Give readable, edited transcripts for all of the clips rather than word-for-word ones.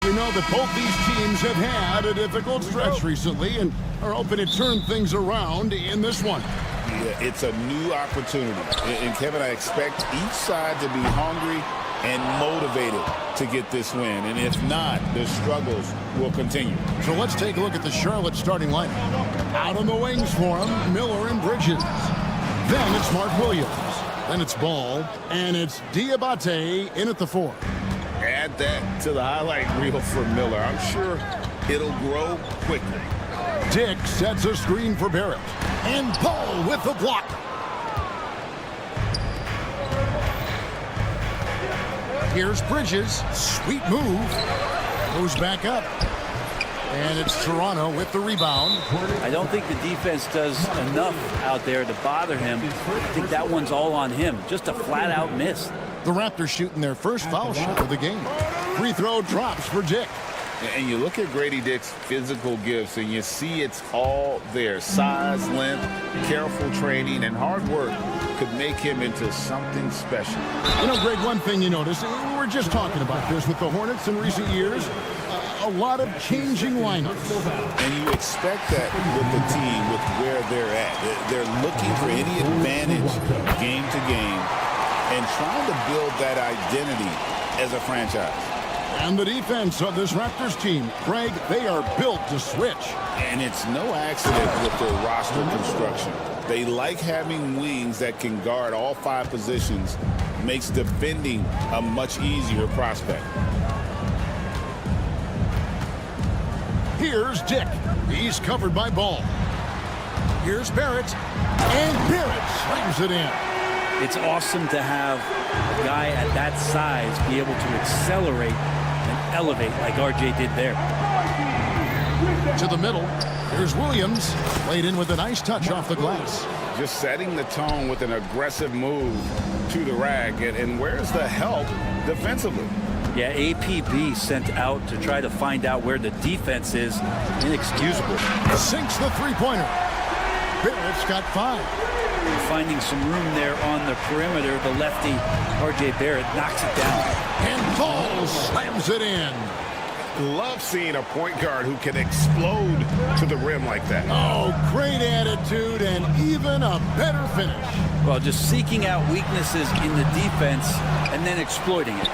You know that both these teams have had a difficult stretch recently and are hoping to turn things around in this one. Yeah, it's a new opportunity. And Kevin, I expect each side to be hungry and motivated to get this win. And if not, the struggles will continue. So let's take a look at the Charlotte starting lineup. Out on the wings for them, Miller and Bridges. Then it's Mark Williams. Then it's Ball. And it's Diabate in at the 4. Add that to the highlight reel for Miller. I'm sure it'll grow quickly. Dick sets a screen for Barrett. And Ball with the block. Here's Bridges. Sweet move. Goes back up. And it's Toronto with the rebound. I don't think the defense does enough out there to bother him. I think that one's all on him. Just a flat-out miss. The Raptors shooting their first foul shot of the game. Free throw drops for Dick. And you look at Grady Dick's physical gifts, and you see it's all there. Size, length, careful training, and hard work could make him into something special. You know, Greg, one thing you notice, we were just talking about this with the Hornets in recent years, a lot of changing lineups. And you expect that with the team, with where they're at. They're looking for any advantage game to game and trying to build that identity as a franchise. And the defense of this Raptors team, Greg, they are built to switch. And it's no accident with their roster construction. They like having wings that can guard all 5 positions, makes defending a much easier prospect. Here's Dick. He's covered by Ball. Here's Barrett. And Barrett slams it in. It's awesome to have a guy at that size be able to accelerate and elevate like RJ did there. To the middle. Here's Williams. Laid in with a nice touch off the glass. Just setting the tone with an aggressive move to the rack. And where's the help defensively? Yeah, APB sent out to try to find out where the defense is. Inexcusable. Sinks the three-pointer. Barrett's got 5. Finding some room there on the perimeter. The lefty, RJ Barrett, knocks it down. And Ball slams it in. Love seeing a point guard who can explode to the rim like that. Oh, great attitude and even a better finish. Well, just seeking out weaknesses in the defense and then exploiting it.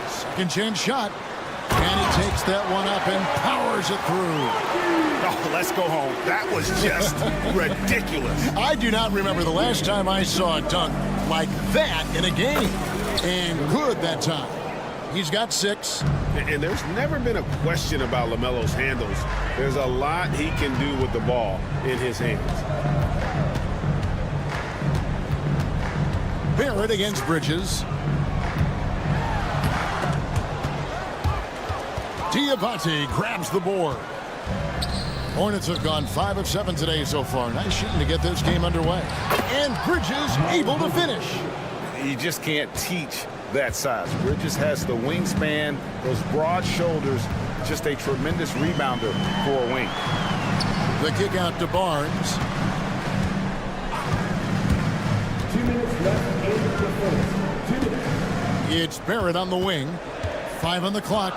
Second chance shot. And he takes that one up and powers it through. Oh, let's go home. That was just ridiculous. I do not remember the last time I saw a dunk like that in a game. And good that time. He's got 6. And there's never been a question about LaMelo's handles. There's a lot he can do with the ball in his hands. Barrett against Bridges. Diabate grabs the board. Hornets have gone 5 of 7 today so far. Nice shooting to get this game underway. And Bridges able to finish. You just can't teach that size. Bridges has the wingspan, those broad shoulders, just a tremendous rebounder for a wing. The kick out to Barnes. 2 minutes left in the first. 2 minutes. It's Barrett on the wing. 5 on the clock.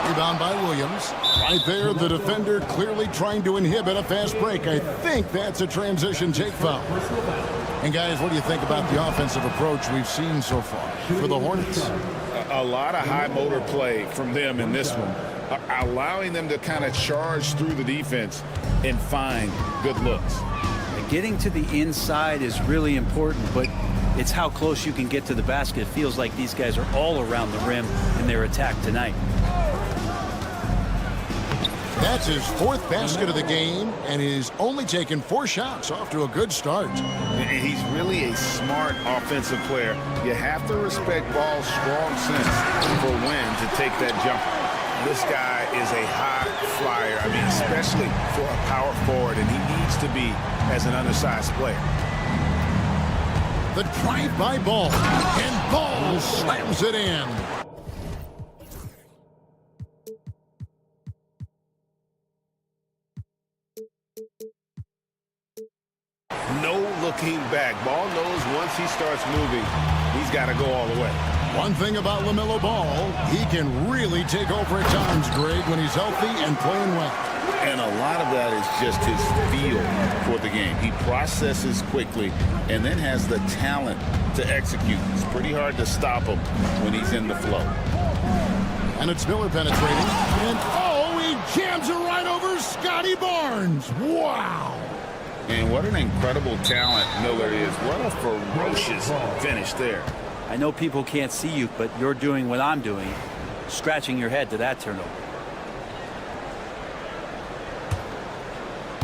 Rebound by Williams. Right there, the defender clearly trying to inhibit a fast break. I think that's a transition take foul. And guys, what do you think about the offensive approach we've seen so far for the Hornets? A lot of high motor play from them in this one, allowing them to kind of charge through the defense and find good looks. Getting to the inside is really important, but it's how close you can get to the basket. It feels like these guys are all around the rim in their attack tonight. That's his 4th basket of the game, and he's only taken 4 shots. Off to a good start. He's really a smart offensive player. You have to respect Ball's strong sense for when to take that jumper. This guy is a high flyer, I mean, especially for a power forward, and he needs to be as an undersized player. The drive by Ball, and Ball slams it in. No looking back. Ball knows once he starts moving, he's got to go all the way. One thing about LaMelo Ball, he can really take over at times, Greg, when he's healthy and playing well. And a lot of that is just his feel for the game. He processes quickly and then has the talent to execute. It's pretty hard to stop him when he's in the flow. And it's Miller penetrating. And, oh, he jams it right over Scotty Barnes. Wow. And what an incredible talent Miller is. What a ferocious finish there. I know people can't see you, but you're doing what I'm doing, scratching your head to that turnover.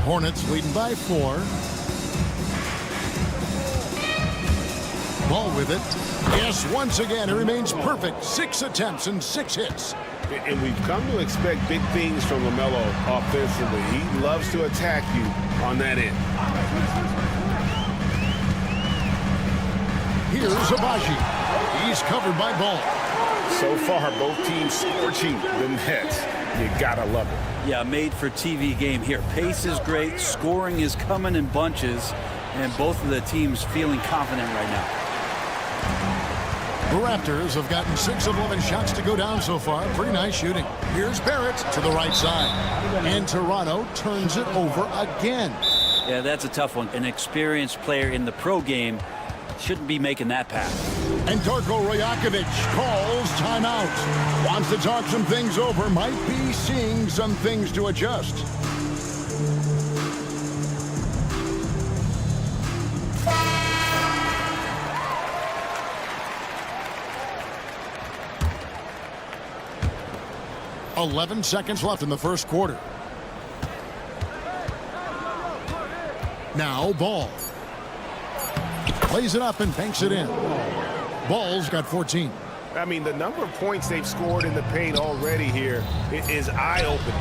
Hornets leading by 4. Ball with it. Yes, once again, it remains perfect. 6 attempts and 6 hits. And we've come to expect big things from LaMelo offensively. He loves to attack you on that end. Here's Abaji. He's covered by Ball. So far, both teams scorching the Nets. You gotta love it. Yeah, made for TV game here. Pace is great, scoring is coming in bunches, and both of the teams feeling confident right now. The Raptors have gotten 6 of 11 shots to go down so far. Pretty nice shooting. Here's Barrett to the right side. And Toronto turns it over again. Yeah, that's a tough one. An experienced player in the pro game shouldn't be making that pass. And Darko Rajakovic calls timeout. Wants to talk some things over. Might be seeing some things to adjust. "11 seconds left in the first quarter. Now Ball. Plays it up and banks it in. Ball's got 14. I mean, the number of points they've scored in the paint already here is eye-opening.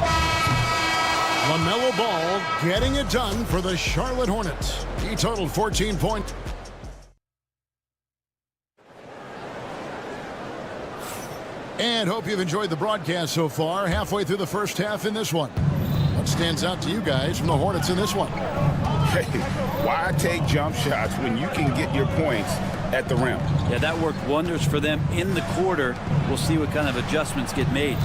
LaMelo Ball getting it done for the Charlotte Hornets. He totaled 14 points. And hope you've enjoyed the broadcast so far. Halfway through the first half in this one. What stands out to you guys from the Hornets in this one? Hey, why take jump shots when you can get your points at the rim? Yeah, that worked wonders for them in the quarter. We'll see what kind of adjustments get made.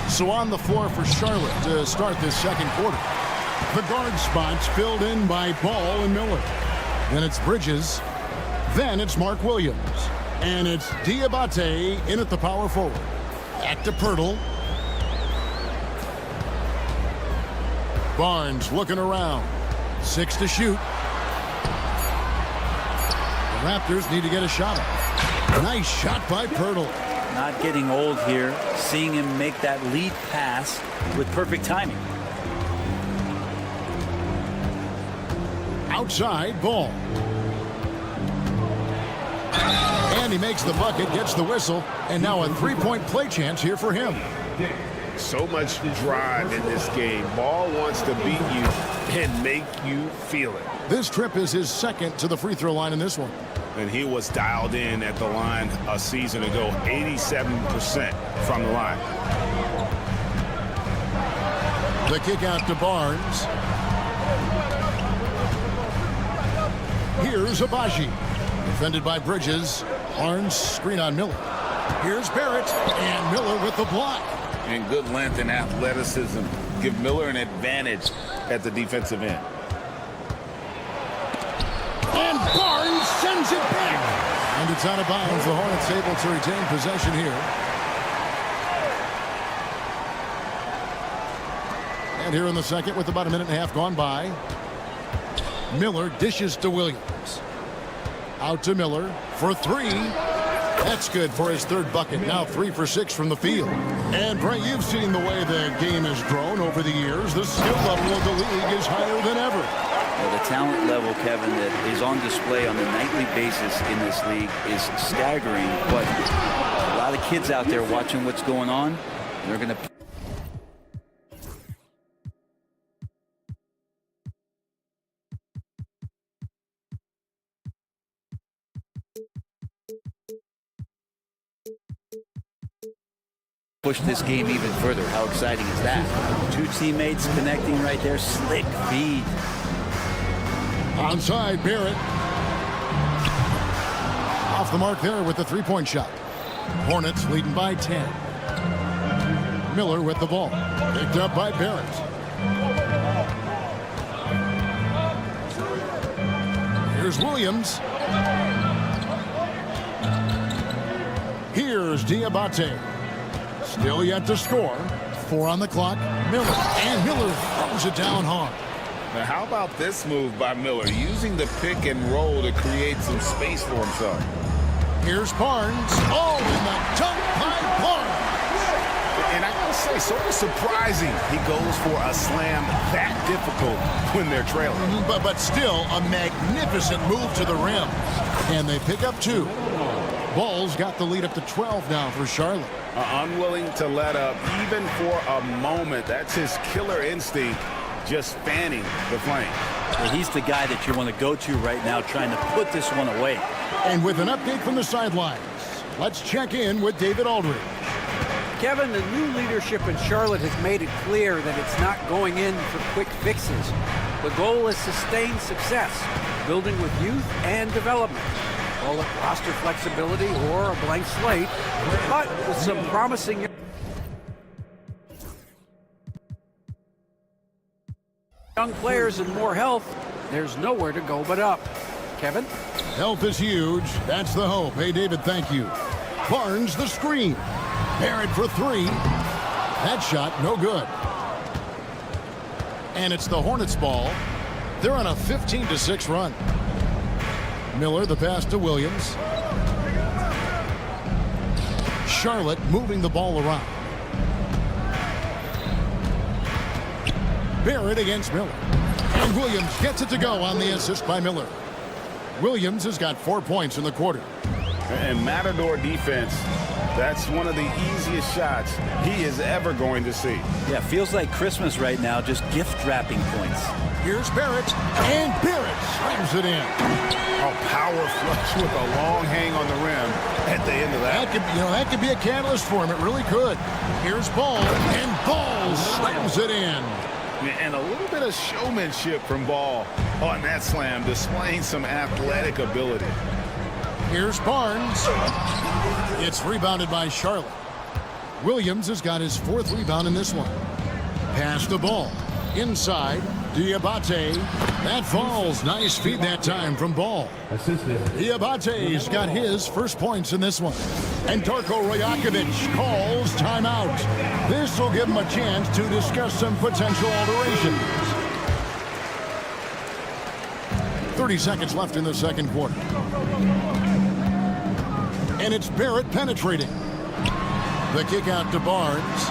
So on the floor for Charlotte to start this second quarter. The guard spots filled in by Ball and Miller. Then it's Bridges. Then it's Mark Williams. And it's Diabate in at the power forward. Back to Pirtle. Barnes looking around. 6 to shoot. The Raptors need to get a shot up. Nice shot by Pirtle. Not getting old here. Seeing him make that lead pass with perfect timing. Outside Ball. And he makes the bucket, gets the whistle, and now a 3-point play chance here for him. So much drive in this game. Ball wants to beat you and make you feel it. This trip is his second to the free throw line in this one. And he was dialed in at the line a season ago, 87% from the line. The kick out to Barnes. Here's Abaji. Defended by Bridges. Barnes screen on Miller. Here's Barrett. And Miller with the block. And good length and athleticism give Miller an advantage at the defensive end. And Barnes sends it back. And it's out of bounds. The Hornets able to retain possession here. And here in the second with about a minute and a half gone by. Miller dishes to Williams. Out to Miller for 3. That's good for his third bucket. Now 3 for 6 from the field. And Bray, you've seen the way the game has grown over the years. The skill level of the league is higher than ever. Well, the talent level, Kevin, that is on display on a nightly basis in this league is staggering. But a lot of kids out there watching what's going on. They're going to... push this game even further. How exciting is that? 2 teammates connecting right there. Slick feed. Onside, Barrett. Off the mark there with the 3-point shot. Hornets leading by 10. Miller with the ball. Picked up by Barrett. Here's Williams. Here's Diabate. Still yet to score. 4 on the clock. Miller. And Miller throws it down hard. Now, how about this move by Miller, using the pick and roll to create some space for himself? Here's Barnes. Oh, and the dunk by Barnes. And I gotta say, sort of surprising he goes for a slam that difficult when they're trailing. But still a magnificent move to the rim. And they pick up 2. Ball's got the lead up to 12 now for Charlotte. Unwilling to let up even for a moment. That's his killer instinct, just fanning the flame. Well, he's the guy that you want to go to right now, trying to put this one away. And with an update from the sidelines, let's check in with David Aldridge. Kevin, the new leadership in Charlotte has made it clear that it's not going in for quick fixes. The goal is sustained success, building with youth and development. Call it roster flexibility or a blank slate, but with some promising young players and more health, there's nowhere to go but up. Kevin? Health is huge. That's the hope. Hey, David, thank you. Barnes the screen. Barrett for 3. That shot, no good. And it's the Hornets ball. They're on a 15-6 run. Miller, the pass to Williams. Charlotte moving the ball around. Barrett against Miller. And Williams gets it to go on the assist by Miller. Williams has got 4 points in the quarter. And Matador defense, that's one of the easiest shots he is ever going to see. Yeah, feels like Christmas right now, just gift wrapping points. Here's Barrett, and Barrett slams it in. A power flush with a long hang on the rim at the end of that. That could be a catalyst for him. It really could. Here's Ball, and Ball slams it in. And a little bit of showmanship from Ball on that slam, displaying some athletic ability. Here's Barnes. It's rebounded by Charlotte. Williams has got his 4th rebound in this one. Pass the ball. Inside, Diabate. That falls. Nice feed that time from Ball. Diabate's got his first points in this one. And Darko Rajakovic calls timeout. This will give him a chance to discuss some potential alterations. 30 seconds left in the second quarter. And it's Barrett penetrating. The kick out to Barnes.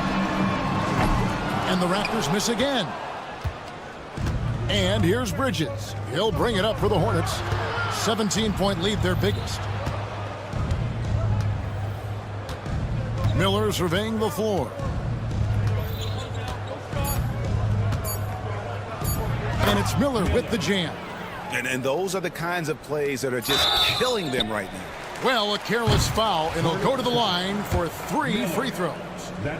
And the Raptors miss again. And here's Bridges. He'll bring it up for the Hornets. 17-point lead, their biggest. Miller surveying the floor. And it's Miller with the jam. And those are the kinds of plays that are just killing them right now. Well, a careless foul, and he'll go to the line for 3 free throws. Yeah,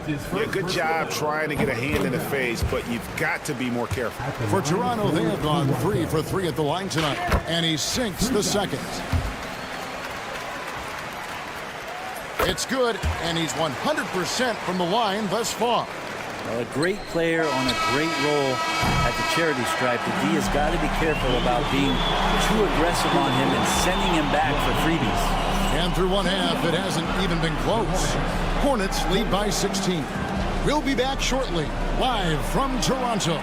good job trying to get a hand in the face, but you've got to be more careful. For Toronto, they have gone 3 for 3 at the line tonight, and he sinks the second. It's good, and he's 100% from the line thus far. Well, a great player on a great role at the charity stripe. The D has got to be careful about being too aggressive on him and sending him back for freebies. And through one half, it hasn't even been close. Hornets lead by 16. We'll be back shortly, live from Toronto.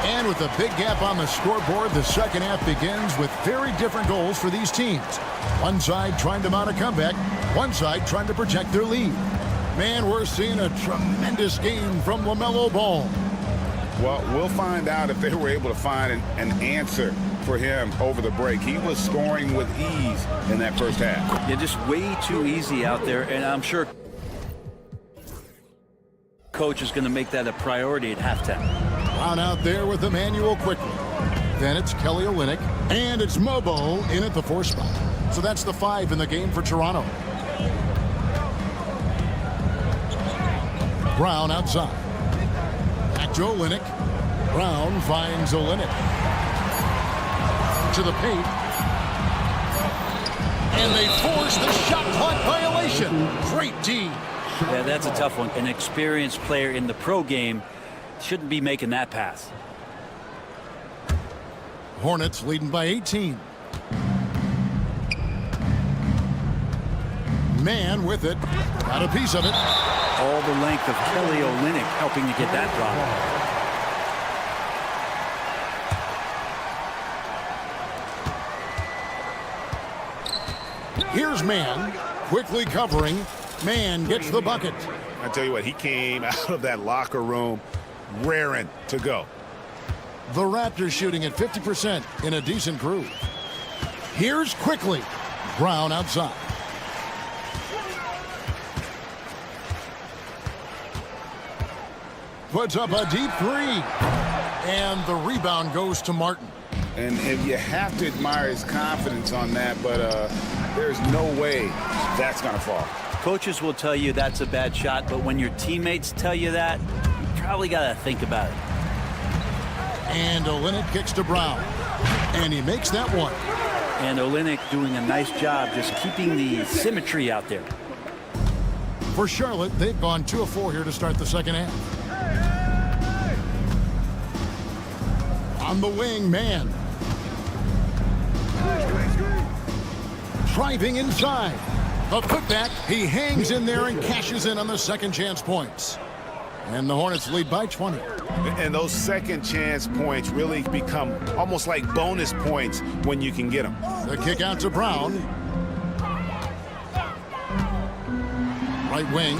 And with a big gap on the scoreboard, the second half begins with very different goals for these teams. One side trying to mount a comeback, one side trying to protect their lead. Man, we're seeing a tremendous game from LaMelo Ball. Well, we'll find out if they were able to find an answer for him over the break. He was scoring with ease in that first half. Yeah, just way too easy out there, and I'm sure coach is going to make that a priority at halftime. Brown out there with Emmanuel quickly. Then it's Kelly Olynyk. And it's Mobo in at the 4 spot. So that's the 5 in the game for Toronto. Brown outside. Back to Olynyk. Brown finds Olynyk. To the paint. And they force the shot clock violation. Great D. Yeah, that's a tough one. An experienced player in the pro game shouldn't be making that pass. Hornets leading by 18. Man with it. Got a piece of it. All the length of Kelly Olynyk helping to get that drop. Here's Man. Quickly covering. Man gets the bucket. I tell you what, he came out of that locker room raring to go. The Raptors shooting at 50% in a decent groove. Here's quickly. Brown outside. Puts up a deep 3. And the rebound goes to Martin. And you have to admire his confidence on that, but there's no way that's going to fall. Coaches will tell you that's a bad shot, but when your teammates tell you that, you probably got to think about it. And Olynyk kicks to Brown. And he makes that one. And Olynyk doing a nice job just keeping the symmetry out there. For Charlotte, they've gone 2 of 4 here to start the second half. On the wing, Man. Driving inside. The putback. He hangs in there and cashes in on the second chance points. And the Hornets lead by 20. And those second chance points really become almost like bonus points when you can get them. The kick out to Brown. Right wing.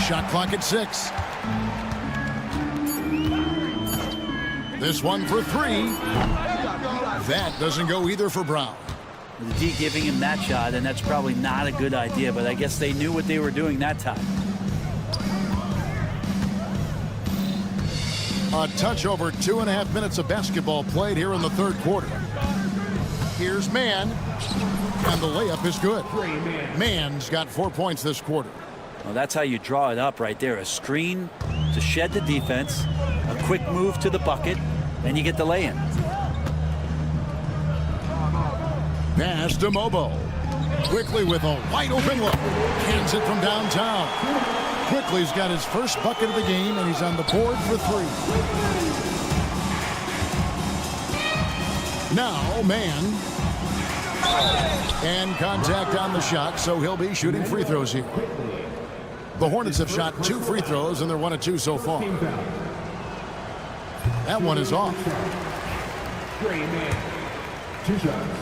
Shot clock at 6. This one for 3. That doesn't go either for Brown. The D giving him that shot, and that's probably not a good idea, but I guess they knew what they were doing that time. A touch over 2.5 minutes of basketball played here in the third quarter. Here's Man, and the layup is good. Man's got 4 points this quarter. Well, that's how you draw it up right there. A screen to shed the defense, a quick move to the bucket, and you get the lay-in. Pass to Mobo. Quickly with a wide open look. Hands it from downtown. Quickly's got his first bucket of the game, and he's on the board for 3. Now, Man. And contact on the shot, so he'll be shooting free throws here. The Hornets have shot 2 free throws, and they're 1 of 2 so far. That one is off. 2 shots.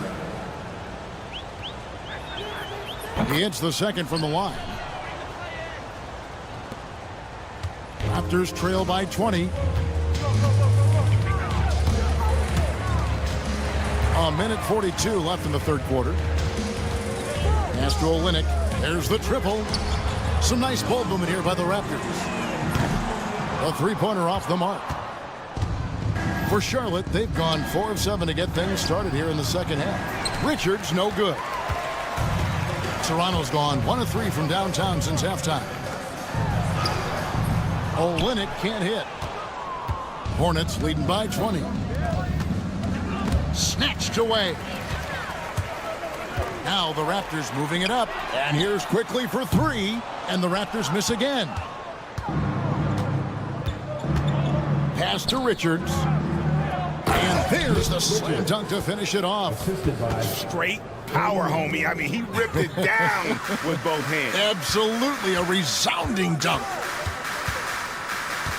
He hits the second from the line. Raptors trail by 20. A minute 42 left in the third quarter. Pass to Olynyk. There's the triple. Some nice ball movement here by the Raptors. A 3-pointer off the mark. For Charlotte, they've gone 4 of 7 to get things started here in the second half. Richards, no good. Toronto's gone 1 of 3 from downtown since halftime. Olynyk can't hit. Hornets leading by 20. Snatched away. Now the Raptors moving it up. And here's quickly for 3. And the Raptors miss again. Pass to Richards. And there's the slam dunk to finish it off. Straight power, homie. I mean, he ripped it down with both hands. Absolutely a resounding dunk.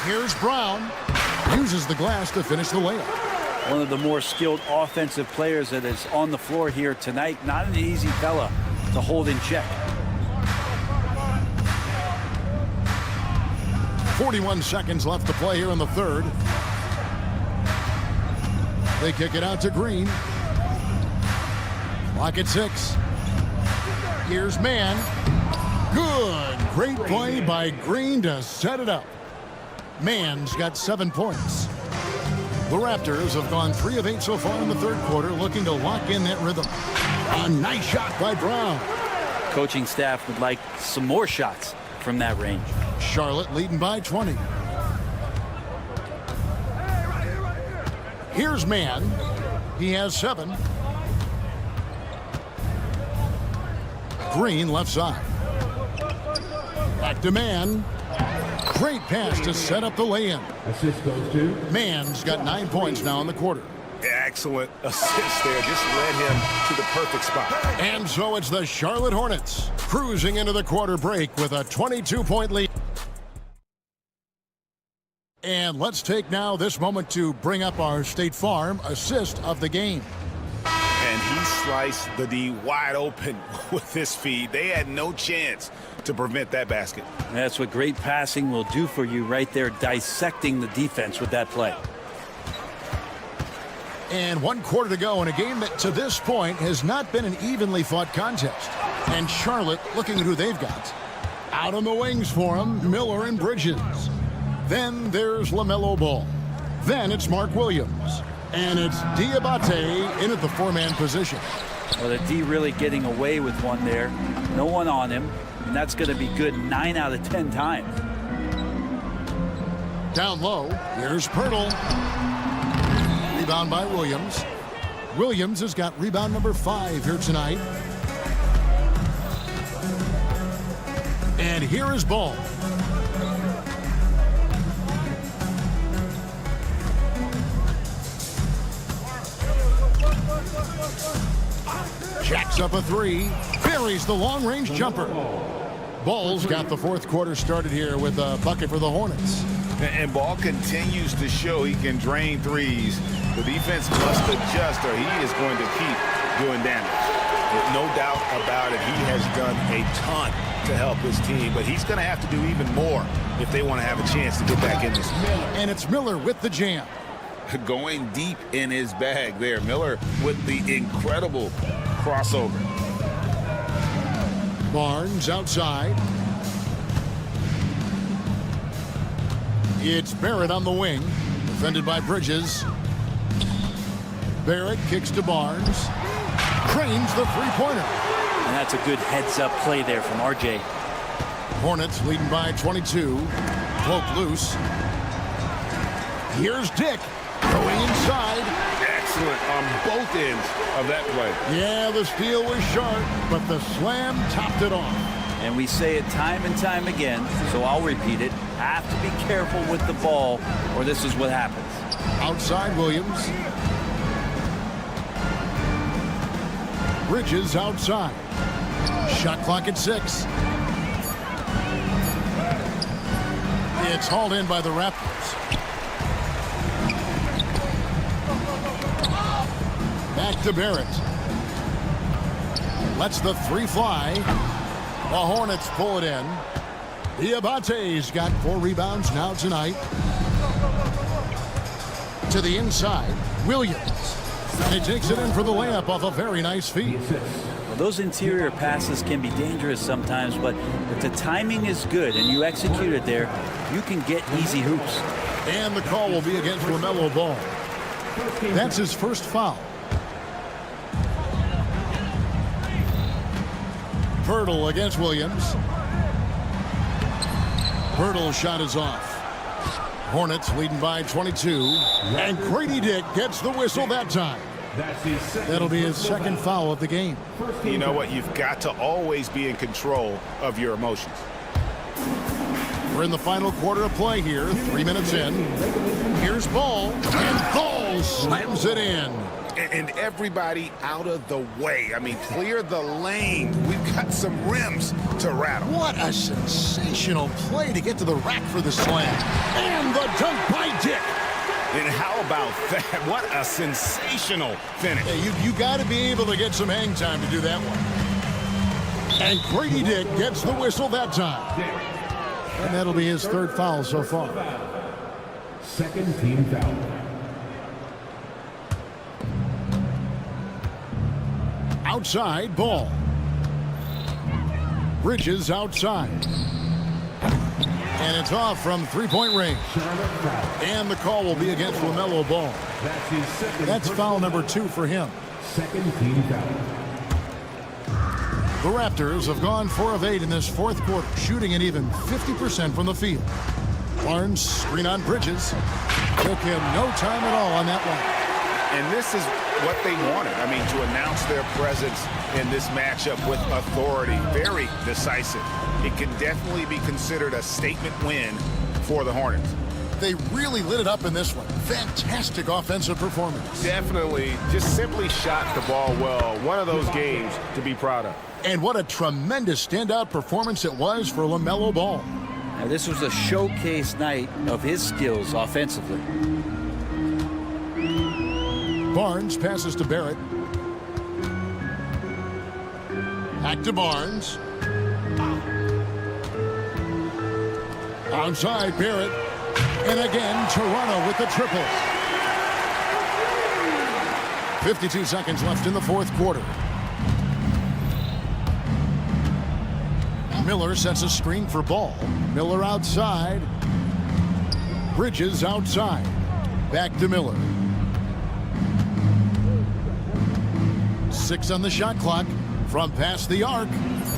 Here's Brown. Uses the glass to finish the layup. One of the more skilled offensive players that is on the floor here tonight. Not an easy fella to hold in check. 41 seconds left to play here in the third. They kick it out to Green. Clock at 6. Here's Man. Good. Great play by Green to set it up. Mann's got 7 points. The Raptors have gone 3 of 8 so far in the third quarter, looking to lock in that rhythm. A nice shot by Brown. Coaching staff would like some more shots from that range. Charlotte leading by 20. Here's Mann. He has 7. Green left side. Back to Mann. Great pass to set up the lay-in. Assist goes to Mann's got 9 points now in the quarter. Excellent assist there. Just led him to the perfect spot. And so it's the Charlotte Hornets cruising into the quarter break with a 22-point lead. And let's take now this moment to bring up our State Farm assist of the game. And he sliced the D wide open with this feed. They had no chance to prevent that basket. That's what great passing will do for you right there, dissecting the defense with that play. And 1 quarter to go in a game that to this point has not been an evenly fought contest. And Charlotte looking at who they've got. Out on the wings for them, Miller and Bridges. Then there's LaMelo Ball. Then it's Mark Williams. And it's Diabate in at the 4-man position. Well, the D really getting away with one there. No one on him. And that's going to be good 9 out of 10 times. Down low, here's Pirtle. Rebound by Williams. Williams has got rebound number 5 here tonight. And here is Ball. Jacks up a 3. Buries the long-range jumper. Ball's got the fourth quarter started here with a bucket for the Hornets. And Ball continues to show he can drain threes. The defense must adjust or he is going to keep doing damage. No doubt about it, he has done a ton to help his team, but he's going to have to do even more if they want to have a chance to get back in this. And it's Miller with the jam. Going deep in his bag there. Miller with the incredible crossover. Barnes outside. It's Barrett on the wing, defended by Bridges. Barrett kicks to Barnes. Cranes the three-pointer. And that's a good heads-up play there from RJ. Hornets leading by 22. Cloak loose. Here's Dick going inside. Excellent on both ends of that play. Yeah, the steal was sharp, but the slam topped it off. And we say it time and time again, so I'll repeat it. Have to be careful with the ball, or this is what happens. Outside Williams. Bridges outside. Shot clock at 6. It's hauled in by the Raptors. Back to Barrett. Lets the 3 fly. The Hornets pull it in. Diabate's got 4 rebounds now tonight. To the inside, Williams. And he takes it in for the layup off a very nice feed. Well, those interior passes can be dangerous sometimes, but if the timing is good and you execute it there, you can get easy hoops. And the call will be against LaMelo Ball. That's his first foul. Pirtle against Williams. Pirtle's shot is off. Hornets leading by 22. And Grady Dick gets the whistle that time. That'll be his second foul of the game. You know what? You've got to always be in control of your emotions. We're in the final quarter of play here. 3 minutes in. Here's Ball. And Ball slams it in. And everybody out of the way. I mean, clear the lane. We've got some rims to rattle. What a sensational play to get to the rack for the slam. And the dunk by Dick. And how about that? What a sensational finish. Hey, you got to be able to get some hang time to do that one. And Grady Dick gets the whistle that time. And that'll be his third foul so far. Second team foul. Outside, Ball. Bridges outside. And it's off from three-point range. And the call will be against LaMelo Ball. That's foul number 2 for him. Second team foul. The Raptors have gone 4 of 8 in this fourth quarter, shooting an even 50% from the field. Barnes, screen on Bridges. Took him no time at all on that one. And this is what they wanted. I mean, to announce their presence in this matchup with authority. Very decisive. It can definitely be considered a statement win for the Hornets. They really lit it up in this one. Fantastic offensive performance. Definitely just simply shot the ball well. One of those games to be proud of. And what a tremendous standout performance it was for LaMelo Ball. Now, this was a showcase night of his skills offensively. Barnes passes to Barrett. Back to Barnes. Outside Barrett. And again, Toronto with the triple. 52 seconds left in the fourth quarter. Miller sets a screen for Ball. Miller outside. Bridges outside. Back to Miller. 6 on the shot clock from past the arc.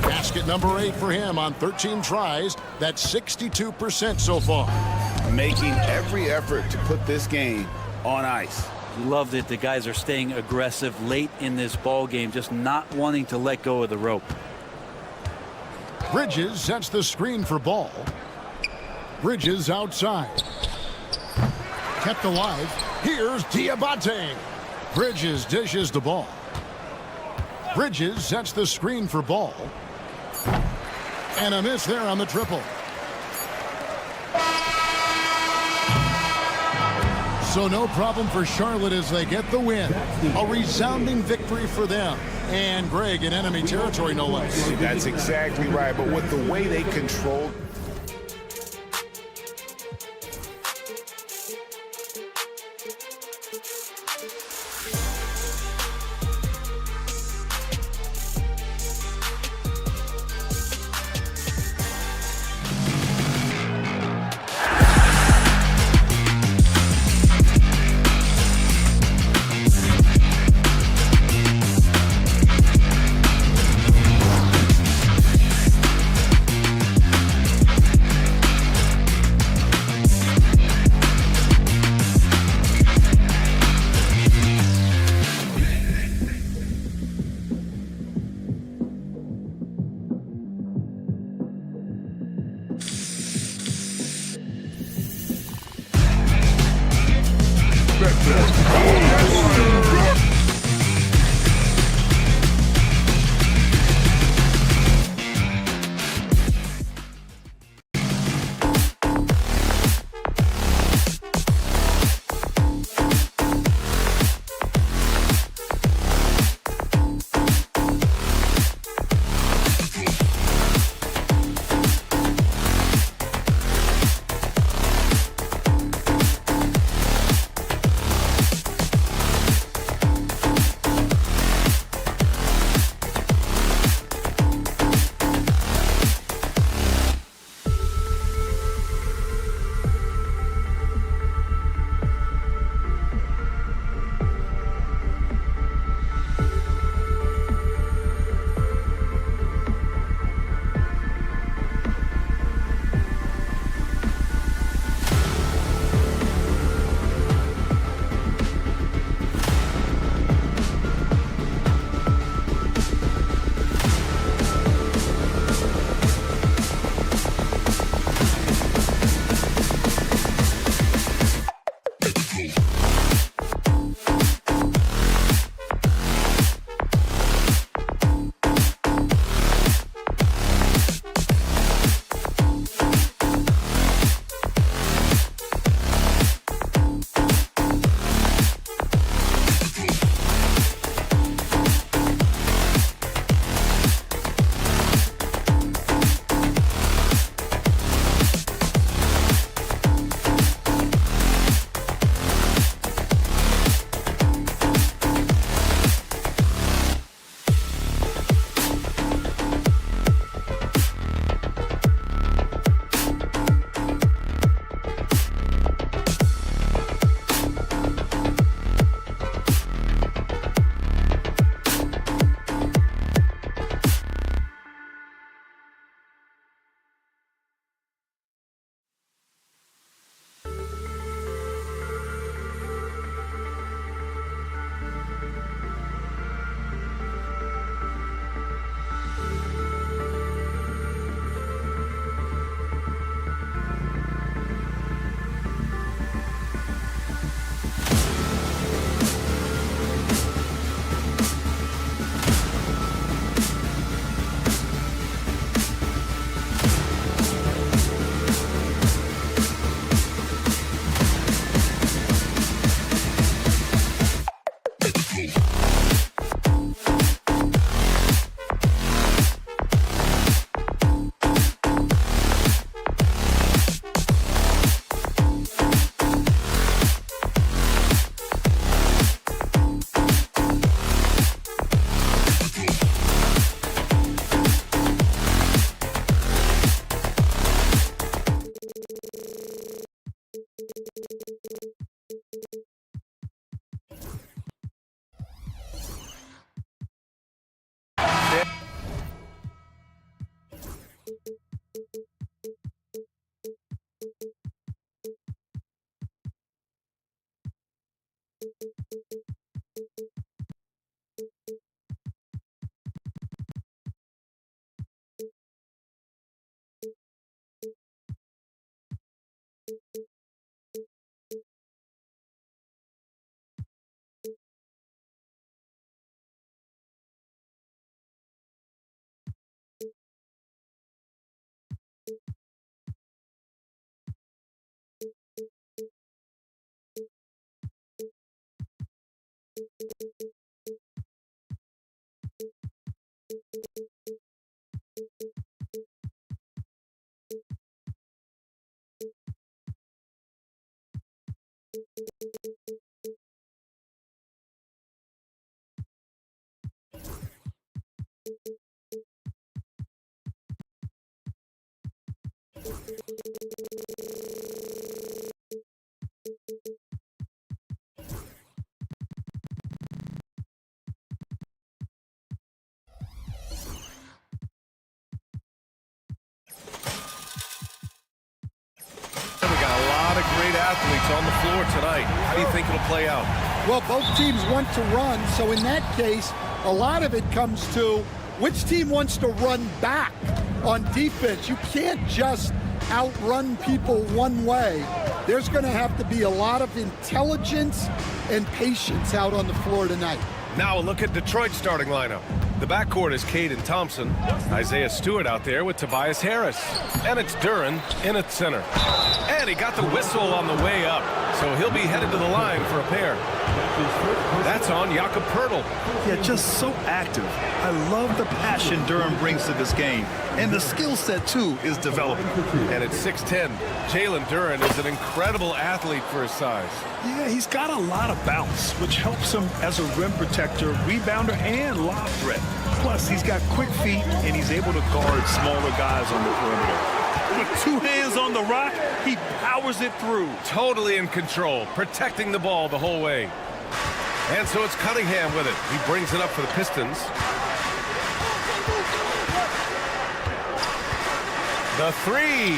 Basket number 8 for him on 13 tries. That's 62% so far. Making every effort to put this game on ice. Love that the guys are staying aggressive late in this ball game, just not wanting to let go of the rope. Bridges sets the screen for Ball. Bridges outside. Kept alive. Here's Diabate. Bridges dishes the ball. Bridges sets the screen for Ball. And a miss there on the triple. So no problem for Charlotte as they get the win. A resounding victory for them. And Greg in enemy territory, no less. That's exactly right. But with the way they controlled. Great athletes on the floor tonight. How do you think it'll play out? Well, both teams want to run, so in that case, a lot of it comes to which team wants to run back on defense. You can't just outrun people one way. There's going to have to be a lot of intelligence and patience out on the floor tonight. Now a look at Detroit's starting lineup. The backcourt is Cade and Thompson. Isaiah Stewart out there with Tobias Harris. And it's Duren in at center. And he got the whistle on the way up, so he'll be headed to the line for a pair. That's on Jakob Poeltl. Yeah, just so active. I love the passion Duren brings to this game. And the skill set, too, is developing. And at 6'10", Jalen Duren is an incredible athlete for his size. Yeah, he's got a lot of bounce, which helps him as a rim protector, rebounder, and lob threat. Plus, he's got quick feet, and he's able to guard smaller guys on the perimeter. With 2 hands on the rock, he powers it through. Totally in control, protecting the ball the whole way. And so it's Cunningham with it. He brings it up for the Pistons. The three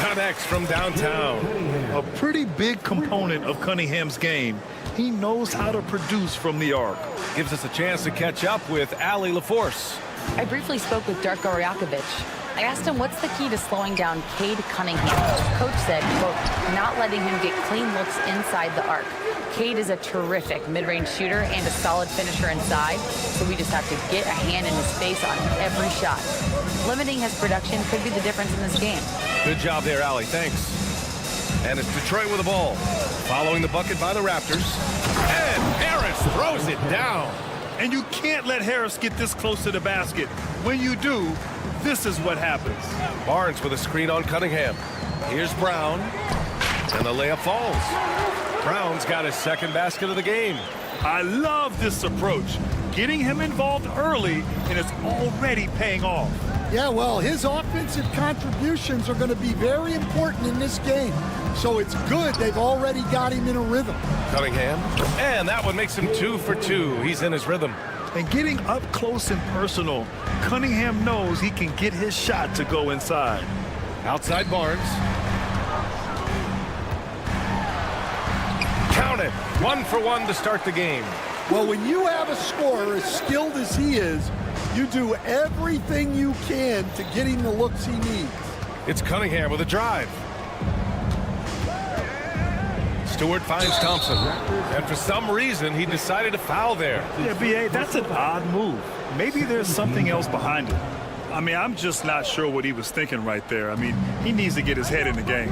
connects from downtown. A pretty big component of Cunningham's game. He knows how to produce from the arc. Gives us a chance to catch up with Allie LaForce. I briefly spoke with Darko Rajakovic. I asked him what's the key to slowing down Cade Cunningham. Coach said, quote, not letting him get clean looks inside the arc. Cade is a terrific mid-range shooter and a solid finisher inside, so we just have to get a hand in his face on every shot. Limiting his production could be the difference in this game. Good job there, Allie. Thanks. And it's Detroit with the ball. Following the bucket by the Raptors. And Harris throws it down. And you can't let Harris get this close to the basket. When you do, this is what happens. Barnes with a screen on Cunningham. Here's Brown. And the layup falls. Brown's got his second basket of the game. I love this approach. Getting him involved early, and it's already paying off. Yeah, well, his offensive contributions are going to be very important in this game. So it's good they've already got him in a rhythm. Cunningham. And that one makes him 2 for 2. He's in his rhythm. And getting up close and personal, Cunningham knows he can get his shot to go inside. Outside Barnes. Count it. 1 for 1 to start the game. Well, when you have a scorer as skilled as he is, you do everything you can to get him the looks he needs. It's Cunningham with a drive. Stewart finds Thompson. And for some reason, he decided to foul there. Yeah, B.A., that's an odd move. Maybe there's something else behind it. I mean, I'm just not sure what he was thinking right there. I mean, he needs to get his head in the game.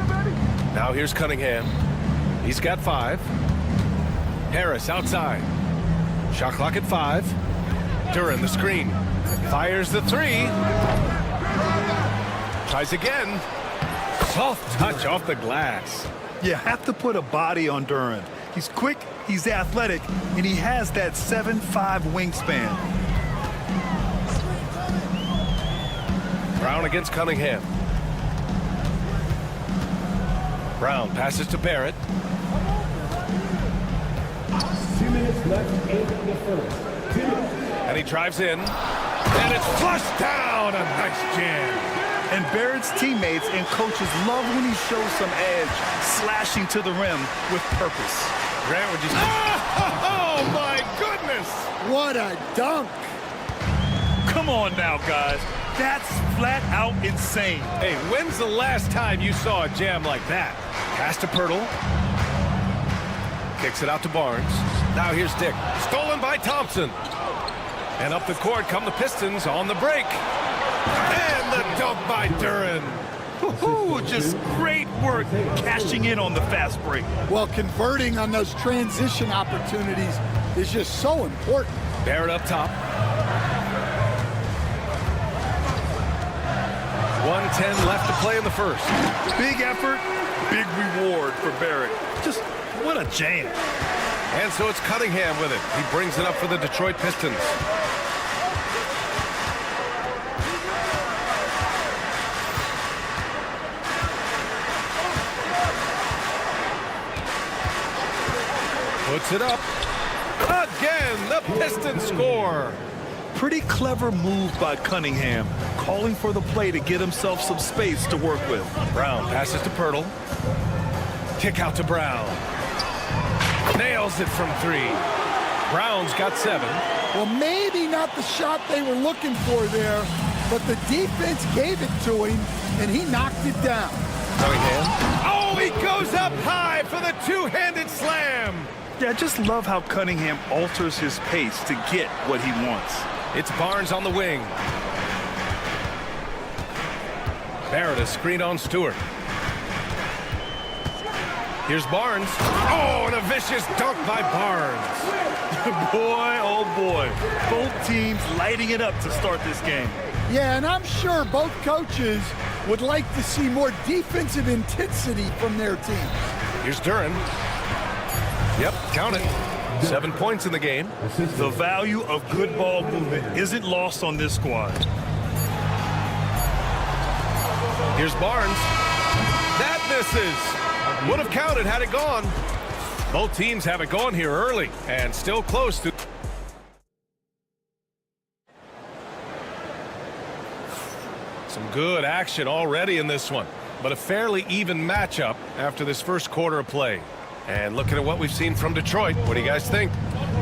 Now here's Cunningham. He's got 5. Harris outside. Shot clock at 5. Duren the screen. Fires the 3. Tries again. Soft touch off the glass. You have to put a body on Duren. He's quick, he's athletic, and he has that 7'5" wingspan. Brown against Cunningham. Brown passes to Barrett. 2 minutes left in the first. 2 minutes. And he drives in. And it's flushed down. A nice jam. And Barrett's teammates and coaches love when he shows some edge, slashing to the rim with purpose. Grant, would you say? Oh, my goodness! What a dunk. Come on now, guys. That's flat out insane. Hey, when's the last time you saw a jam like that? Pass to Pirtle. Kicks it out to Barnes. Now here's Dick. Stolen by Thompson. And up the court come the Pistons on the break. And the dunk by Duren. Just great work cashing in on the fast break. Well, converting on those transition opportunities is just so important. Barrett up top. 1:10 left to play in the first. Big effort, big reward for Barrett. Just what a jam. And so it's Cunningham with it. He brings it up for the Detroit Pistons. Puts it up. Again, the Pistons score. Pretty clever move by Cunningham, calling for the play to get himself some space to work with. Brown passes to Pirtle. Kick out to Brown. Nails it from 3. Brown's got 7. Well, maybe not the shot they were looking for there, but the defense gave it to him, and he knocked it down. Cunningham. Oh, he goes up high for the two-handed slam. Yeah, I just love how Cunningham alters his pace to get what he wants. It's Barnes on the wing. Barrett is screened on Stewart. Here's Barnes. Oh, and a vicious dunk by Barnes. Boy, oh boy. Both teams lighting it up to start this game. Yeah, and I'm sure both coaches would like to see more defensive intensity from their teams. Here's Duren. Yep, count it. 7 points in the game. The value of good ball movement isn't lost on this squad. Here's Barnes. That misses. Would have counted had it gone. Both teams have it going here early and still close to. Some good action already in this one, but a fairly even matchup after this first quarter of play. And looking at what we've seen from Detroit, what do you guys think?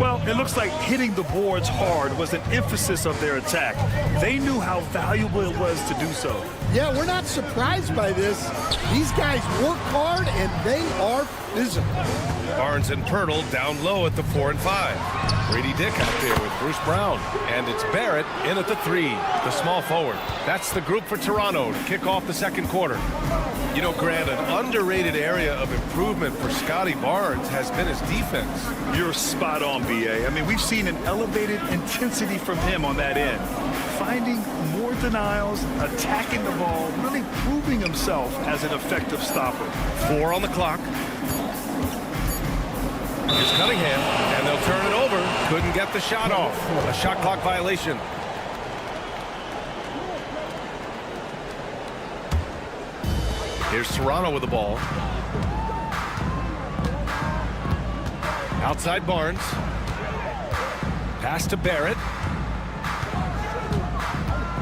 Well, it looks like hitting the boards hard was an emphasis of their attack. They knew how valuable it was to do so. Yeah, we're not surprised by this. These guys work hard, and they are physical. Barnes and Pirtle down low at the 4 and 5. Brady Dick out there with Bruce Brown. And it's Barrett in at the 3, the small forward. That's the group for Toronto to kick off the second quarter. You know, Grant, an underrated area of improvement for Scotty Barnes has been his defense. You're spot on, B.A. I mean, we've seen an elevated intensity from him on that end. Finding more denials, attacking the ball, really proving himself as an effective stopper. 4 on the clock. Here's Cunningham, and they'll turn it over. Couldn't get the shot off. A shot clock violation. Here's Toronto with the ball. Outside Barnes. Pass to Barrett.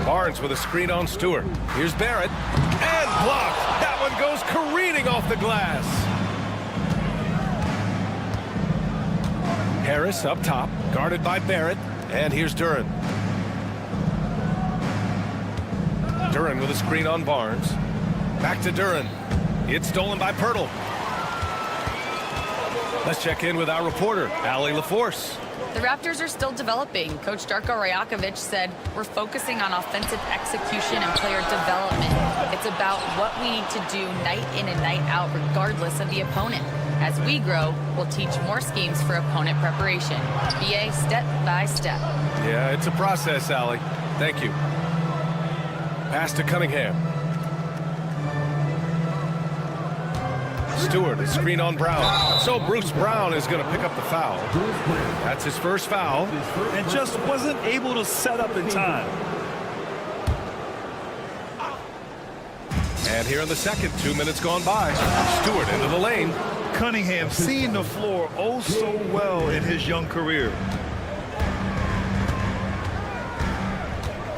Barnes with a screen on Stewart. Here's Barrett. And blocked. That one goes careening off the glass. Harris up top, guarded by Barrett. And here's Duren. Duren with a screen on Barnes. Back to Duren. It's stolen by Pirtle. Let's check in with our reporter, Allie LaForce. The Raptors are still developing. Coach Darko Rajakovic said, we're focusing on offensive execution and player development. It's about what we need to do night in and night out, regardless of the opponent. As we grow, we'll teach more schemes for opponent preparation. BA step by step. Yeah, it's a process, Allie. Thank you. Pass to Cunningham. Stewart, a screen on Brown. So Bruce Brown is going to pick up the foul. That's his first foul. And just wasn't able to set up in time. And here in the second, 2 minutes gone by. Stewart into the lane. Cunningham seeing the floor oh so well in his young career.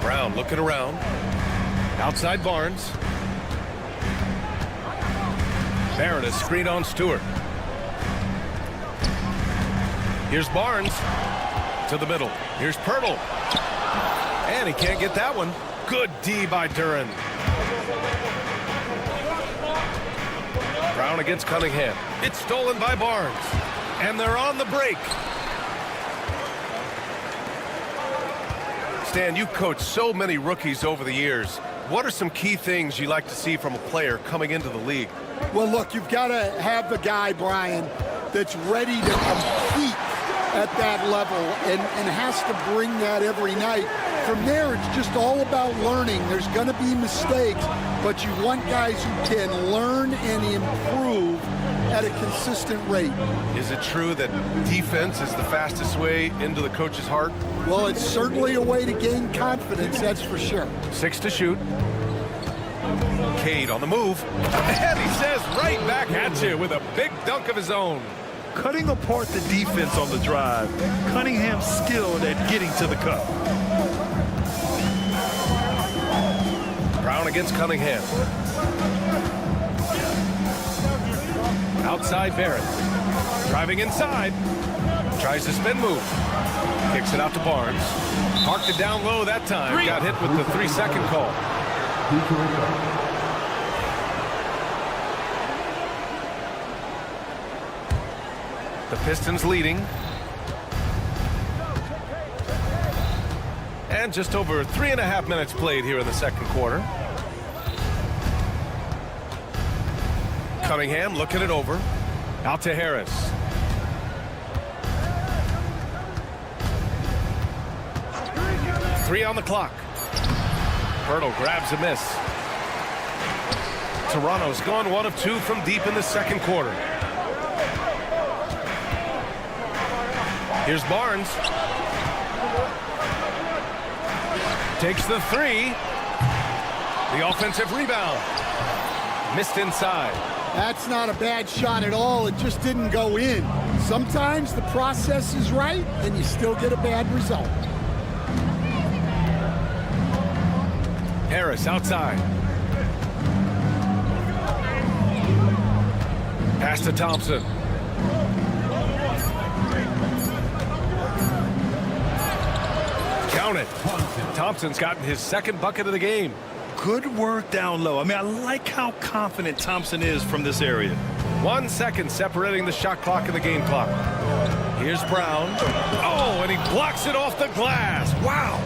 Brown looking around. Outside Barnes. Barrett is screen on Stewart. Here's Barnes to the middle. Here's Pirtle. And he can't get that one. Good D by Duren. Brown against Cunningham. It's stolen by Barnes. And they're on the break. Stan, you've coached so many rookies over the years. What are some key things you like to see from a player coming into the league? Well, look, you've got to have the guy, Brian, that's ready to compete at that level and has to bring that every night. From there, it's just all about learning. There's going to be mistakes, but you want guys who can learn and improve at a consistent rate. Is it true that defense is the fastest way into the coach's heart? Well, it's certainly a way to gain confidence, that's for sure. 6 to shoot. Cade on the move. And he says right back at you with a big dunk of his own. Cutting apart the defense on the drive. Cunningham's skilled at getting to the cup. Brown against Cunningham. Outside Barrett. Driving inside. Tries to spin move. Kicks it out to Barnes. Parked it down low that time. Got hit with the 3-second call. The Pistons leading. And just over 3.5 minutes played here in the second quarter. Cunningham looking it over. Out to Harris. Three on the clock. Pirtle grabs a miss. Toronto's gone 1 of 2 from deep in the second quarter. Here's Barnes. Takes the 3. The offensive rebound. Missed inside. That's not a bad shot at all. It just didn't go in. Sometimes the process is right, and you still get a bad result. Harris outside. Pass to Thompson. Count it. Thompson's gotten his second bucket of the game. Good work down low. I mean, I like how confident Thompson is from this area. 1 second separating the shot clock and the game clock. Here's Brown. Oh, and he blocks it off the glass. Wow.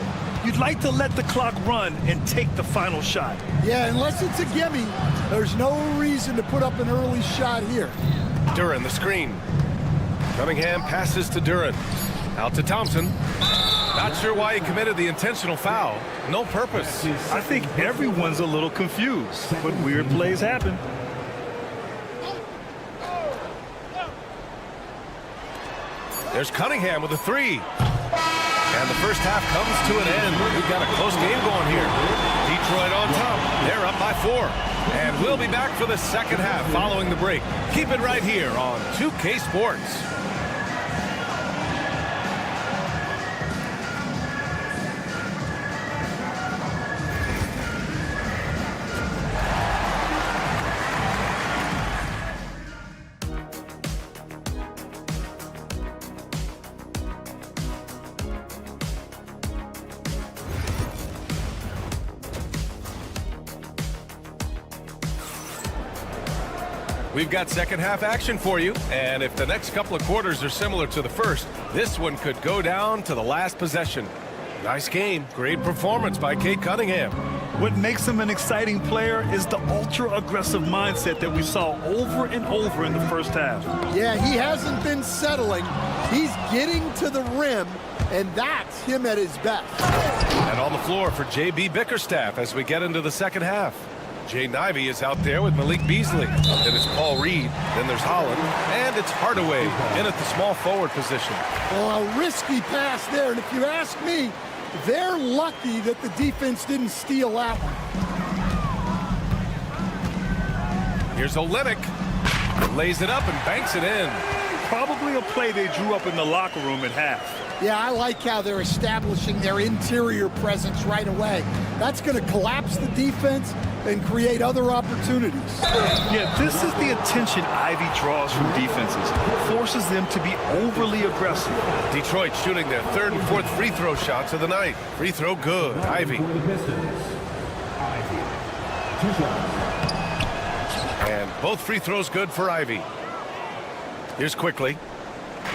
You'd like to let the clock run and take the final shot. Yeah, unless it's a gimme, there's no reason to put up an early shot here. Duren, the screen. Cunningham passes to Duren. Out to Thompson. Not sure why he committed the intentional foul. No purpose. I think everyone's a little confused, but weird plays happen. There's Cunningham with a 3. And the first half comes to an end. We've got a close game going here. Detroit on top. They're up by 4. And we'll be back for the second half following the break. Keep it right here on 2K Sports. We've got second half action for you, and if the next couple of quarters are similar to the first, this one could go down to the last possession. Nice game. Great performance by Cade Cunningham. What makes him an exciting player is the ultra-aggressive mindset that we saw over and over in the first half. Yeah, he hasn't been settling. He's getting to the rim, and that's him at his best. And on the floor for J.B. Bickerstaff as we get into the second half. Jay Nivey is out there with Malik Beasley. Then it's Paul Reed. Then there's Holland. And it's Hardaway in at the small forward position. Well, a risky pass there. And if you ask me, they're lucky that the defense didn't steal that one. Here's Olynyk. Lays it up and banks it in. Probably a play they drew up in the locker room at half. Yeah, I like how they're establishing their interior presence right away. That's going to collapse the defense and create other opportunities. Yeah, this is the attention Ivy draws from defenses. Forces them to be overly aggressive. Detroit shooting their third and fourth free throw shots of the night. Free throw good. Ivy. For the Pistons, Ivy. 2 shots. And both free throws good for Ivy. Here's Quickly.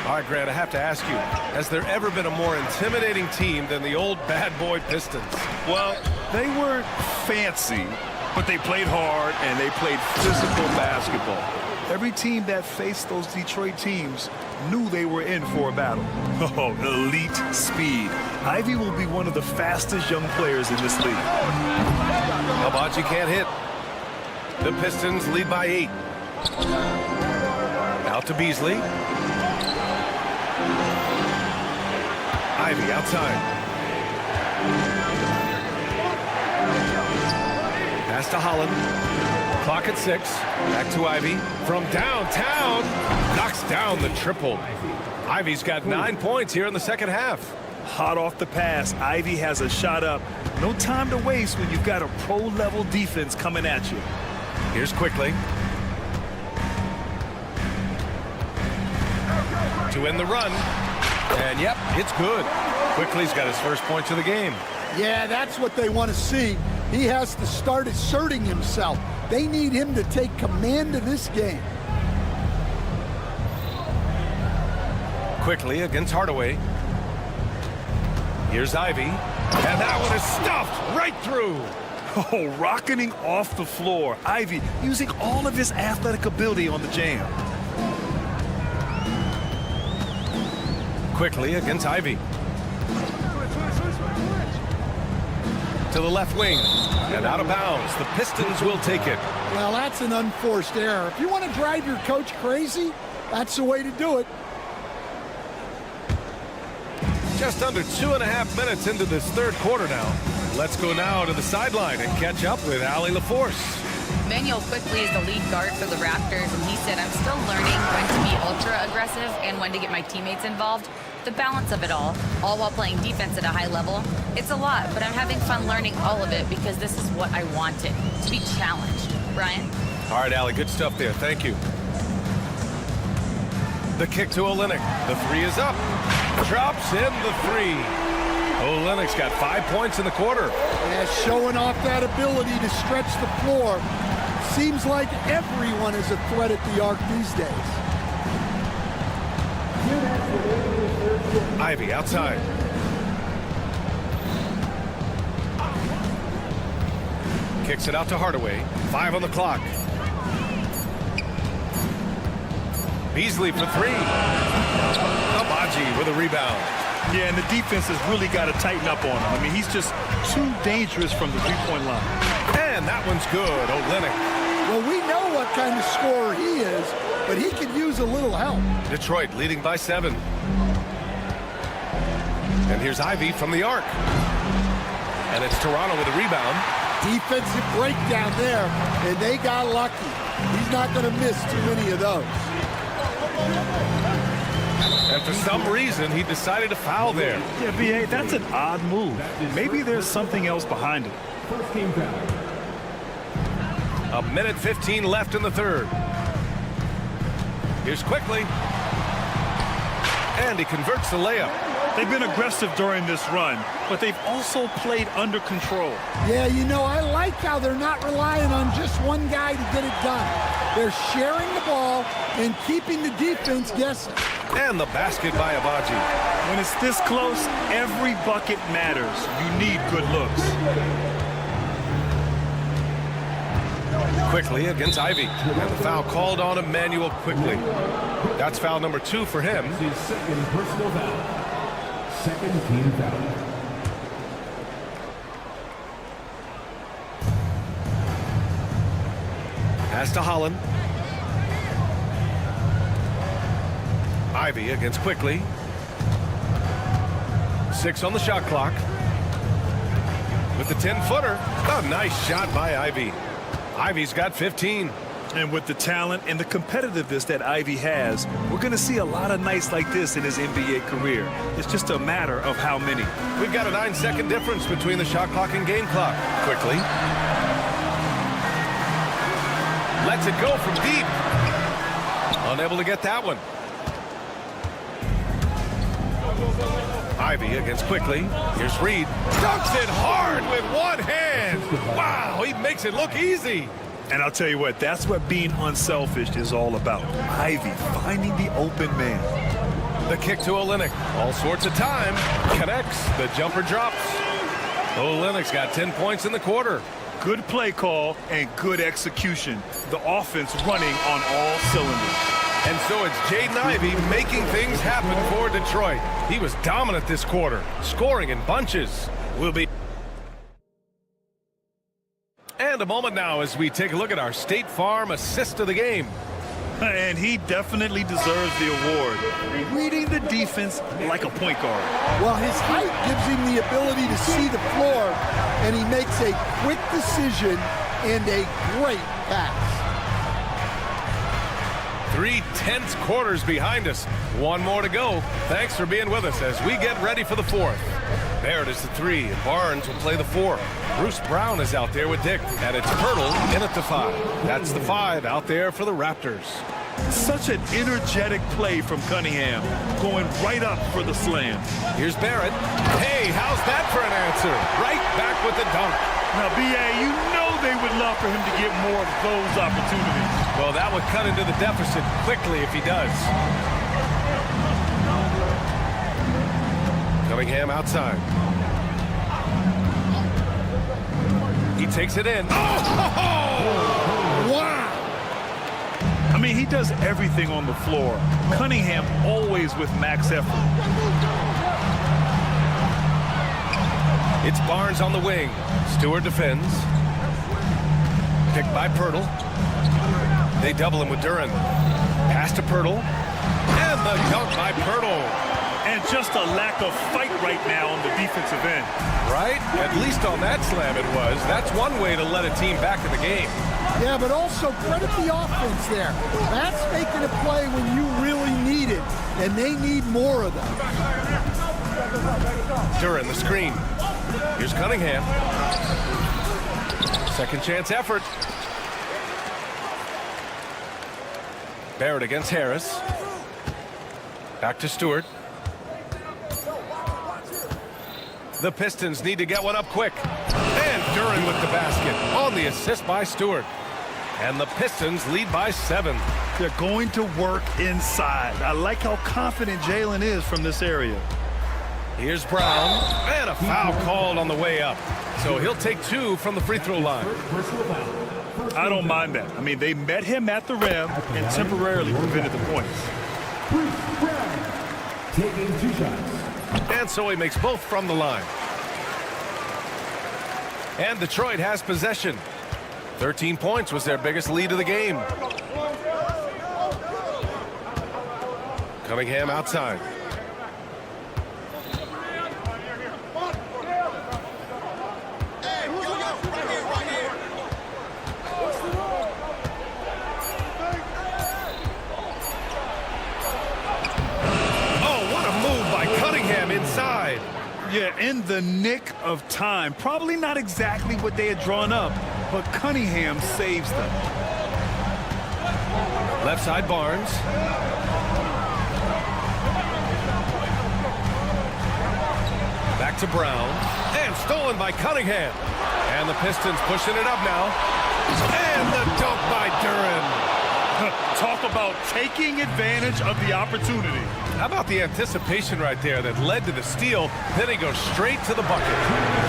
All right, Grant, I have to ask you, has there ever been a more intimidating team than the old bad boy Pistons? Well, they weren't fancy, but they played hard and they played physical basketball. Every team that faced those Detroit teams knew they were in for a battle. Oh, elite speed. Ivy will be one of the fastest young players in this league. Abaji can't hit. The Pistons lead by 8. Out to Beasley. Ivy outside. Pass to Holland. Clock at 6. Back to Ivy. From downtown. Knocks down the triple. Ivy's got 9 points here in the second half. Hot off the pass, Ivy has a shot up. No time to waste when you've got a pro-level defense coming at you. Here's Quickly. To end the run. And yep, it's good. Quickly's got his first points of the game. Yeah, that's what they want to see. He has to start asserting himself. They need him to take command of this game. Quickly against Hardaway. Here's Ivy. And that one is stuffed right through. Oh, rocketing off the floor. Ivy using all of his athletic ability on the jam. Quickly against Ivy. To the left wing. And out of bounds. The Pistons will take it. Well, that's an unforced error. If you want to drive your coach crazy, that's the way to do it. Just under 2.5 minutes into this third quarter now. Let's go now to the sideline and catch up with Allie LaForce. Manuel Quickly is the lead guard for the Raptors, and he said, I'm still learning when to be ultra aggressive and when to get my teammates involved. The balance of it all while playing defense at a high level. It's a lot, but I'm having fun learning all of it because this is what I wanted, to be challenged. Brian? All right, Allie, good stuff there. Thank you. The kick to Olynyk. The 3 is up. Drops in the 3. Olynyk's got 5 points in the quarter. Yeah, showing off that ability to stretch the floor. Seems like everyone is a threat at the arc these days. Ivy outside. Kicks it out to Hardaway. 5 on the clock. Beasley for 3. Abaji with a rebound. Yeah, and the defense has really got to tighten up on him. I mean, he's just too dangerous from the three-point line. And that one's good. Olynyk. Well, we know what kind of scorer he is, but he could use a little help. Detroit leading by 7. And here's Ivy from the arc. And it's Toronto with a rebound. Defensive breakdown there, and they got lucky. He's not going to miss too many of those. And for some reason, he decided to foul there. Yeah, B.A., that's an odd move. Maybe there's something else behind it. First team foul. 1:15 left in the third. Here's Quickly. And he converts the layup. They've been aggressive during this run, but they've also played under control. Yeah, you know, I like how they're not relying on just one guy to get it done. They're sharing the ball and keeping the defense guessing. And the basket by Abaji. When it's this close, every bucket matters. You need good looks. Quickly against Ivy. And the foul called on Emmanuel Quickly. That's foul number 2 for him. His second personal foul. Second team foul. Pass to Holland. Ivy against Quickly. 6 on the shot clock. With the 10-footer. A nice shot by Ivy. Ivy's got 15. And with the talent and the competitiveness that Ivy has, we're going to see a lot of nights like this in his NBA career. It's just a matter of how many. We've got a 9-second difference between the shot clock and game clock. Quickly. lets it go from deep. Unable to get that one. Ivy against Quickly. Here's Reed. Dunks it hard with one hand. Wow, he makes it look easy. And I'll tell you what, that's what being unselfish is all about. Ivy finding the open man. The kick to Olynyk. All sorts of time. Connects. The jumper drops. Olynyk's got 10 points in the quarter. Good play call and good execution. The offense running on all cylinders. And so it's Jaden Ivey making things happen for Detroit. He was dominant this quarter, scoring in bunches. And a moment now as we take a look at our State Farm assist of the game. And he definitely deserves the award. Reading the defense like a point guard. Well, his height gives him the ability to see the floor, and he makes a quick decision and a great pass. 3 tense quarters behind us. One more to go. Thanks for being with us as we get ready for the fourth. Barrett is the 3, and Barnes will play the 4. Bruce Brown is out there with Dick, and it's Pirtle in at the 5. That's the 5 out there for the Raptors. Such an energetic play from Cunningham, going right up for the slam. Here's Barrett. Hey, how's that for an answer? Right back with the dunk. Now, B.A., you know they would love for him to get more of those opportunities. Well, that would cut into the deficit quickly if he does. Cunningham outside. He takes it in. Oh! Wow! I mean, he does everything on the floor. Cunningham always with max effort. It's Barnes on the wing. Stewart defends. Picked by Pirtle. They double him with Duran. Pass to Pirtle. And the dunk by Pirtle. And just a lack of fight right now on the defensive end. Right? At least on that slam it was. That's one way to let a team back in the game. Yeah, but also credit the offense there. That's making a play when you really need it, and they need more of them. Duran, the screen. Here's Cunningham. Second chance effort. Barrett against Harris. Back to Stewart. The Pistons need to get one up quick. And Duran with the basket on the assist by Stewart. And the Pistons lead by 7. They're going to work inside. I like how confident Jalen is from this area. Here's Brown. And a foul called on the way up. So he'll take 2 from the free throw line. I don't mind that. I mean, they met him at the rim and temporarily prevented the points. Taking 2 shots. And so he makes both from the line. And Detroit has possession. 13 points was their biggest lead of the game. Cunningham outside. Inside. Yeah, in the nick of time. Probably not exactly what they had drawn up, but Cunningham saves them. Left side Barnes. Back to Brown. And stolen by Cunningham. And the Pistons pushing it up now. And the dunk by Duran. Talk about taking advantage of the opportunity. How about the anticipation right there that led to the steal? Then he goes straight to the bucket.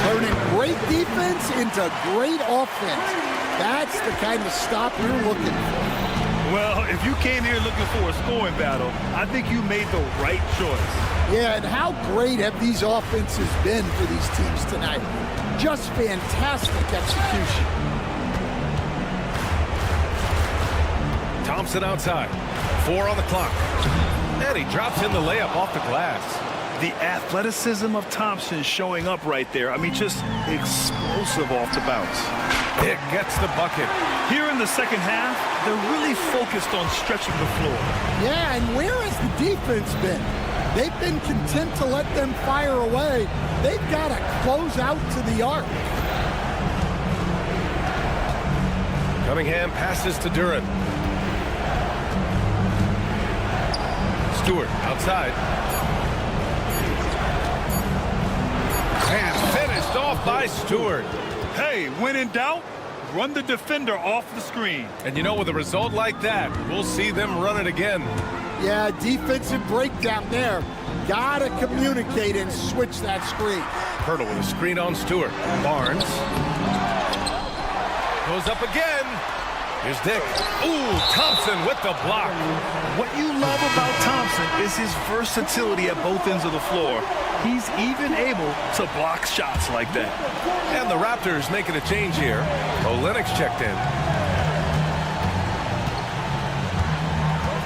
Turning great defense into great offense. That's the kind of stop you're looking for. Well, if you came here looking for a scoring battle, I think you made the right choice. Yeah, and how great have these offenses been for these teams tonight? Just fantastic execution. Thompson outside. 4 on the clock. And he drops in the layup off the glass. The athleticism of Thompson showing up right there. I mean, just explosive off the bounce. Dick gets the bucket. Here in the second half, they're really focused on stretching the floor. Yeah, and where has the defense been? They've been content to let them fire away. They've got to close out to the arc. Cunningham passes to Duran. Stewart outside. And finished off by Stewart. Hey, when in doubt, run the defender off the screen. And you know, with a result like that, we'll see them run it again. Yeah, defensive breakdown there. Gotta communicate and switch that screen. Hurdle with a screen on Stewart. Barnes goes up again. Here's Dick. Ooh, Thompson with the block. What you love about Thompson is his versatility at both ends of the floor. He's even able to block shots like that. And the Raptors making a change here. Olynyk's checked in.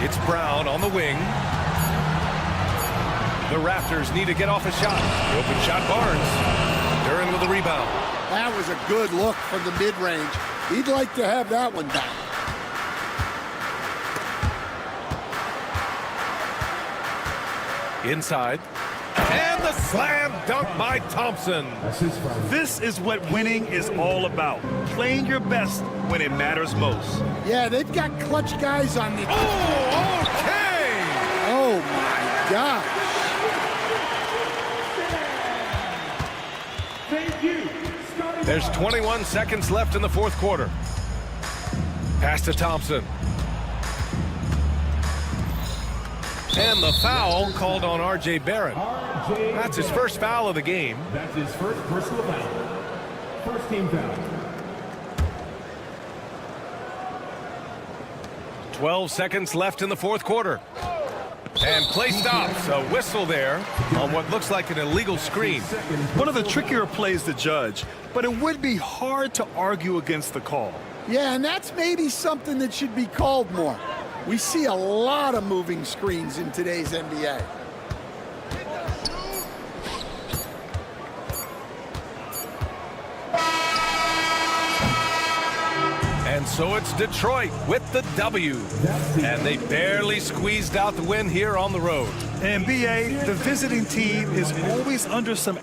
It's Brown on the wing. The Raptors need to get off a shot. The open shot, Barnes. Duran with the rebound. That was a good look from the mid-range. He'd like to have that one back. Inside. And the slam dunk by Thompson. This is what winning is all about. Playing your best when it matters most. Yeah, they've got clutch guys on the... Oh, okay! Oh, my gosh. Thank you. There's 21 seconds left in the fourth quarter. Pass to Thompson. And the foul called on R.J. Barrett. That's his first foul of the game. That's his first personal foul. First team foul. 12 seconds left in the fourth quarter. And play stops. A whistle there on what looks like an illegal screen. One of the trickier plays to judge, but it would be hard to argue against the call. Yeah, and that's maybe something that should be called more. We see a lot of moving screens in today's NBA. And so it's Detroit with the W. And they barely squeezed out the win here on the road. And BA, the visiting team is always under some...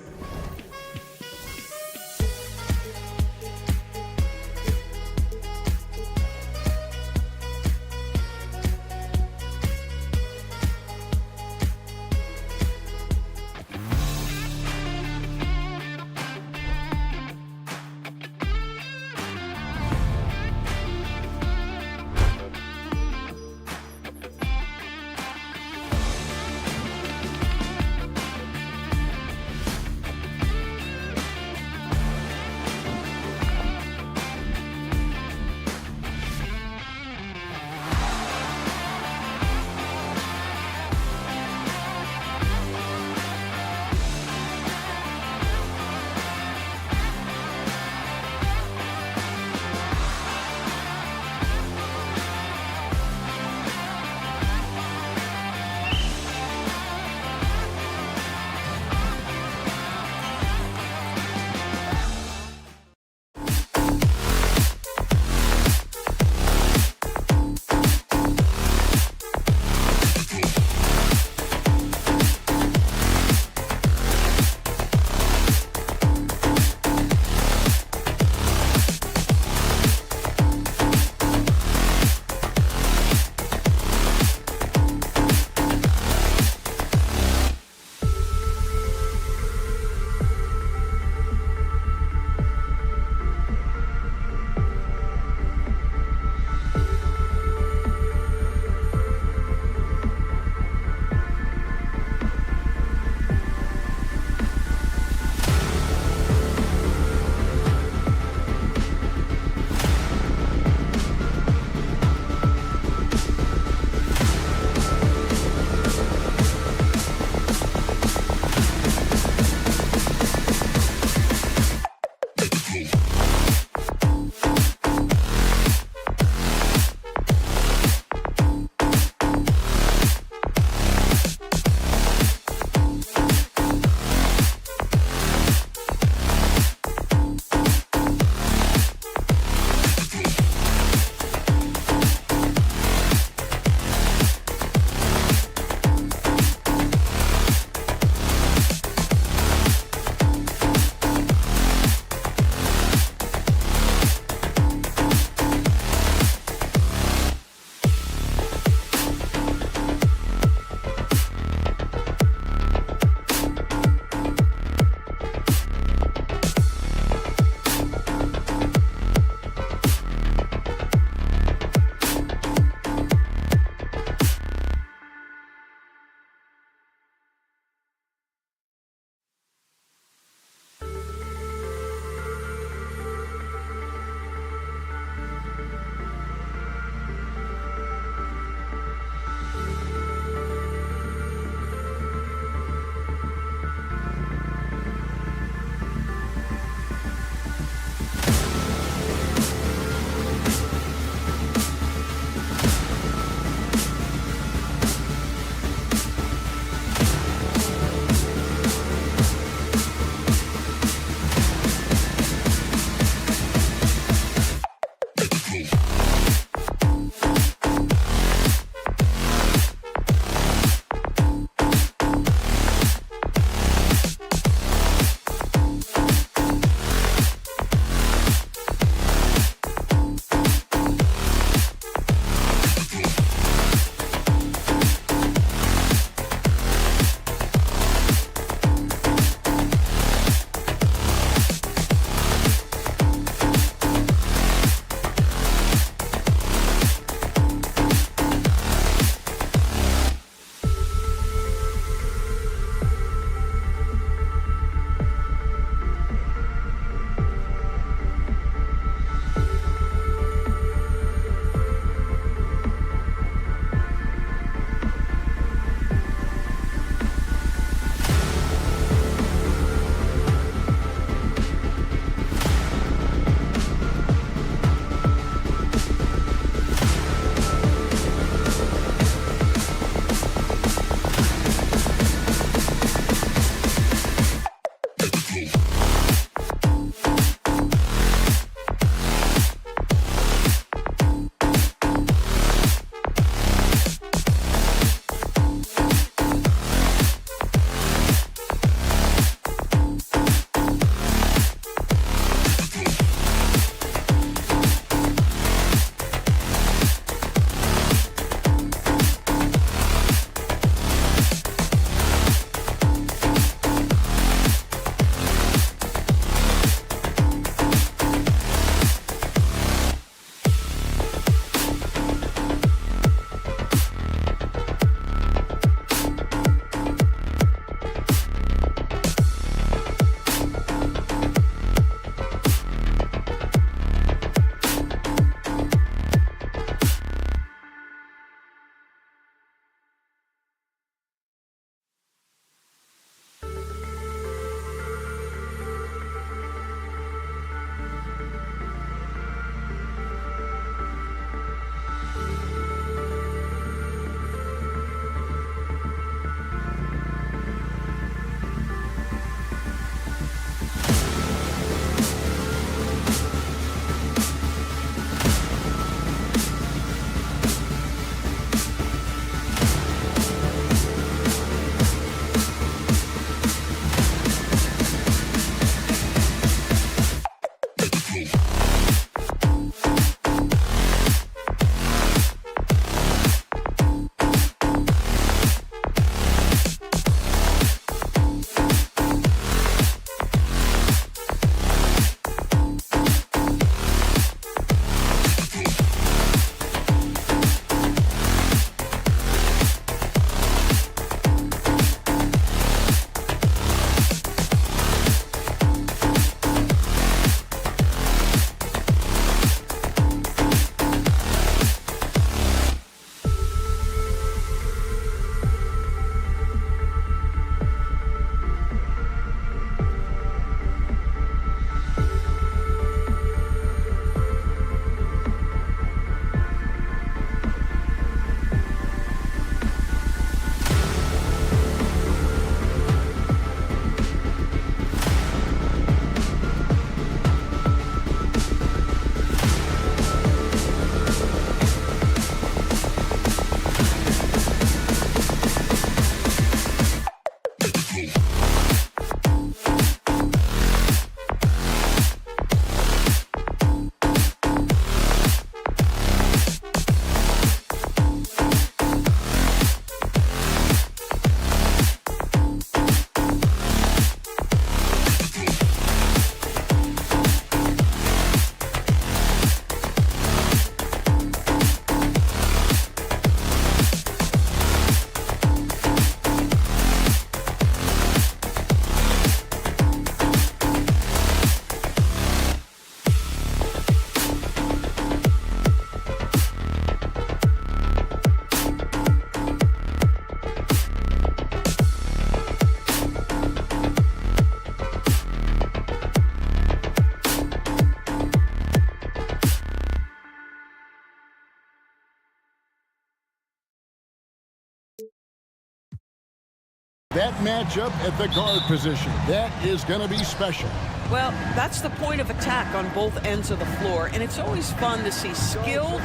That matchup at the guard position, that is going to be special. Well, that's the point of attack on both ends of the floor, and it's always fun to see skilled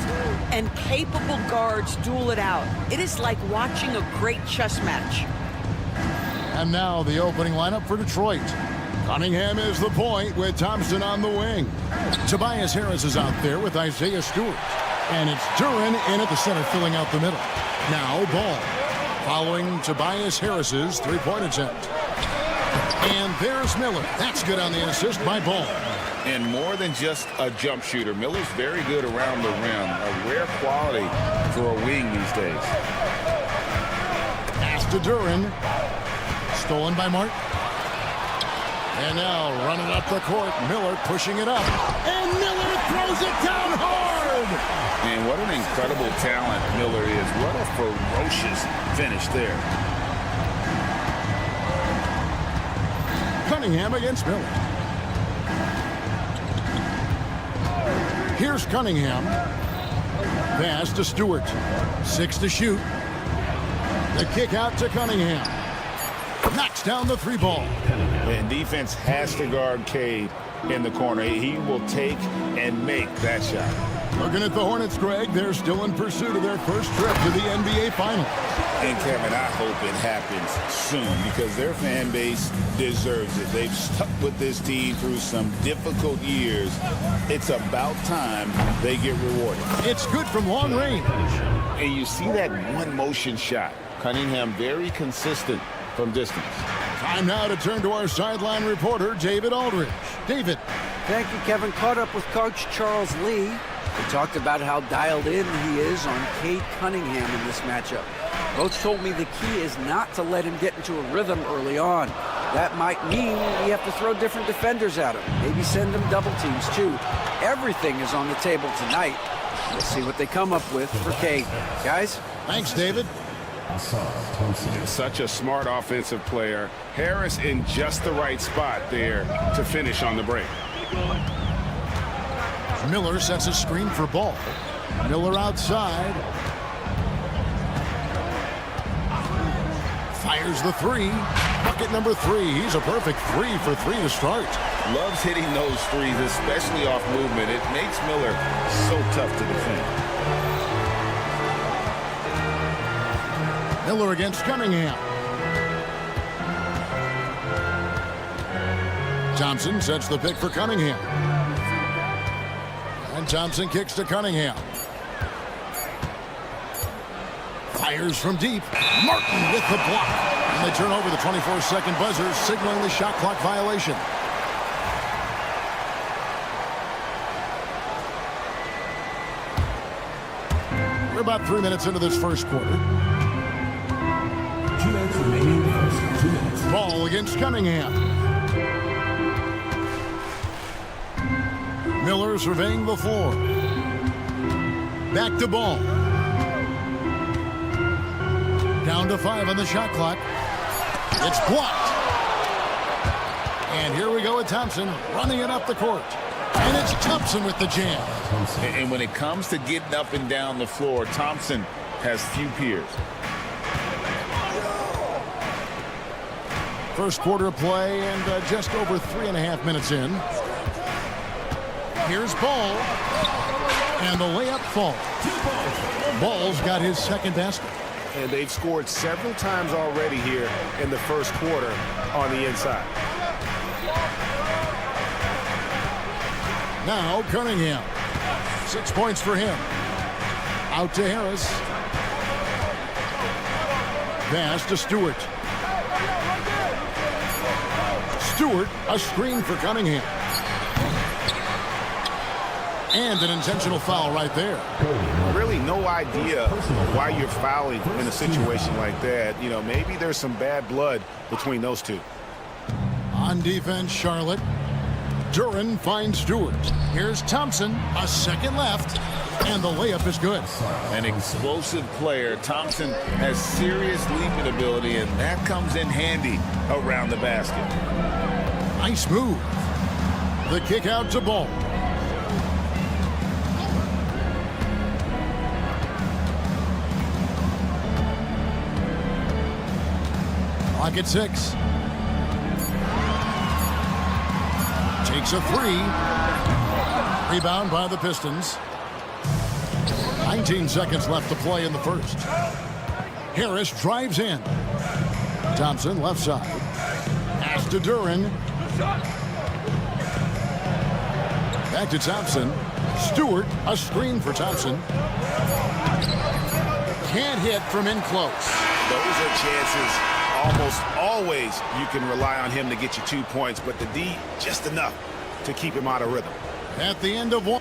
and capable guards duel it out. It is like watching a great chess match. And now the opening lineup for Detroit. Cunningham is the point with Thompson on the wing. Tobias Harris is out there with Isaiah Stewart. And it's Duren in at the center, filling out the middle. Now Ball, following Tobias Harris's three-point attempt. And there's Miller. That's good on the assist by Ball. And more than just a jump shooter, Miller's very good around the rim. A rare quality for a wing these days. Pass to Duren. Stolen by Martin. And now running up the court, Miller pushing it up. And Miller throws it down hard. And what an incredible talent Miller is. What a ferocious finish there. Cunningham against Miller. Here's Cunningham. Pass to Stewart. 6 to shoot. The kick out to Cunningham. Knocks down the three ball. And defense has to guard Cade in the corner. He will take and make that shot. Looking at the Hornets, Greg, they're still in pursuit of their first trip to the NBA Finals. And Kevin, I hope it happens soon because their fan base deserves it. They've stuck with this team through some difficult years. It's about time they get rewarded. It's good from long range. And you see that one motion shot. Cunningham very consistent from distance. Time now to turn to our sideline reporter, David Aldridge. David. Thank you, Kevin. Caught up with Coach Charles Lee. We talked about how dialed in he is on Cade Cunningham in this matchup. Coach told me the key is not to let him get into a rhythm early on. That might mean we have to throw different defenders at him. Maybe send him double teams, too. Everything is on the table tonight. We'll see what they come up with for Cade. Guys? Thanks, David. Such a smart offensive player. Harris in just the right spot there to finish on the break. Miller sets a screen for Ball. Miller outside. Fires the three. Bucket number 3. He's a perfect 3 for 3 to start. Loves hitting those threes, especially off movement. It makes Miller so tough to defend. Miller against Cunningham. Thompson sets the pick for Cunningham. And Thompson kicks to Cunningham. Fires from deep. Martin with the block. And they turn over the 24-second buzzer, signaling the shot clock violation. We're about 3 minutes into this first quarter. 2 minutes remaining in the first. 2 minutes. Ball against Cunningham. Miller surveying the floor. Back to Ball. Down to 5 on the shot clock. It's blocked. And here we go with Thompson running it up the court. And it's Thompson with the jam. And when it comes to getting up and down the floor, Thompson has few peers. First quarter play and just over 3.5 minutes in. Here's Ball. And the layup falls. Ball's got his second basket. And they've scored several times already here in the first quarter on the inside. Now Cunningham. 6 points for him. Out to Harris. Pass to Stewart. Stewart, a screen for Cunningham. And an intentional foul right there. Really no idea why you're fouling in a situation like that. You know, maybe there's some bad blood between those two. On defense, Charlotte. Duren finds Stewart. Here's Thompson, a second left, and the layup is good. An explosive player. Thompson has serious leaping ability, and that comes in handy around the basket. Nice move. The kick out to Ball. Clock at 6. Takes a 3. Rebound by the Pistons. 19 seconds left to play in the first. Harris drives in. Thompson left side. Pass to Duren. Back to Thompson. Stewart, a screen for Thompson. Can't hit from in close. Those are chances almost always you can rely on him to get you 2 points, but the D just enough to keep him out of rhythm. At the end of one.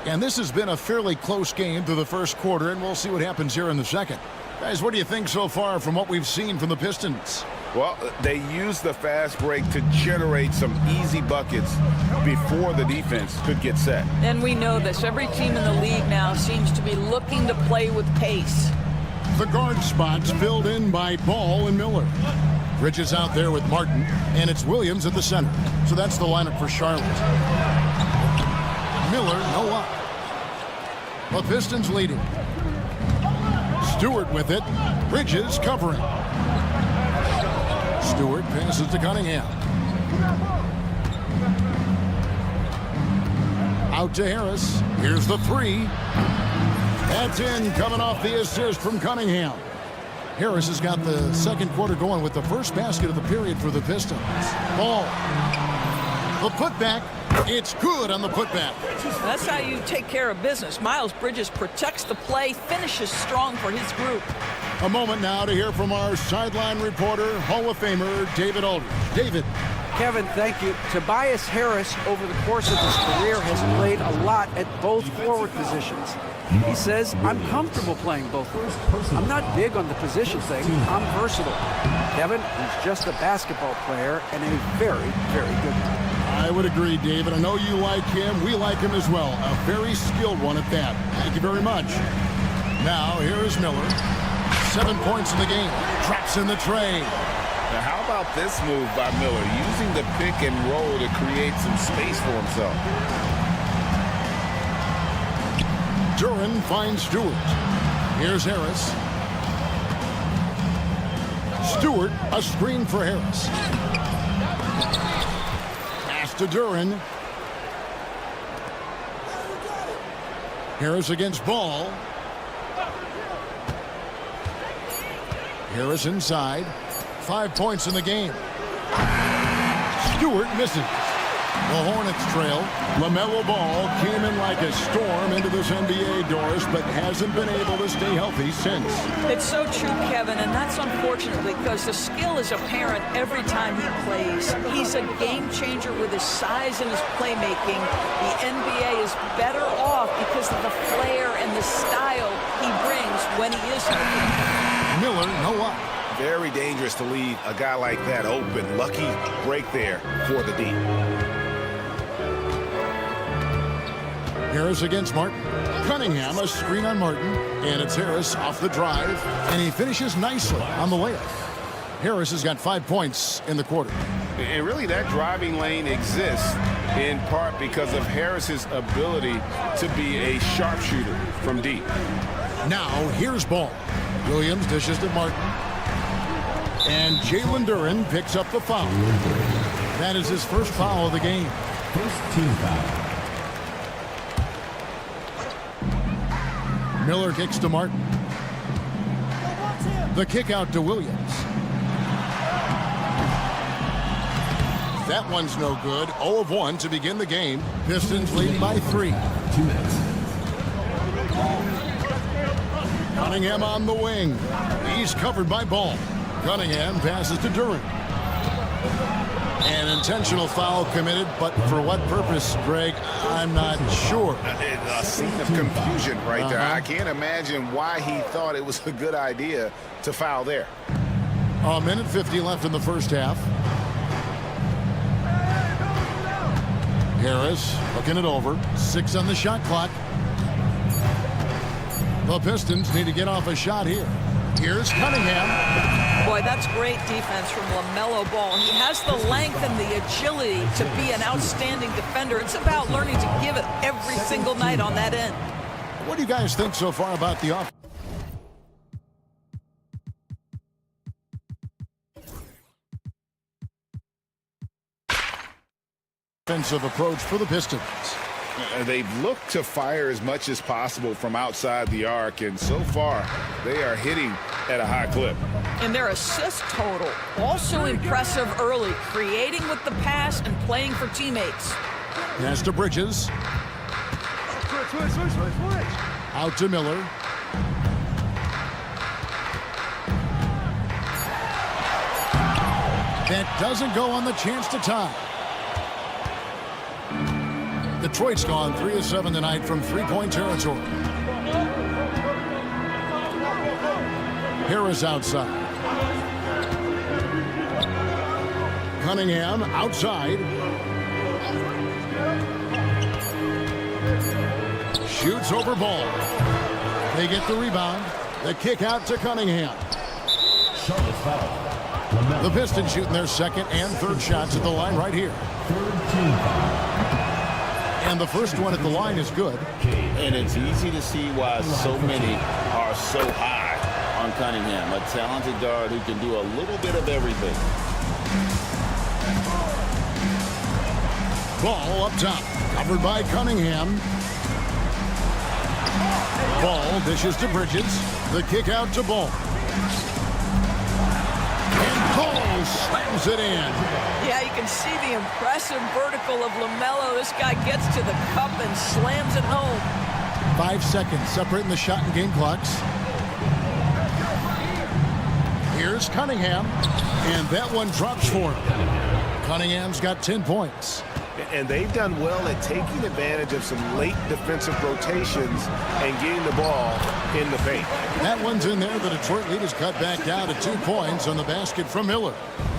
And this has been a fairly close game through the first quarter, and we'll see what happens here in the second. Guys, what do you think so far from what we've seen from the Pistons? Well, they used the fast break to generate some easy buckets before the defense could get set. And we know this. Every team in the league now seems to be looking to play with pace. The guard spots filled in by Ball and Miller. Bridges out there with Martin, and it's Williams at the center. So that's the lineup for Charlotte. Miller, no up. The Pistons leading. Stewart with it. Bridges covering. Stewart passes to Cunningham. Out to Harris. Here's the 3. That's in, coming off the assist from Cunningham. Harris has got the second quarter going with the first basket of the period for the Pistons. Ball. The putback. It's good on the putback. That's how you take care of business. Miles Bridges protects the play, finishes strong for his group. A moment now to hear from our sideline reporter, Hall of Famer David Aldridge. David. Kevin, thank you. Tobias Harris, over the course of his career, has played a lot at both forward positions. He says, I'm comfortable playing both. I'm not big on the position thing. I'm versatile. Kevin, he's just a basketball player and a very, very good one. I would agree, David. I know you like him. We like him as well. A very skilled one at that. Thank you very much. Now, here is Miller. 7 points in the game. Drops in the tray. Now, how about this move by Miller, using the pick and roll to create some space for himself? Duren finds Stewart. Here's Harris. Stewart, a screen for Harris. Pass to Duren. Harris against Ball. Harris inside. 5 points in the game. Stewart misses. The Hornets trail. LaMelo Ball came in like a storm into this NBA doors, but hasn't been able to stay healthy since. It's so true, Kevin, and that's unfortunate because the skill is apparent every time he plays. He's a game changer with his size and his playmaking. The NBA is better off because of the flair and the style he brings when he is healthy. Miller, no up. Very dangerous to leave a guy like that open. Lucky break there for the D. Harris against Martin. Cunningham, a screen on Martin. And it's Harris off the drive. And he finishes nicely on the layup. Harris has got 5 points in the quarter. And really that driving lane exists in part because of Harris's ability to be a sharpshooter from deep. Now here's Ball. Williams dishes to Martin. And Jalen Duren picks up the foul. That is his first foul of the game. First team foul. Miller kicks to Martin. The kick out to Williams. That one's no good. 0 of 1 to begin the game. Pistons lead by 3. 2 minutes. Cunningham on the wing. He's covered by Ball. Cunningham passes to Duren. An intentional foul committed, but for what purpose, Greg, I'm not sure. A scene of confusion right there. I can't imagine why he thought it was a good idea to foul there. A minute 50 left in the first half. Harris looking it over. 6 on the shot clock. The Pistons need to get off a shot here. Here's Cunningham. Boy, that's great defense from LaMelo Ball. He has the length and the agility to be an outstanding defender. It's about learning to give it every single night on that end. What do you guys think so far about the offensive approach for the Pistons? They've looked to fire as much as possible from outside the arc, and so far they are hitting at a high clip. And their assist total, also impressive early, creating with the pass and playing for teammates. Pass to Bridges. Out to Miller. That doesn't go on the chance to tie. Detroit's gone 3 of 7 tonight from three-point territory. Harris outside. Cunningham outside. Shoots over Ball. They get the rebound. The kick out to Cunningham. The Pistons shooting their second and third shots at the line right here. And the first one at the line is good. And it's easy to see why so many are so high on Cunningham, a talented guard who can do a little bit of everything. Ball up top, covered by Cunningham. Ball dishes to Bridges. The kick out to Ball. And Ball slams it in. Yeah, you can see the impressive vertical of LaMelo. This guy gets to the cup and slams it home. 5 seconds separating the shot and game clocks. Here's Cunningham, and that one drops for him. Cunningham's got 10 points. And they've done well at taking advantage of some late defensive rotations and getting the ball in the paint. That one's in there. The Detroit lead is cut back down to 2 points on the basket from Miller.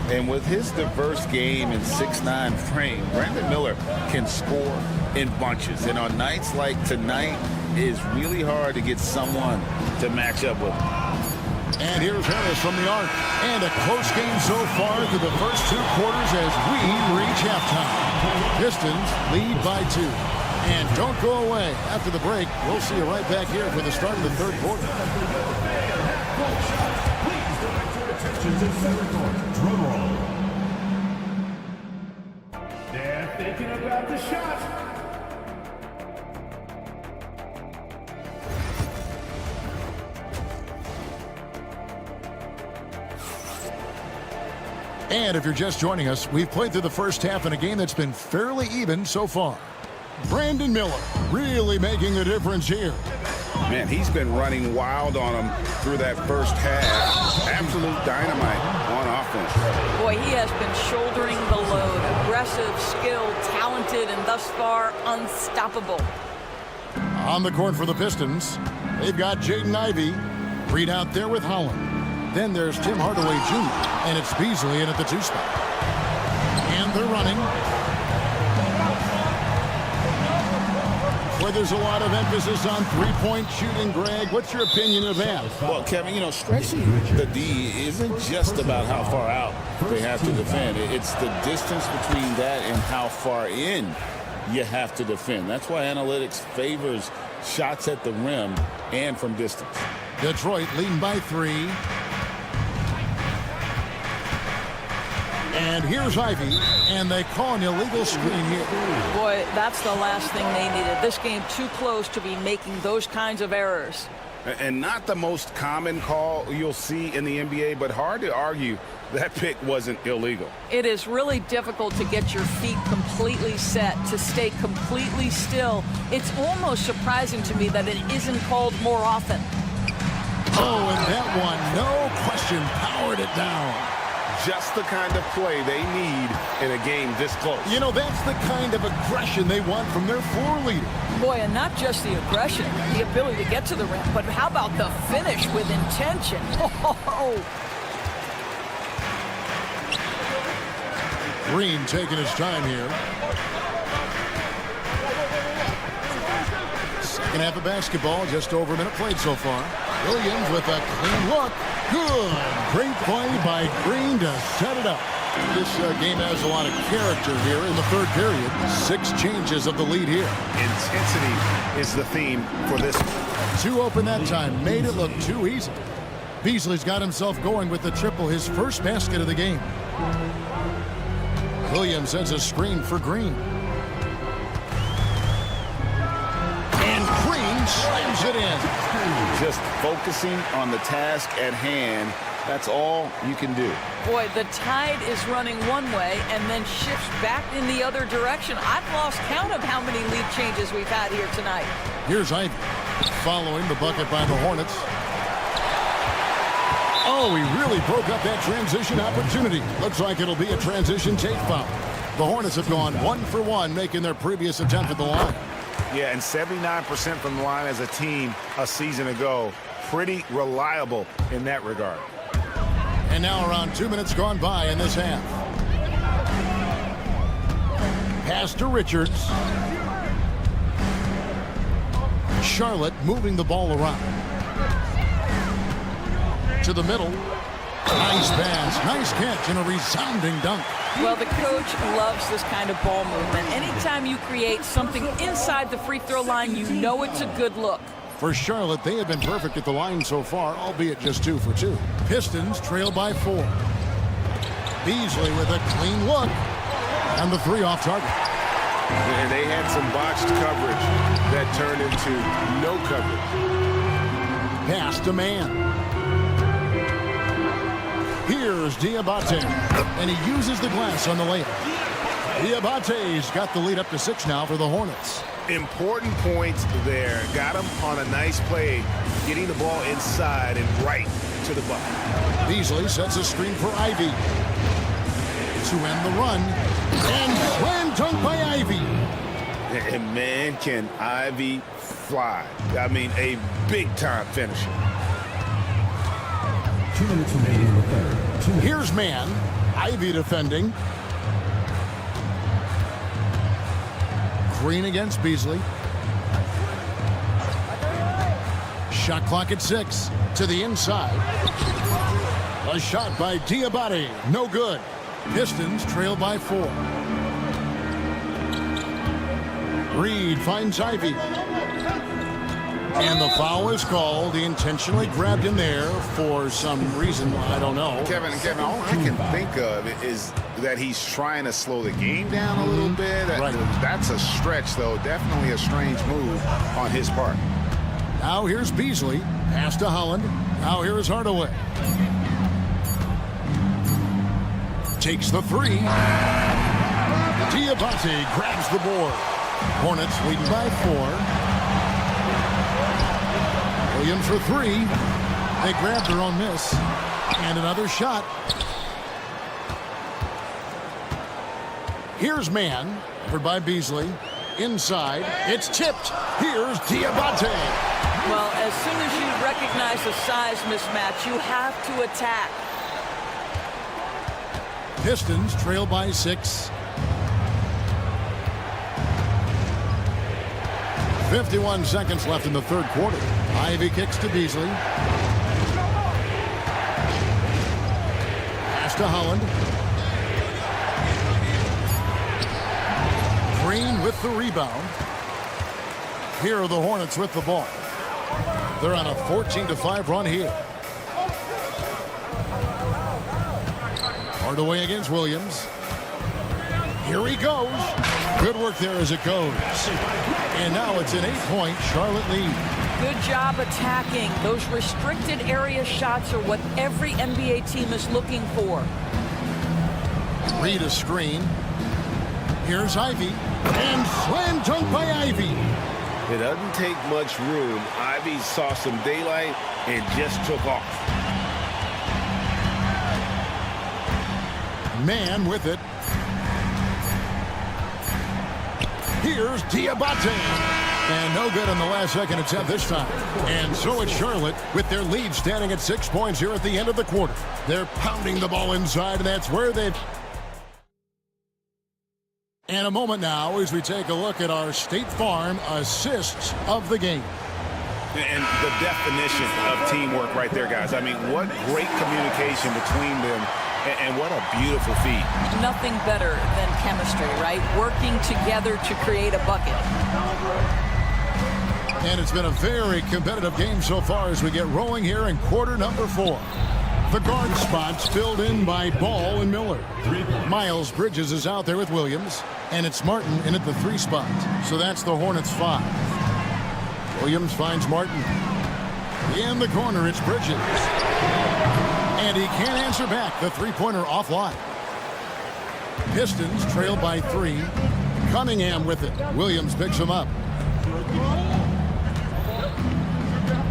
And with his diverse game and 6'9" frame, Brandon Miller can score in bunches. And on nights like tonight, it's really hard to get someone to match up with him. And here's Harris from the arc. And a close game so far through the first 2 quarters as we reach halftime. Pistons lead by 2. And don't go away. After the break, we'll see you right back here for the start of the third quarter. They're thinking about the shot. And if you're just joining us, we've played through the first half in a game that's been fairly even so far. Brandon Miller really making a difference here. Man, he's been running wild on him through that first half. Absolute dynamite on offense. Boy, he has been shouldering the load. Aggressive, skilled, talented, and thus far unstoppable. On the court for the Pistons, they've got Jaden Ivey. Reed out there with Holland. Then there's Tim Hardaway Jr. and it's Beasley in at the 2 spot. And they're running. Where there's a lot of emphasis on three-point shooting, Greg. What's your opinion of that? Well, Kevin, you know, stretching the D isn't just about how far out they have to defend. It's the distance between that and how far in you have to defend. That's why analytics favors shots at the rim and from distance. Detroit leading by 3. And here's Ivey, and they call an illegal screen here. Boy, that's the last thing they needed. This game too close to be making those kinds of errors. And not the most common call you'll see in the NBA, but hard to argue that pick wasn't illegal. It is really difficult to get your feet completely set, to stay completely still. It's almost surprising to me that it isn't called more often. Oh, and that one, no question, powered it down. Just the kind of play they need in a game this close. You know, that's the kind of aggression they want from their floor leader. Boy, and not just the aggression, the ability to get to the rim, but how about the finish with intention? Oh. Green taking his time here. Second half of basketball, just over a minute played so far. Williams with a clean look. Good. Great play by Green to set it up. This game has a lot of character here in the third period. 6 changes of the lead here. Intensity is the theme for this. 2 open that time. Made it look too easy. Beasley's got himself going with the triple, his first basket of the game. Williams sends a screen for Green. And Green slams it in. Just focusing on the task at hand. That's all you can do. Boy, the tide is running one way and then shifts back in the other direction. I've lost count of how many lead changes we've had here tonight. Here's Ivy following the bucket by the Hornets. Oh, he really broke up that transition opportunity. Looks like it'll be a transition take foul. The Hornets have gone 1 for 1, making their previous attempt at the line. Yeah, and 79% from the line as a team a season ago. Pretty reliable in that regard. And now around 2 minutes gone by in this half. Pass to Richards. Charlotte moving the ball around. To the middle. Nice pass, nice catch, and a resounding dunk. Well, the coach loves this kind of ball movement. Anytime you create something inside the free throw line, you know it's a good look. For Charlotte, they have been perfect at the line so far, albeit just 2 for 2. Pistons trail by 4. Beasley with a clean look. And the 3 off target. And they had some botched coverage that turned into no coverage. Pass to Man. Here's Diabate, and he uses the glass on the layup. Diabate's got the lead up to 6 now for the Hornets. Important points there. Got him on a nice play, getting the ball inside and right to the bucket. Beasley sets a screen for Ivy. To end the run. And slam dunk by Ivy. And man, can Ivy fly. I mean, a big-time finisher. 2 minutes remaining in the third. Here's Man. Ivy defending. Green against Beasley. Shot clock at 6. To the inside. A shot by Diabate. No good. Pistons trail by 4. Reed finds Ivy. And the foul is called. He intentionally grabbed him there for some reason. I don't know. Kevin, all I can think of is that he's trying to slow the game down a little bit. Right. That's a stretch, though. Definitely a strange move on his part. Now here's Beasley. Pass to Holland. Now here's Hardaway. Takes the 3. Diabate grabs the board. Hornets leading by 4. Williams for 3. They grabbed their own miss. And another shot. Here's Man. Covered by Beasley. Inside. It's tipped. Here's Diabate. Well, as soon as you recognize the size mismatch, you have to attack. Pistons trail by 6. 51 seconds left in the third quarter. Ivy kicks to Beasley. Pass to Holland. Green with the rebound. Here are the Hornets with the ball. They're on a 14-5 run here. Hardaway against Williams. Here he goes. Good work there as it goes. And now it's an 8-point Charlotte lead. Good job attacking. Those restricted area shots are what every NBA team is looking for. Read a screen. Here's Ivy. And slam dunk by Ivy. It doesn't take much room. Ivy saw some daylight and just took off. Man with it. Here's Diabate. And no good on the last second attempt this time. And so it's Charlotte with their lead standing at 6 points here at the end of the quarter. They're pounding the ball inside, and that's where they've... And a moment now as we take a look at our State Farm assists of the game. And the definition of teamwork right there, guys. I mean, what great communication between them And what a beautiful feed. Nothing better than chemistry, right? Working together to create a bucket. And it's been a very competitive game so far as we get rolling here in quarter number 4. The guard spots filled in by Ball and Miller. Miles Bridges is out there with Williams, and it's Martin in at the 3 spot. So that's the Hornets 5. Williams finds Martin. In the corner, it's Bridges. And he can't answer back. The three-pointer offline. Pistons trail by 3. Cunningham with it. Williams picks him up.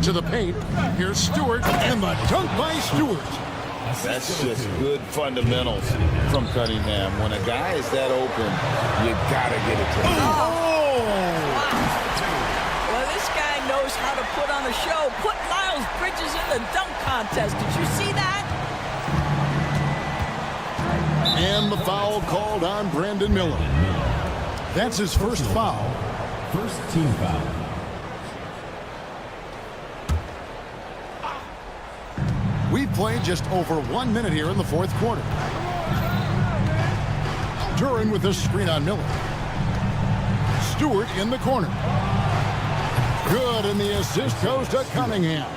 To the paint. Here's Stewart, and the dunk by Stewart. That's just good fundamentals from Cunningham. When a guy is that open, you got to get it to him. Oh! Well, this guy knows how to put on a show. Put Miles Bridges in the dunk contest. Did you see that? And the foul called on Brandon Miller. That's his first foul. First team foul. We've played just over 1 minute here in the 4th quarter. Duran with the screen on Miller. Stewart in the corner. Good, and the assist goes to Cunningham.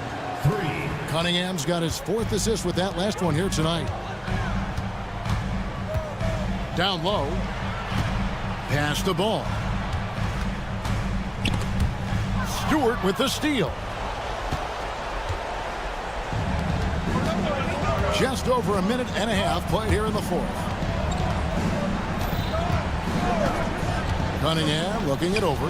3. Cunningham's got his 4th assist with that last one here tonight. Down low. Pass the ball. Stewart with the steal. Just over a minute and a half played here in the 4th. Cunningham looking it over.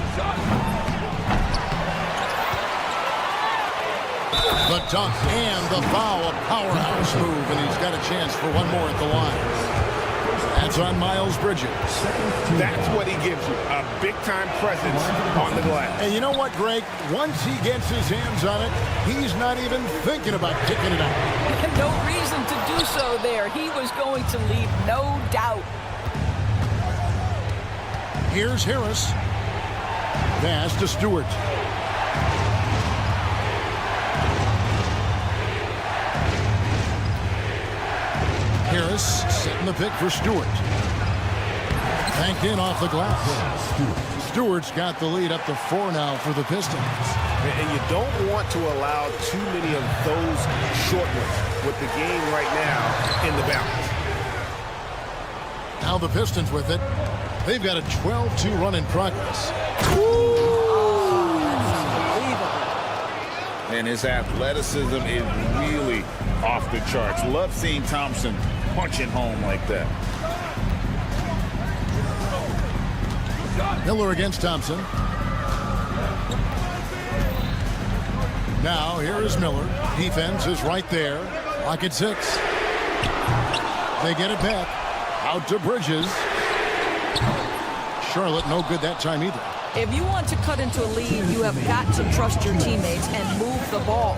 The dunk and the foul, a powerhouse move, and he's got a chance for one more at the line. That's on Miles Bridges. That's what he gives you, a big-time presence on the glass. And you know what, Greg? Once he gets his hands on it, he's not even thinking about kicking it out. No reason to do so there. He was going to leave, no doubt. Here's Harris. Pass to Stewart. Harris setting the pick for Stewart. Banked in off the glass. Stewart's got the lead up to 4 now for the Pistons. And you don't want to allow too many of those short ones with the game right now in the balance. Now the Pistons with it. They've got a 12-2 run in progress. And his athleticism is really off the charts. Love seeing Thompson punching home like that. Miller against Thompson. Now here is Miller. Defense is right there. Lock at 6. They get it back. Out to Bridges. Charlotte no good that time either. If you want to cut into a lead, you have got to trust your teammates and move the ball.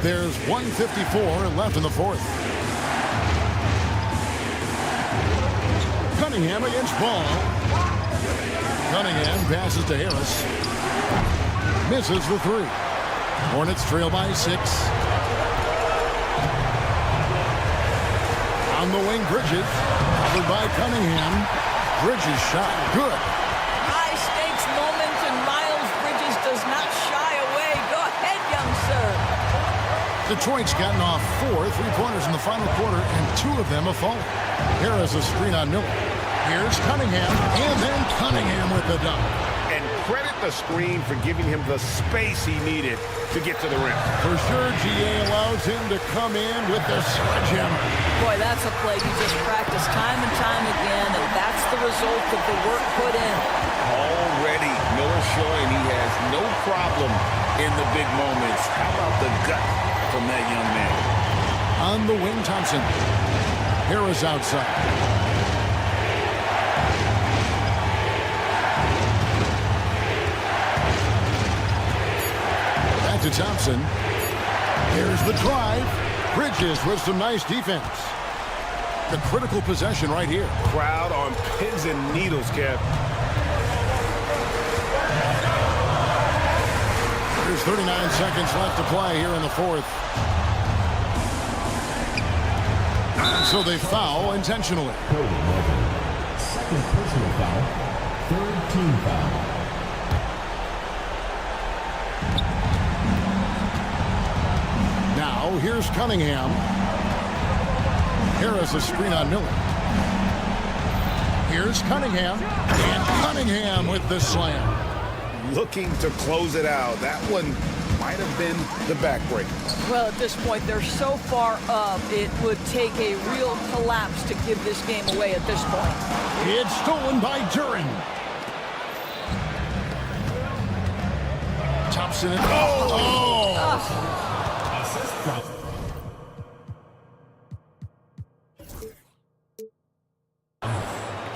There's 1:54 left in the 4th. Cunningham against Ball. Cunningham passes to Harris. Misses the 3. Hornets trail by 6. On the wing, Bridges. Covered by Cunningham. Bridges shot. Good. High stakes moment, and Miles Bridges does not shy away. Go ahead, young sir. Detroit's gotten off 4 3-pointers in the final quarter, and 2 of them have fallen. Harris a screen on Miller. Here's Cunningham, and then Cunningham with the dunk. And credit the screen for giving him the space he needed to get to the rim. For sure, GA allows him to come in with the sledgehammer. Boy, that's a play you just practice time and time again, and that's the result of the work put in. Already, Miller showing he has no problem in the big moments. How about the gut from that young man? On the wing, Thompson. Harris outside. Back to Thompson. Here's the drive. Bridges with some nice defense. The critical possession right here. Crowd on pins and needles, Kev. There's 39 seconds left to play here in the fourth. So they foul intentionally. Second personal foul. Third team foul. Now here's Cunningham. Harris a screen on Miller. Here's Cunningham. And Cunningham with the slam. Looking to close it out. That one might have been the backbreaker. Well, at this point, they're so far up, it would take a real collapse to give this game away at this point. It's stolen by Duren. Thompson.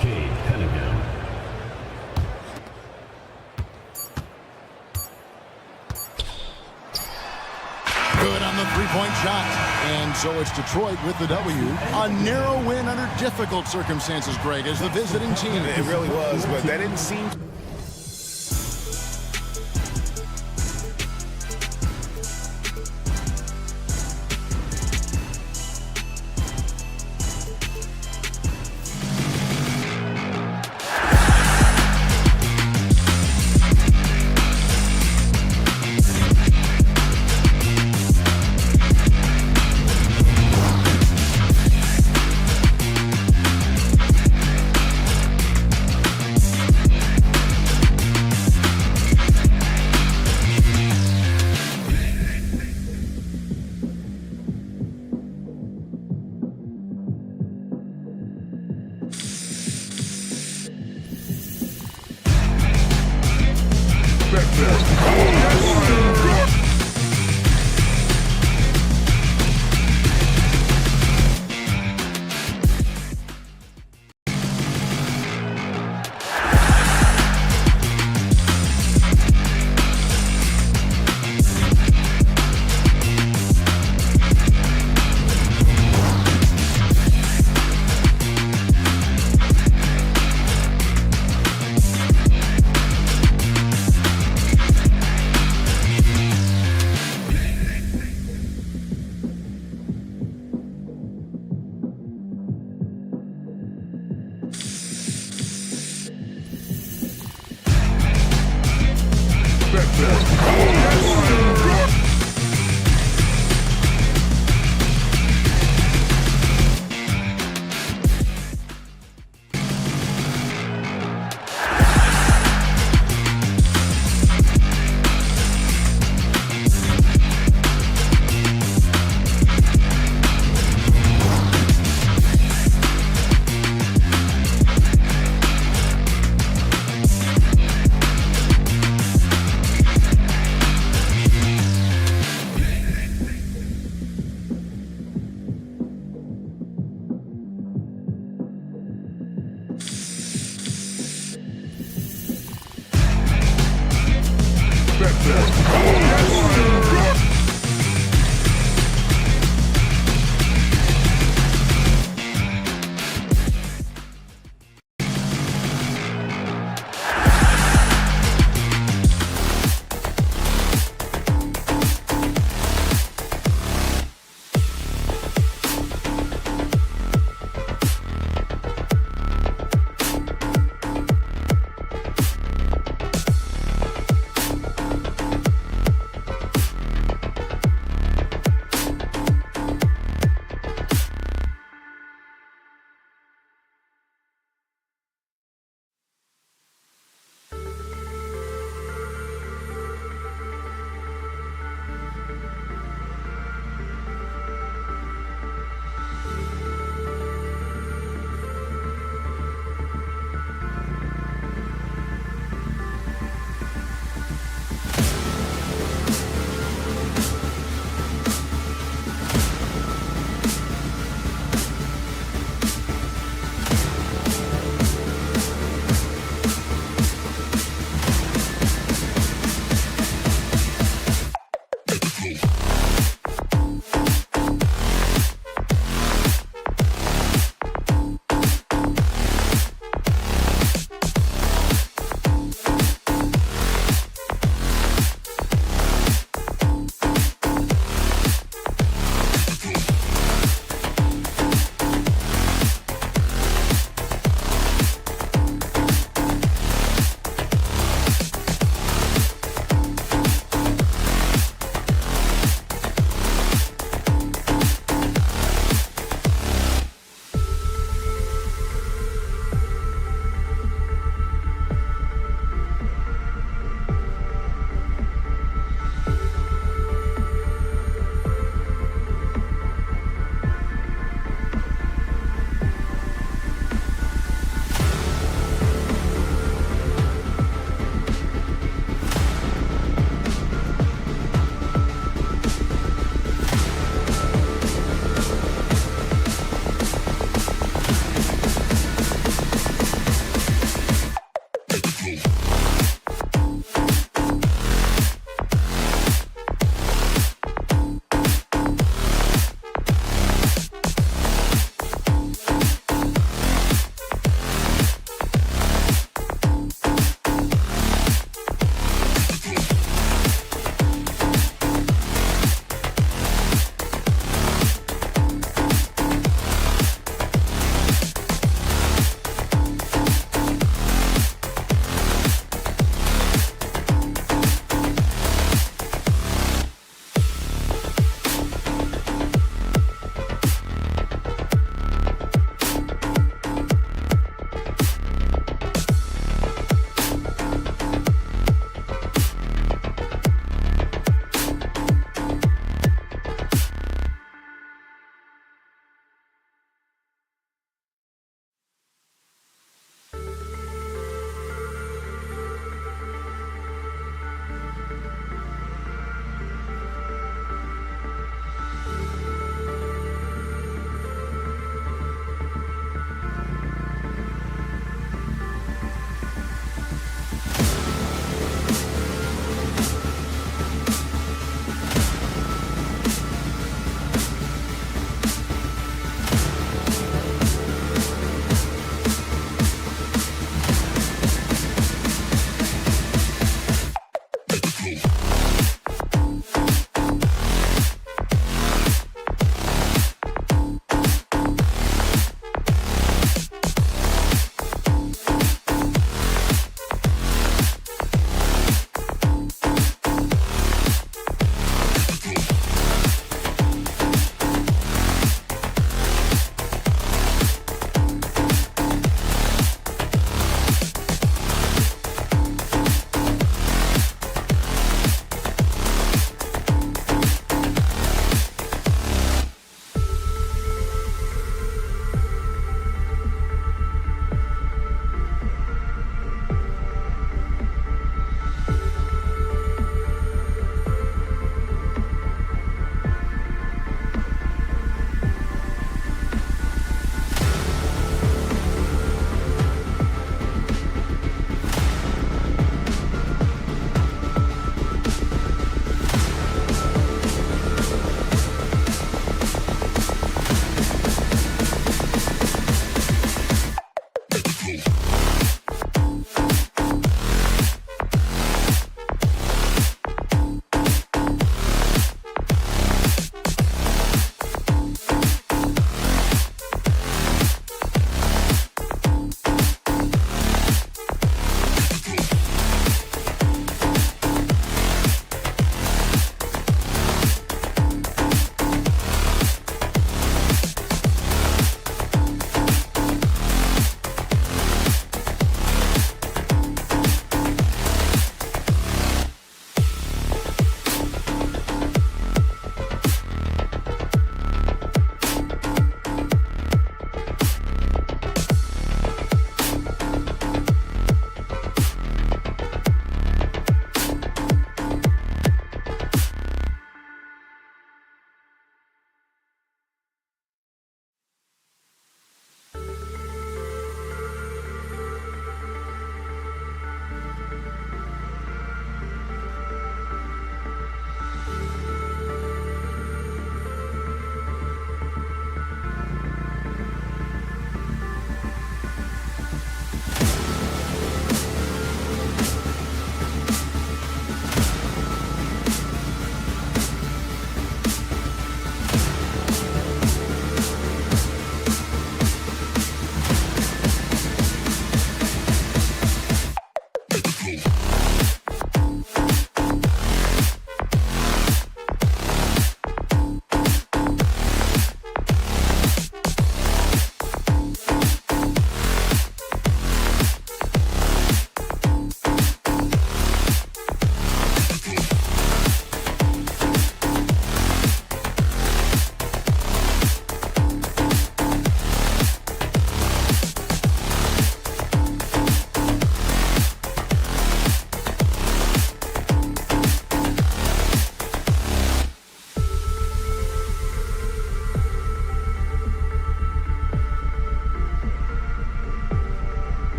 Cade Cunningham. Good on the three-point shot. And so it's Detroit with the W. A narrow win under difficult circumstances, Greg, as the visiting team. It really was, but that didn't seem...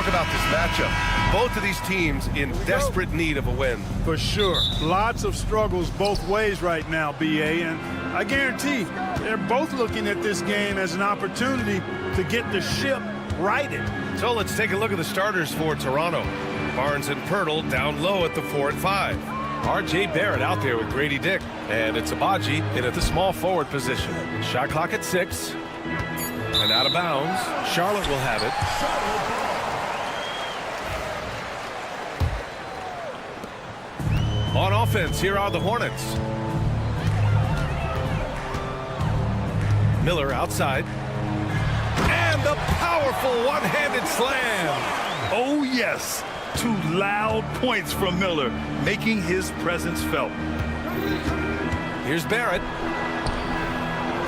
talk about this matchup. Both of these teams in desperate need of a win. For sure. Lots of struggles both ways right now, BA, and I guarantee they're both looking at this game as an opportunity to get the ship righted. So let's take a look at the starters for Toronto. Barnes and Pirtle down low at the 4 and 5. R.J. Barrett out there with Grady Dick. And it's Abaji in at the small forward position. Shot clock at 6. And out of bounds. Charlotte will have it. On offense, here are the Hornets. Miller outside. And the powerful one-handed slam. Oh, yes. 2 loud points from Miller, making his presence felt. Here's Barrett.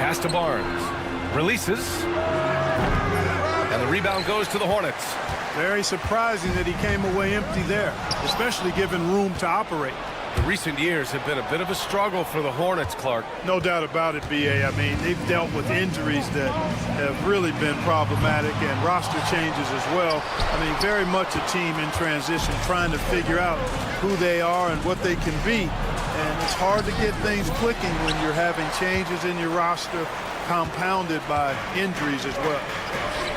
Pass to Barnes. Releases. And the rebound goes to the Hornets. Very surprising that he came away empty there, especially given room to operate. The recent years have been a bit of a struggle for the Hornets, Clark. No doubt about it, BA. I mean, they've dealt with injuries that have really been problematic and roster changes as well. I mean, very much a team in transition, trying to figure out who they are and what they can be. And it's hard to get things clicking when you're having changes in your roster compounded by injuries as well.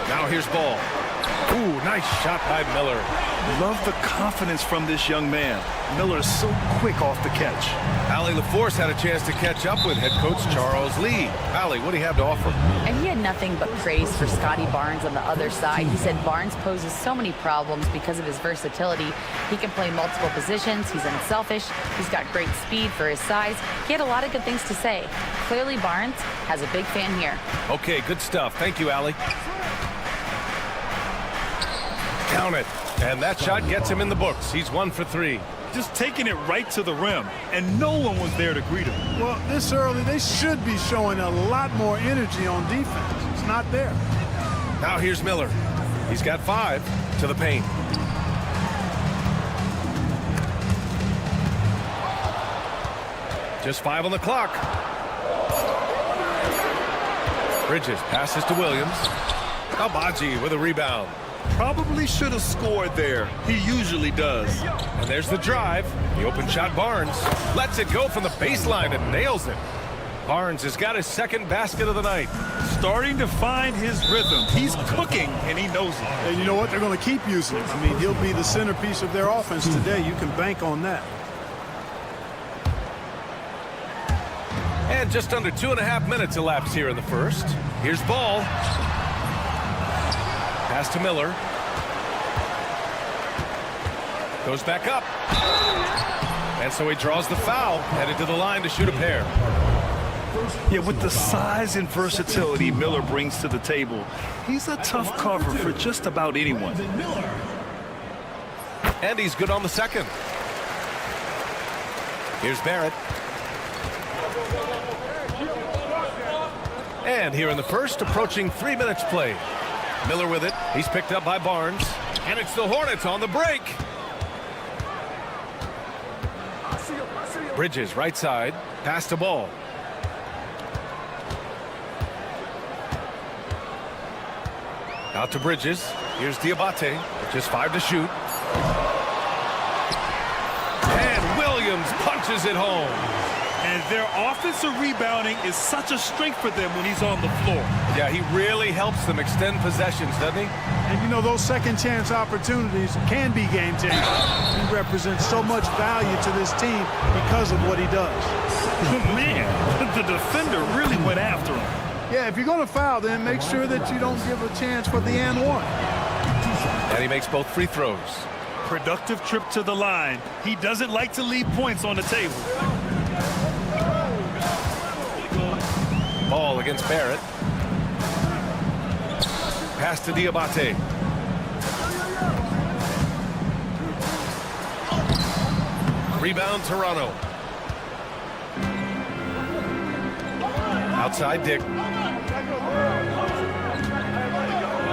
Now here's Ball. Ooh, nice shot by Miller. Love the confidence from this young man. Miller is so quick off the catch. Allie LaForce had a chance to catch up with head coach Charles Lee. Allie, what do you have to offer? And he had nothing but praise for Scotty Barnes on the other side. He said Barnes poses so many problems because of his versatility. He can play multiple positions. He's unselfish. He's got great speed for his size. He had a lot of good things to say. Clearly, Barnes has a big fan here. Okay, good stuff. Thank you, Allie. Count it. And that shot gets him in the books. He's 1 for 3. Just taking it right to the rim, and no one was there to greet him. Well, this early, they should be showing a lot more energy on defense. It's not there. Now here's Miller. He's got 5 to the paint. Just 5 on the clock. Bridges passes to Williams. Abaji with a rebound. Probably should have scored there. He usually does. And there's the drive. The open shot, Barnes lets it go from the baseline and nails it. Barnes has got his second basket of the night. Starting to find his rhythm. He's cooking, and he knows it. And you know what? They're going to keep using him. I mean, he'll be the centerpiece of their offense today. You can bank on that. And just under 2.5 minutes elapsed here in the first. Here's Ball. Pass to Miller. Goes back up. And so he draws the foul, headed to the line to shoot a pair. Yeah, with the size and versatility Miller brings to the table, he's a tough cover for just about anyone. And he's good on the second. Here's Barrett. And here in the first, approaching 3 minutes played. Miller with it. He's picked up by Barnes. And it's the Hornets on the break. Bridges, right side. Pass to Ball. Out to Bridges. Here's Diabate. Just 5 to shoot. And Williams punches it home. And their offensive rebounding is such a strength for them when he's on the floor. Yeah, he really helps them extend possessions, doesn't he? And you know, those second chance opportunities can be game changers. He represents so much value to this team because of what he does. Man, the defender really went after him. Yeah, if you're going to foul, then make sure that you don't give a chance for the and one. And he makes both free throws. Productive trip to the line. He doesn't like to leave points on the table. Ball against Barrett. Pass to Diabate. Rebound Toronto. Outside Dick.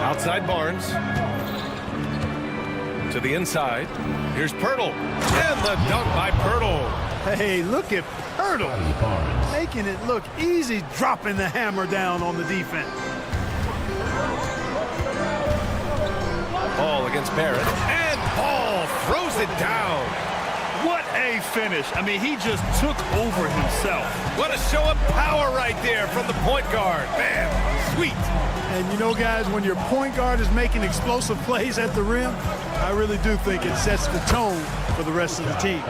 Outside Barnes. To the inside. Here's Pirtle. And the dunk by Pirtle. Hey, look at Pirtle. Making it look easy, dropping the hammer down on the defense. Ball against Barrett. And Ball throws it down. What a finish. I mean, he just took over himself. What a show of power right there from the point guard. Man, sweet. And you know, guys, when your point guard is making explosive plays at the rim, I really do think it sets the tone for the rest of the team.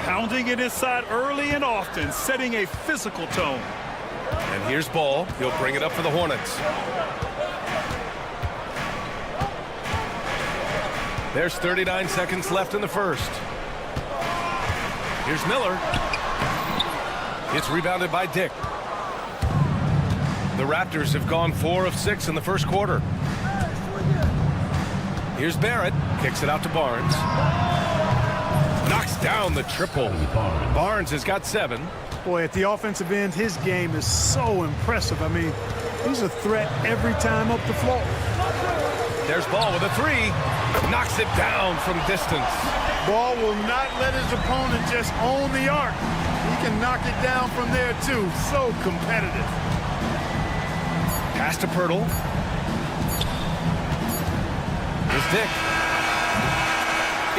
Pounding it inside early and often, setting a physical tone. And here's Ball. He'll bring it up for the Hornets. There's 39 seconds left in the first. Here's Miller. It's rebounded by Dick. The Raptors have gone 4 of 6 in the first quarter. Here's Barrett. Kicks it out to Barnes. Knocks down the triple. Barnes has got 7. Boy, at the offensive end, his game is so impressive. I mean, he's a threat every time up the floor. There's Ball with a 3. Knocks it down from distance. Ball will not let his opponent just own the arc. He can knock it down from there, too. So competitive. Pass to Pirtle. Here's Dick.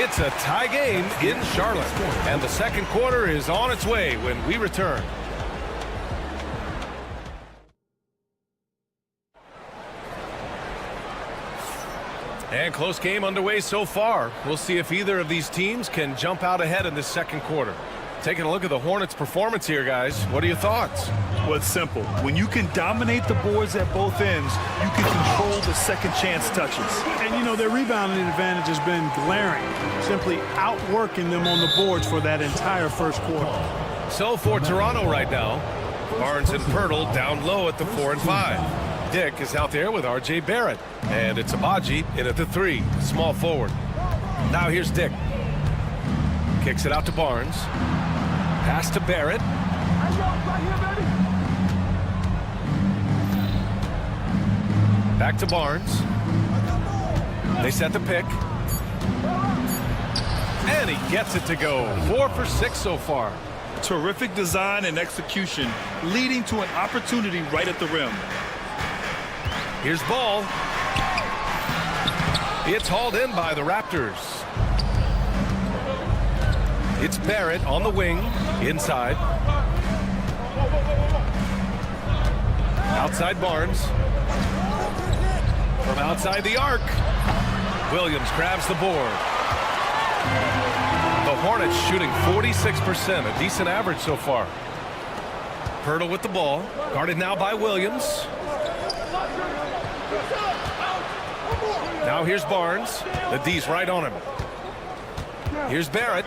It's a tie game in Charlotte. And the second quarter is on its way when we return. And close game underway so far. We'll see if either of these teams can jump out ahead in this second quarter. Taking a look at the Hornets' performance here, guys. What are your thoughts? Well, it's simple. When you can dominate the boards at both ends, you can control the second chance touches. And, you know, their rebounding advantage has been glaring, simply outworking them on the boards for that entire first quarter. So for Toronto right now, Barnes and Pirtle down low at the 4 and 5. Dick is out there with R.J. Barrett. And it's Abaji in at the 3, small forward. Now here's Dick. Kicks it out to Barnes. Pass to Barrett. Back to Barnes. They set the pick. And he gets it to go. 4 for 6 so far. Terrific design and execution, leading to an opportunity right at the rim. Here's Ball. It's hauled in by the Raptors. It's Barrett on the wing, inside. Outside Barnes. From outside the arc. Williams grabs the board. The Hornets shooting 46%, a decent average so far. Pirtle with the ball, guarded now by Williams. Now here's Barnes. The D's right on him. Here's Barrett.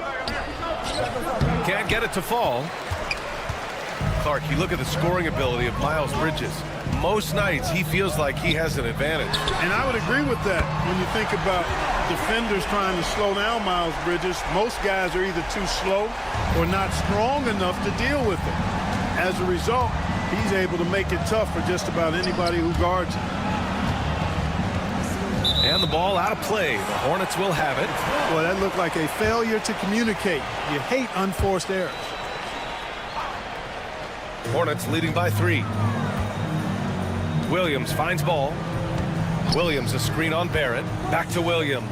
Can't get it to fall. Clark, you look at the scoring ability of Miles Bridges. Most nights he feels like he has an advantage. And I would agree with that. When you think about defenders trying to slow down Miles Bridges, most guys are either too slow or not strong enough to deal with it. As a result, he's able to make it tough for just about anybody who guards him. And the ball out of play. The Hornets will have it. Well, that looked like a failure to communicate. You hate unforced errors. Hornets leading by 3. Williams finds ball. Williams a screen on Barrett. Back to Williams.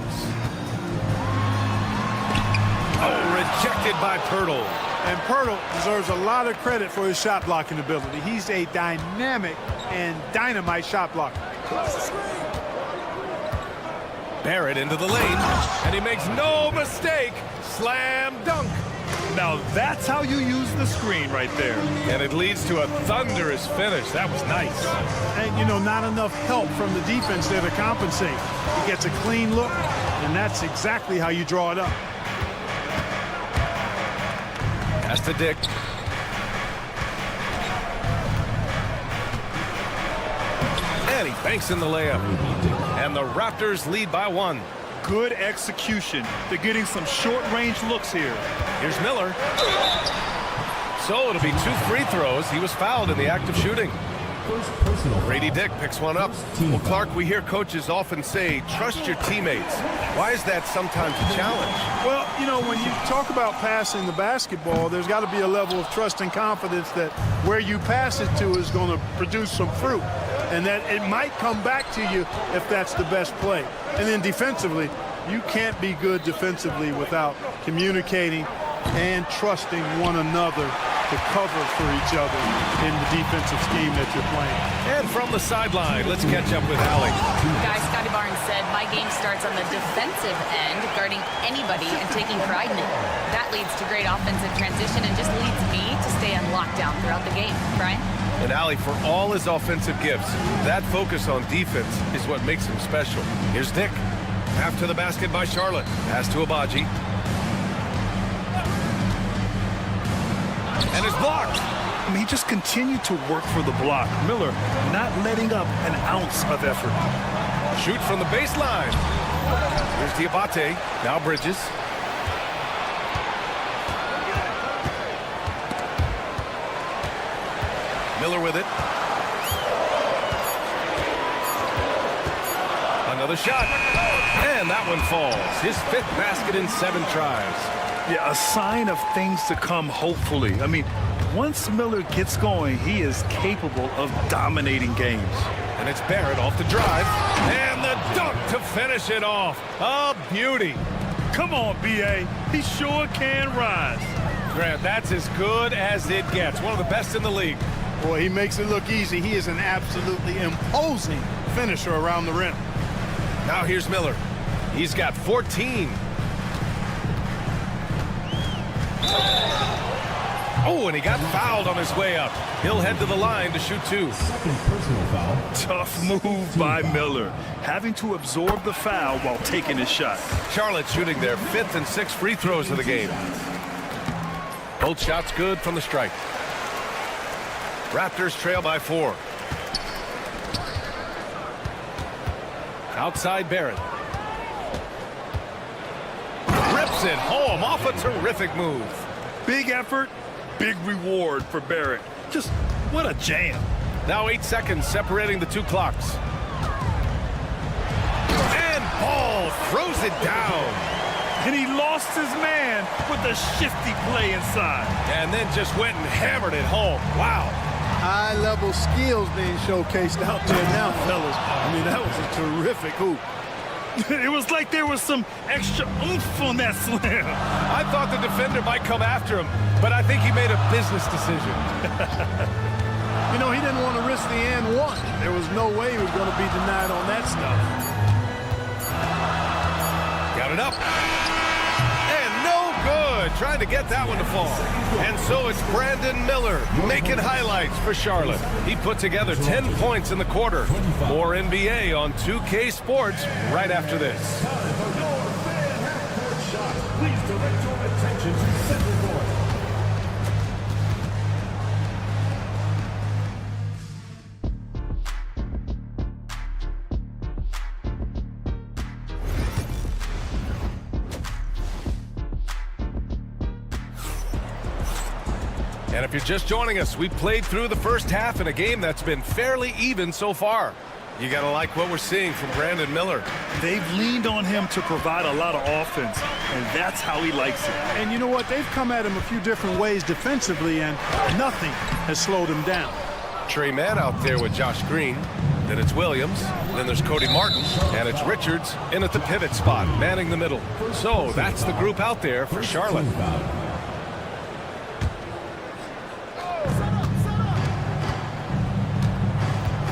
Oh, rejected by Pirtle. And Pirtle deserves a lot of credit for his shot blocking ability. He's a dynamic and dynamite shot blocker. Barrett into the lane, and he makes no mistake. Slam dunk. Now that's how you use the screen right there. And it leads to a thunderous finish. That was nice. And, you know, not enough help from the defense there to compensate. He gets a clean look, and that's exactly how you draw it up. Pass to Dick. And he banks in the layup. And the Raptors lead by 1. Good execution. They're getting some short-range looks here. Here's Miller. So it'll be 2 free throws. He was fouled in the act of shooting. Grady Dick picks one up. Well, Clark, we hear coaches often say, trust your teammates. Why is that sometimes a challenge? Well, you know, when you talk about passing the basketball, there's got to be a level of trust and confidence that where you pass it to is going to produce some fruit, and that it might come back to you if that's the best play. And then defensively, you can't be good defensively without communicating and trusting one another to cover for each other in the defensive scheme that you're playing. And from the sideline, let's catch up with Allie. Guys, Scotty Barnes said, my game starts on the defensive end, guarding anybody and taking pride in it. That leads to great offensive transition and just leads me to stay on lockdown throughout the game. Brian? And Allie, for all his offensive gifts, that focus on defense is what makes him special. Here's Dick. Half to the basket by Charlotte. Pass to Abaji. And it's blocked. I mean, he just continued to work for the block. Miller not letting up an ounce of effort. Shoot from the baseline. Here's Diabate. Now Bridges. Miller with it. Another shot. And that one falls. His 5th basket in 7 tries. Yeah, a sign of things to come, hopefully. I mean, once Miller gets going, he is capable of dominating games. And it's Barrett off the drive. And the dunk to finish it off. A beauty. Come on, B.A. He sure can rise. Grant, that's as good as it gets. One of the best in the league. Boy, he makes it look easy. He is an absolutely imposing finisher around the rim. Now here's Miller. He's got 14. Oh, and he got fouled on his way up. He'll head to the line to shoot 2. Second personal foul. Tough move by Miller, having to absorb the foul while taking his shot. Charlotte shooting their 5th and 6th free throws of the game. Both shots good from the strike. Raptors trail by 4. Outside Barrett. Rips it home off a terrific move. Big effort, big reward for Barrett. Just what a jam. Now 8 seconds separating the 2 clocks. And Ball throws it down. And he lost his man with a shifty play inside. And then just went and hammered it home. Wow. High-level skills being showcased out there now, fellas. I mean, that was a terrific hoop. It was like there was some extra oomph on that slam. I thought the defender might come after him, but I think he made a business decision. You know, he didn't want to risk the and one. There was no way he was going to be denied on that stuff. Got it up. And no good. Trying to get that one to fall. And so it's Brandon Miller making highlights for Charlotte. He put together 10 points in the quarter. More NBA on 2K Sports right after this. Please direct your attention to center court. And if you're just joining us, we played through the first half in a game that's been fairly even so far. You got to like what we're seeing from Brandon Miller. They've leaned on him to provide a lot of offense, and that's how he likes it. And you know what? They've come at him a few different ways defensively, and nothing has slowed him down. Trey Mann out there with Josh Green. Then it's Williams. Then there's Cody Martin. And it's Richards in at the pivot spot, manning the middle. So that's the group out there for Charlotte.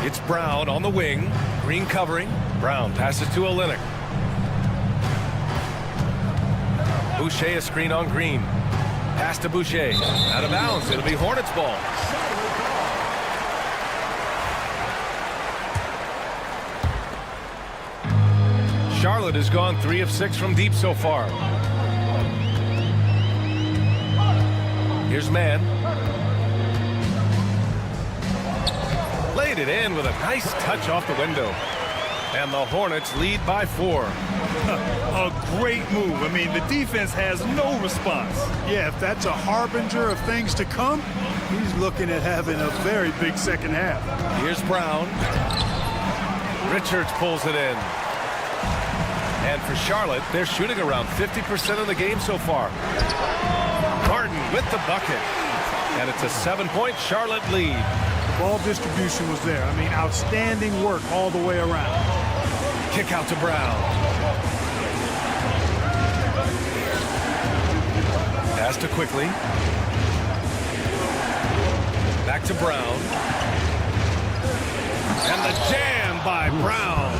It's Brown on the wing. Green covering. Brown passes to Olynyk. Boucher a screen on Green. Pass to Boucher. Out of bounds. It'll be Hornets ball. Charlotte has gone 3 of 6 from deep so far. Here's Mann. Laid it in with a nice touch off the window. And the Hornets lead by 4. A great move. I mean, the defense has no response. Yeah, if that's a harbinger of things to come, He's looking at having a very big second half. Here's Brown. Richards pulls it in. And for Charlotte, they're shooting around 50% of the game so far. Martin with the bucket. And it's a 7-point Charlotte lead. The ball distribution was there. I mean, outstanding work all the way around. Kick out to Brown. Pass to Quickly. Back to Brown. And the jam by Brown.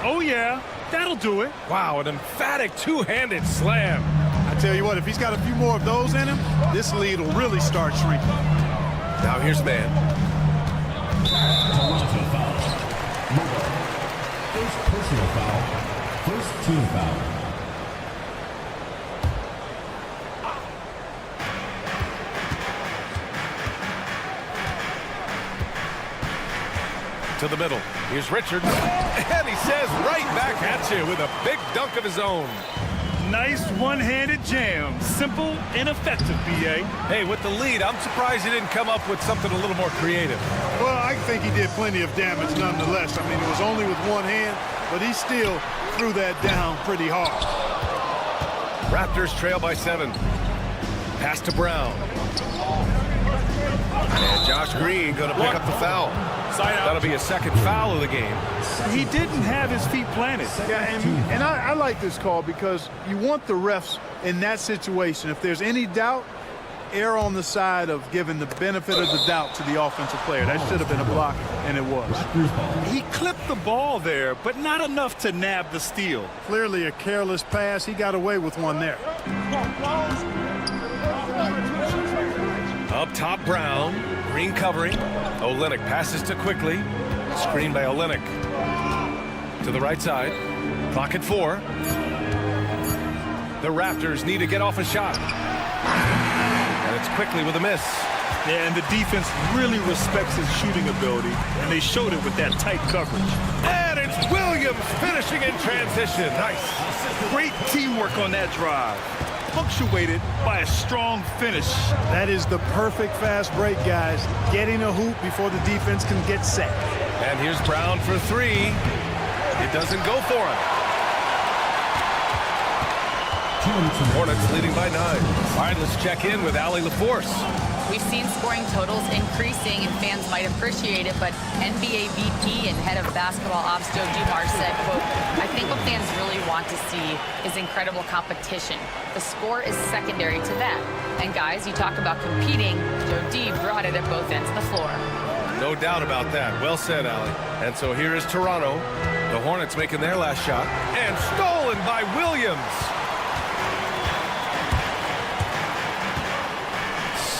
Oh, yeah. That'll do it. Wow, an emphatic two-handed slam. I tell you what, if he's got a few more of those in him, this lead will really start shrinking. Now here's man. First personal foul. First team foul. To the middle. Here's Richards. And he says right back at you with a big dunk of his own. Nice one-handed jam. Simple and effective, B.A. Hey, with the lead, I'm surprised he didn't come up with something a little more creative. Well, I think he did plenty of damage nonetheless. I mean, it was only with one hand, but he still threw that down pretty hard. Raptors trail by 7. Pass to Brown. And Josh Green going to pick up the foul. That'll be a second foul of the game. He didn't have his feet planted. Yeah, and I like this call because you want the refs in that situation. If there's any doubt, err on the side of giving the benefit of the doubt to the offensive player. That should have been a block, and it was. He clipped the ball there, but not enough to nab the steal. Clearly a careless pass. He got away with one there. Up top, Brown. Green covering. Olynyk passes to Quickly. Screen by Olynyk. To the right side. Clock at 4. The Raptors need to get off a shot. And it's Quickly with a miss. Yeah, and the defense really respects his shooting ability, and they showed it with that tight coverage. And it's Williams finishing in transition. Nice. Great teamwork on that drive. Punctuated by a strong finish. That is the perfect fast break, guys. Getting a hoop before the defense can get set. And here's Brown for 3. It doesn't go for him. Hornets leading by 9. All right, let's check in with Allie LaForce. We've seen scoring totals increasing, and fans might appreciate it, but NBA VP and head of basketball ops Joe Dumars said, quote, "I think what fans really want to see is incredible competition. The score is secondary to that. And guys, you talk about competing, Joe D brought it at both ends of the floor." No doubt about that. Well said, Allie. And so here is Toronto. The Hornets making their last shot. And stolen by Williams.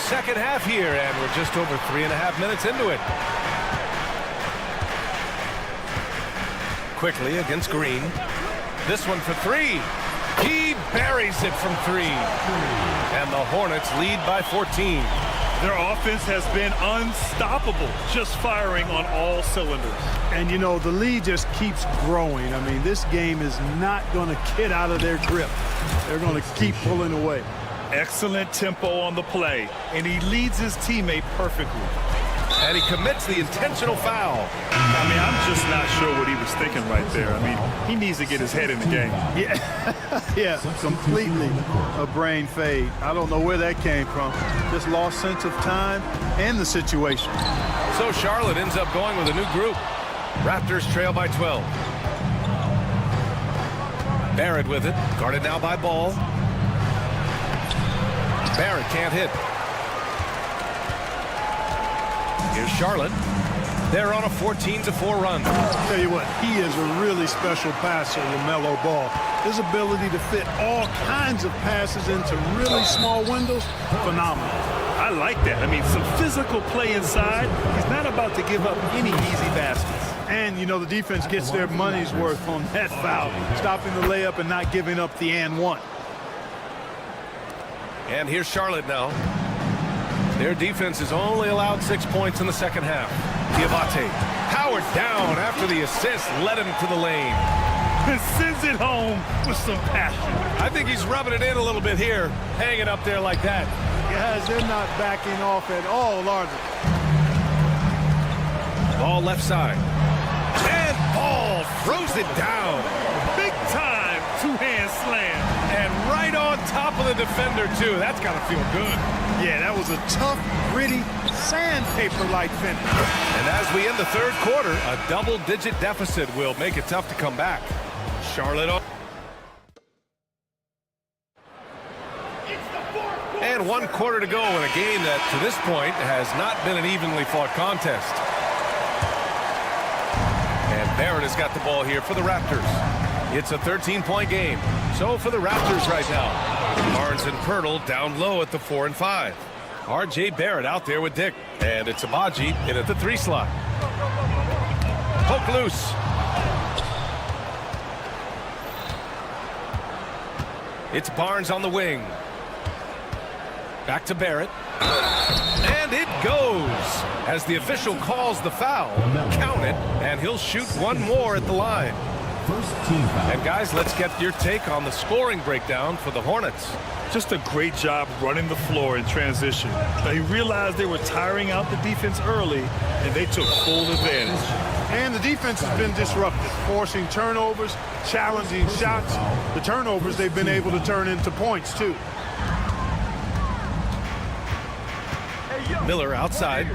Second half here, and we're just over 3.5 minutes into it. Quickly against Green. This one for 3. He buries it from 3. And the Hornets lead by 14. Their offense has been unstoppable, just firing on all cylinders. And, you know, the lead just keeps growing. I mean, this game is not going to get out of their grip. They're going to keep pulling away. Excellent tempo on the play, and he leads his teammate perfectly. And he commits the intentional foul. I mean, I'm just not sure what he was thinking right there. I mean, he needs to get his head in the game. Yeah, yeah, completely a brain fade. I don't know where that came from. Just lost sense of time and the situation. So Charlotte ends up going with a new group. Raptors trail by 12. Barrett with it, guarded now by Ball. Barrett can't hit. Here's Charlotte. They're on a 14-4 run. Tell you what, he is a really special passer, LaMelo Ball. His ability to fit all kinds of passes into really small windows, phenomenal. I like that. I mean, some physical play inside. He's not about to give up any easy baskets. And, you know, the defense gets their money's worth on that foul, stopping the layup and not giving up the and one. And here's Charlotte now. Their defense has only allowed 6 points in the second half. Diabate powered down after the assist led him to the lane. Sends it home with some passion. I think he's rubbing it in a little bit here, hanging up there like that. Guys, they're not backing off at all, are they? Ball left side. And Ball throws it down. Big time two-hand slam. And right on top of the defender, too. That's got to feel good. Yeah, that was a tough, gritty, sandpaper-like finish. And as we end the third quarter, a double-digit deficit will make it tough to come back. Charlotte. And 1 quarter to go in a game that, to this point, has not been an evenly fought contest. And Barrett has got the ball here for the Raptors. It's a 13-point game. So for the Raptors right now, Barnes and Pirtle down low at the 4 and 5. R.J. Barrett out there with Dick. And it's Abaji in at the 3 slot. Poke loose. It's Barnes on the wing. Back to Barrett. And it goes. As the official calls the foul, count it, and he'll shoot one more at the line. And guys, let's get your take on the scoring breakdown for the Hornets. Just a great job running the floor in transition. They realized they were tiring out the defense early, and they took full advantage. And the defense has been disrupted, forcing turnovers, challenging shots. The turnovers they've been able to turn into points, too. Miller outside.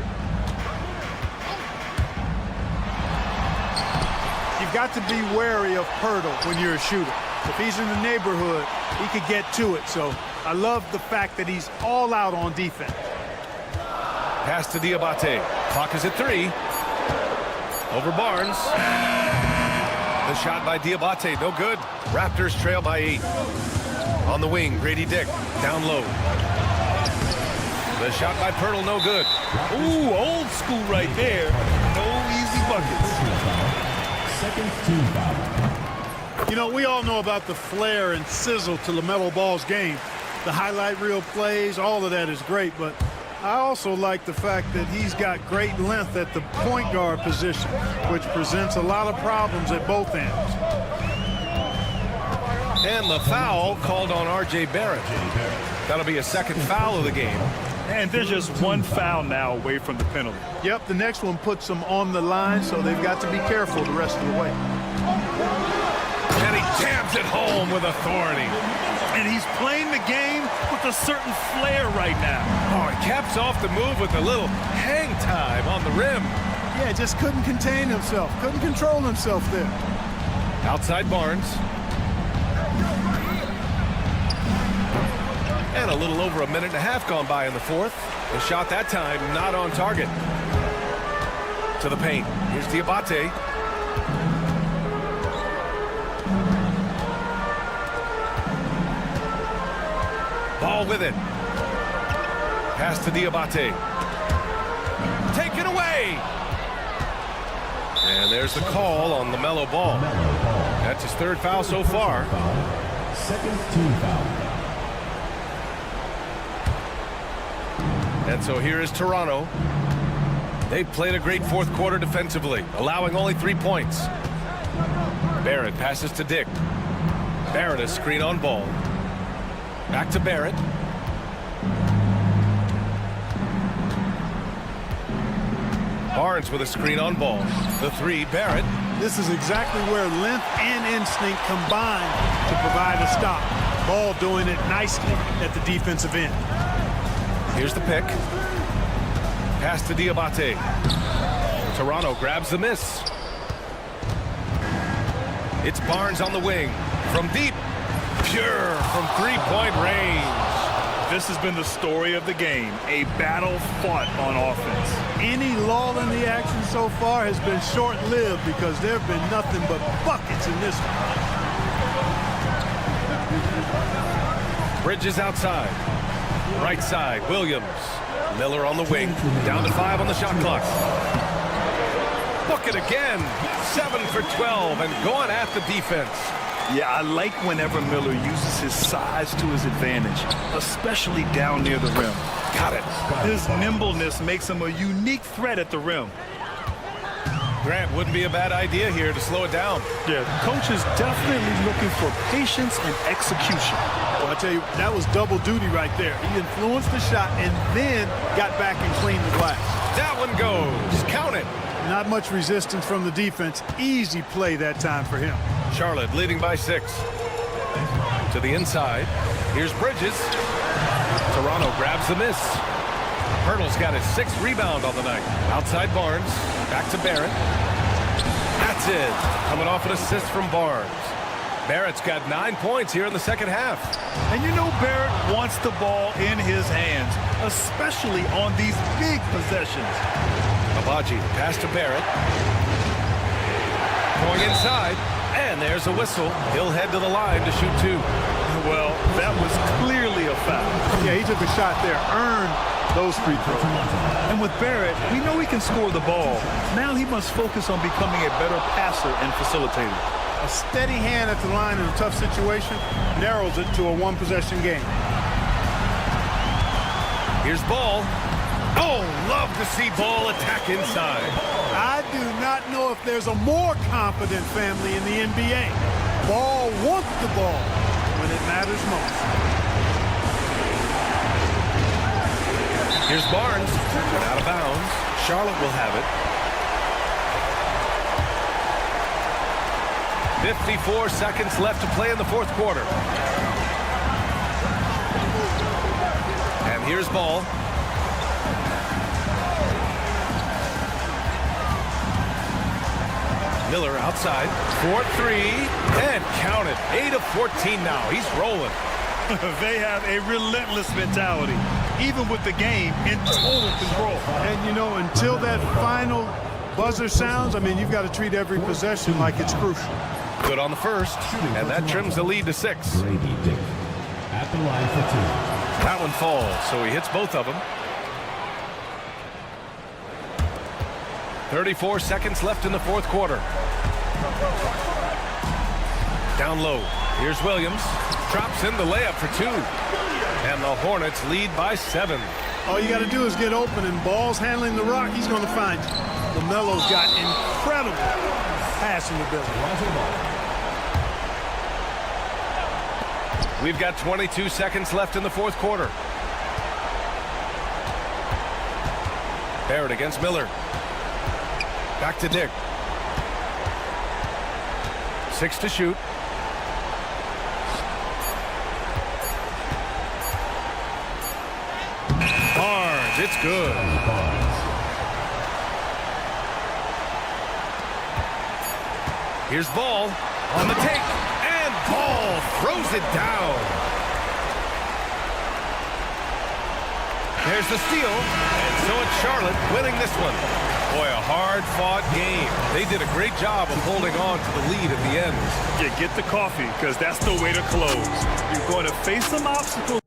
You've got to be wary of Pirtle when you're a shooter. If he's in the neighborhood, he could get to it. So I love the fact that he's all out on defense. Pass to Diabate. Clock is at 3. Over Barnes. The shot by Diabate, no good. Raptors trail by 8. On the wing, Grady Dick, down low. The shot by Pirtle, no good. Ooh, old school right there. No easy buckets. Second team foul. You know, we all know about the flair and sizzle to LaMelo Ball's game. The highlight reel plays, all of that is great, but I also like the fact that he's got great length at the point guard position, which presents a lot of problems at both ends. And the foul called on R.J. Barrett. That'll be a second foul of the game. And they're just one foul now away from the penalty. Yep, the next one puts them on the line, so they've got to be careful the rest of the way. And he jams it home with authority. And he's playing the game with a certain flair right now. Oh, he caps off the move with a little hang time on the rim. Yeah, just couldn't contain himself, couldn't control himself there. Outside Barnes. And a little over a minute and a half gone by in the fourth. The shot that time not on target. To the paint. Here's Diabate. Ball with it. Pass to Diabate. Taken away. And there's the call on LaMelo Ball. That's his third foul so far. Second team foul. And so here is Toronto. They played a great fourth quarter defensively, allowing only 3 points. Barrett passes to Dick. Barrett a screen on Ball. Back to Barrett. Barnes with a screen on Ball. The 3, Barrett. This is exactly where length and instinct combine to provide a stop. Ball doing it nicely at the defensive end. Here's the pick. Pass to Diabate. Toronto grabs the miss. It's Barnes on the wing. From deep. Pure from three-point range. This has been the story of the game. A battle fought on offense. Any lull in the action so far has been short-lived because there have been nothing but buckets in this one. Bridges outside. Right side, Williams. Miller on the wing. Down to 5 on the shot clock. Bucket again. 7 for 12 and going at the defense. Yeah, I like whenever Miller uses his size to his advantage, especially down near the rim. Got it. His nimbleness makes him a unique threat at the rim. Grant, wouldn't be a bad idea here to slow it down. Yeah, the coach is definitely looking for patience and execution. Well, I tell you, that was double duty right there. He influenced the shot and then got back and cleaned the glass. That one goes. Count it. Not much resistance from the defense. Easy play that time for him. Charlotte leading by 6. To the inside. Here's Bridges. Toronto grabs the miss. Hurdle's got his 6th rebound on the night. Outside Barnes. Back to Barrett. That's it. Coming off an assist from Barnes. Barrett's got 9 points here in the second half. And you know Barrett wants the ball in his hands, especially on these big possessions. Abaji pass to Barrett. Going inside. And there's a whistle. He'll head to the line to shoot 2. Well, that was clearly a foul. Yeah, he took a shot there. Earned those free throws. And with Barrett, we know he can score the ball. Now he must focus on becoming a better passer and facilitator. A steady hand at the line in a tough situation narrows it to a one-possession game. Here's Ball. Oh, love to see Ball attack inside. I do not know if there's a more confident family in the NBA. Ball wants the ball when it matters most. Here's Barnes, but out of bounds. Charlotte will have it. 54 seconds left to play in the 4th quarter. And here's Ball. Miller outside. 4-3. And count it. 8 of 14 now. He's rolling. They have a relentless mentality, even with the game in total control. And, you know, until that final buzzer sounds, I mean, you've got to treat every possession like it's crucial. Good on the first, and that trims the lead to 6. Brady Dick at the line for 2. That one falls, so he hits both of them. 34 seconds left in the 4th quarter. Down low. Here's Williams. Drops in the layup for 2. And the Hornets lead by 7. All you got to do is get open, and Ball's handling the rock. He's going to find you. LaMelo's got incredible passing ability. We've got 22 seconds left in the 4th quarter. Barrett against Miller. Back to Dick. 6 to shoot. Barnes, it's good. Here's Ball on the take, and Ball throws it down. There's the steal, and so it's Charlotte winning this one. Boy, a hard-fought game. They did a great job of holding on to the lead at the end. Yeah, get the coffee, because that's the way to close. You're going to face some obstacles.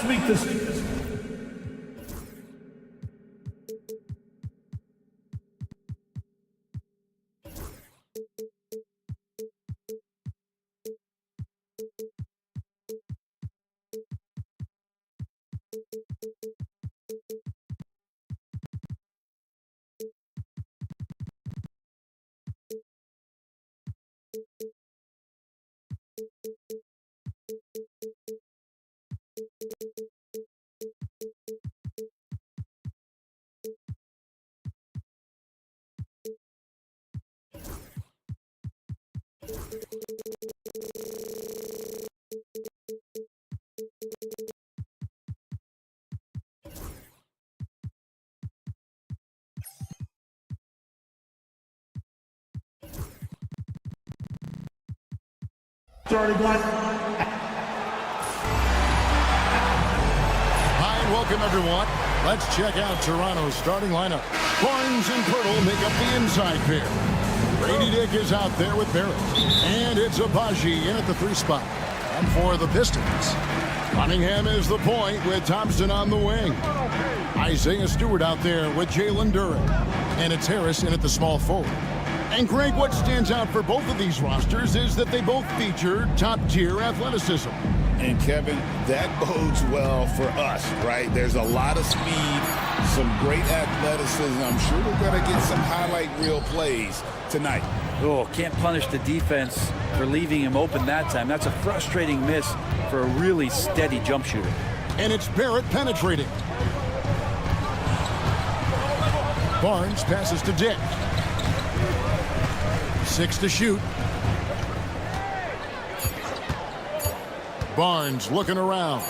meet this. Starting line. Hi, and welcome, everyone. Let's check out Toronto's starting lineup. Barnes and Pirtle make up the inside pair. Brady Dick is out there with Barrett. And it's Abaji in at the 3 spot. And for the Pistons, Cunningham is the point with Thompson on the wing. Isaiah Stewart out there with Jalen Duren. And it's Harris in at the small forward. And Greg, what stands out for both of these rosters is that they both feature top-tier athleticism. And Kevin, that bodes well for us, right? There's a lot of speed, some great athleticism. I'm sure we're going to get some highlight reel plays tonight. Oh, can't punish the defense for leaving him open that time. That's a frustrating miss for a really steady jump shooter. And it's Barrett penetrating. Barnes passes to Dick. 6 to shoot. Barnes looking around.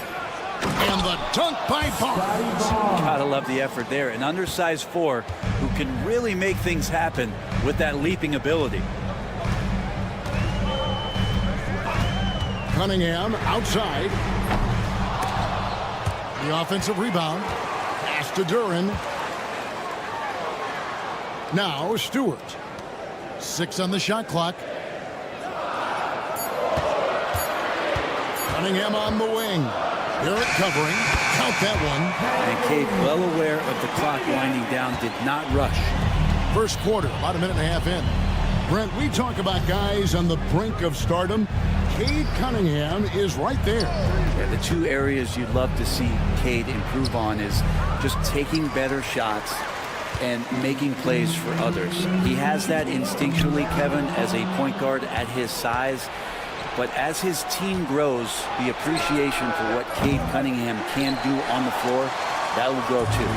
And the dunk by Barnes. Gotta love the effort there. An undersized 4 who can really make things happen with that leaping ability. Cunningham outside. The offensive rebound. Pass to Duren. Now Stewart. 6 on the shot clock. Cunningham on the wing. Barrett covering. Count that one. And Cade, well aware of the clock winding down, did not rush. First quarter, about a minute and a half in. Brent, we talk about guys on the brink of stardom. Cade Cunningham is right there. Yeah, the 2 areas you'd love to see Cade improve on is just taking better shots and making plays for others. He has that instinctually, Kevin, as a point guard at his size. But as his team grows, the appreciation for what Cade Cunningham can do on the floor, that will grow too.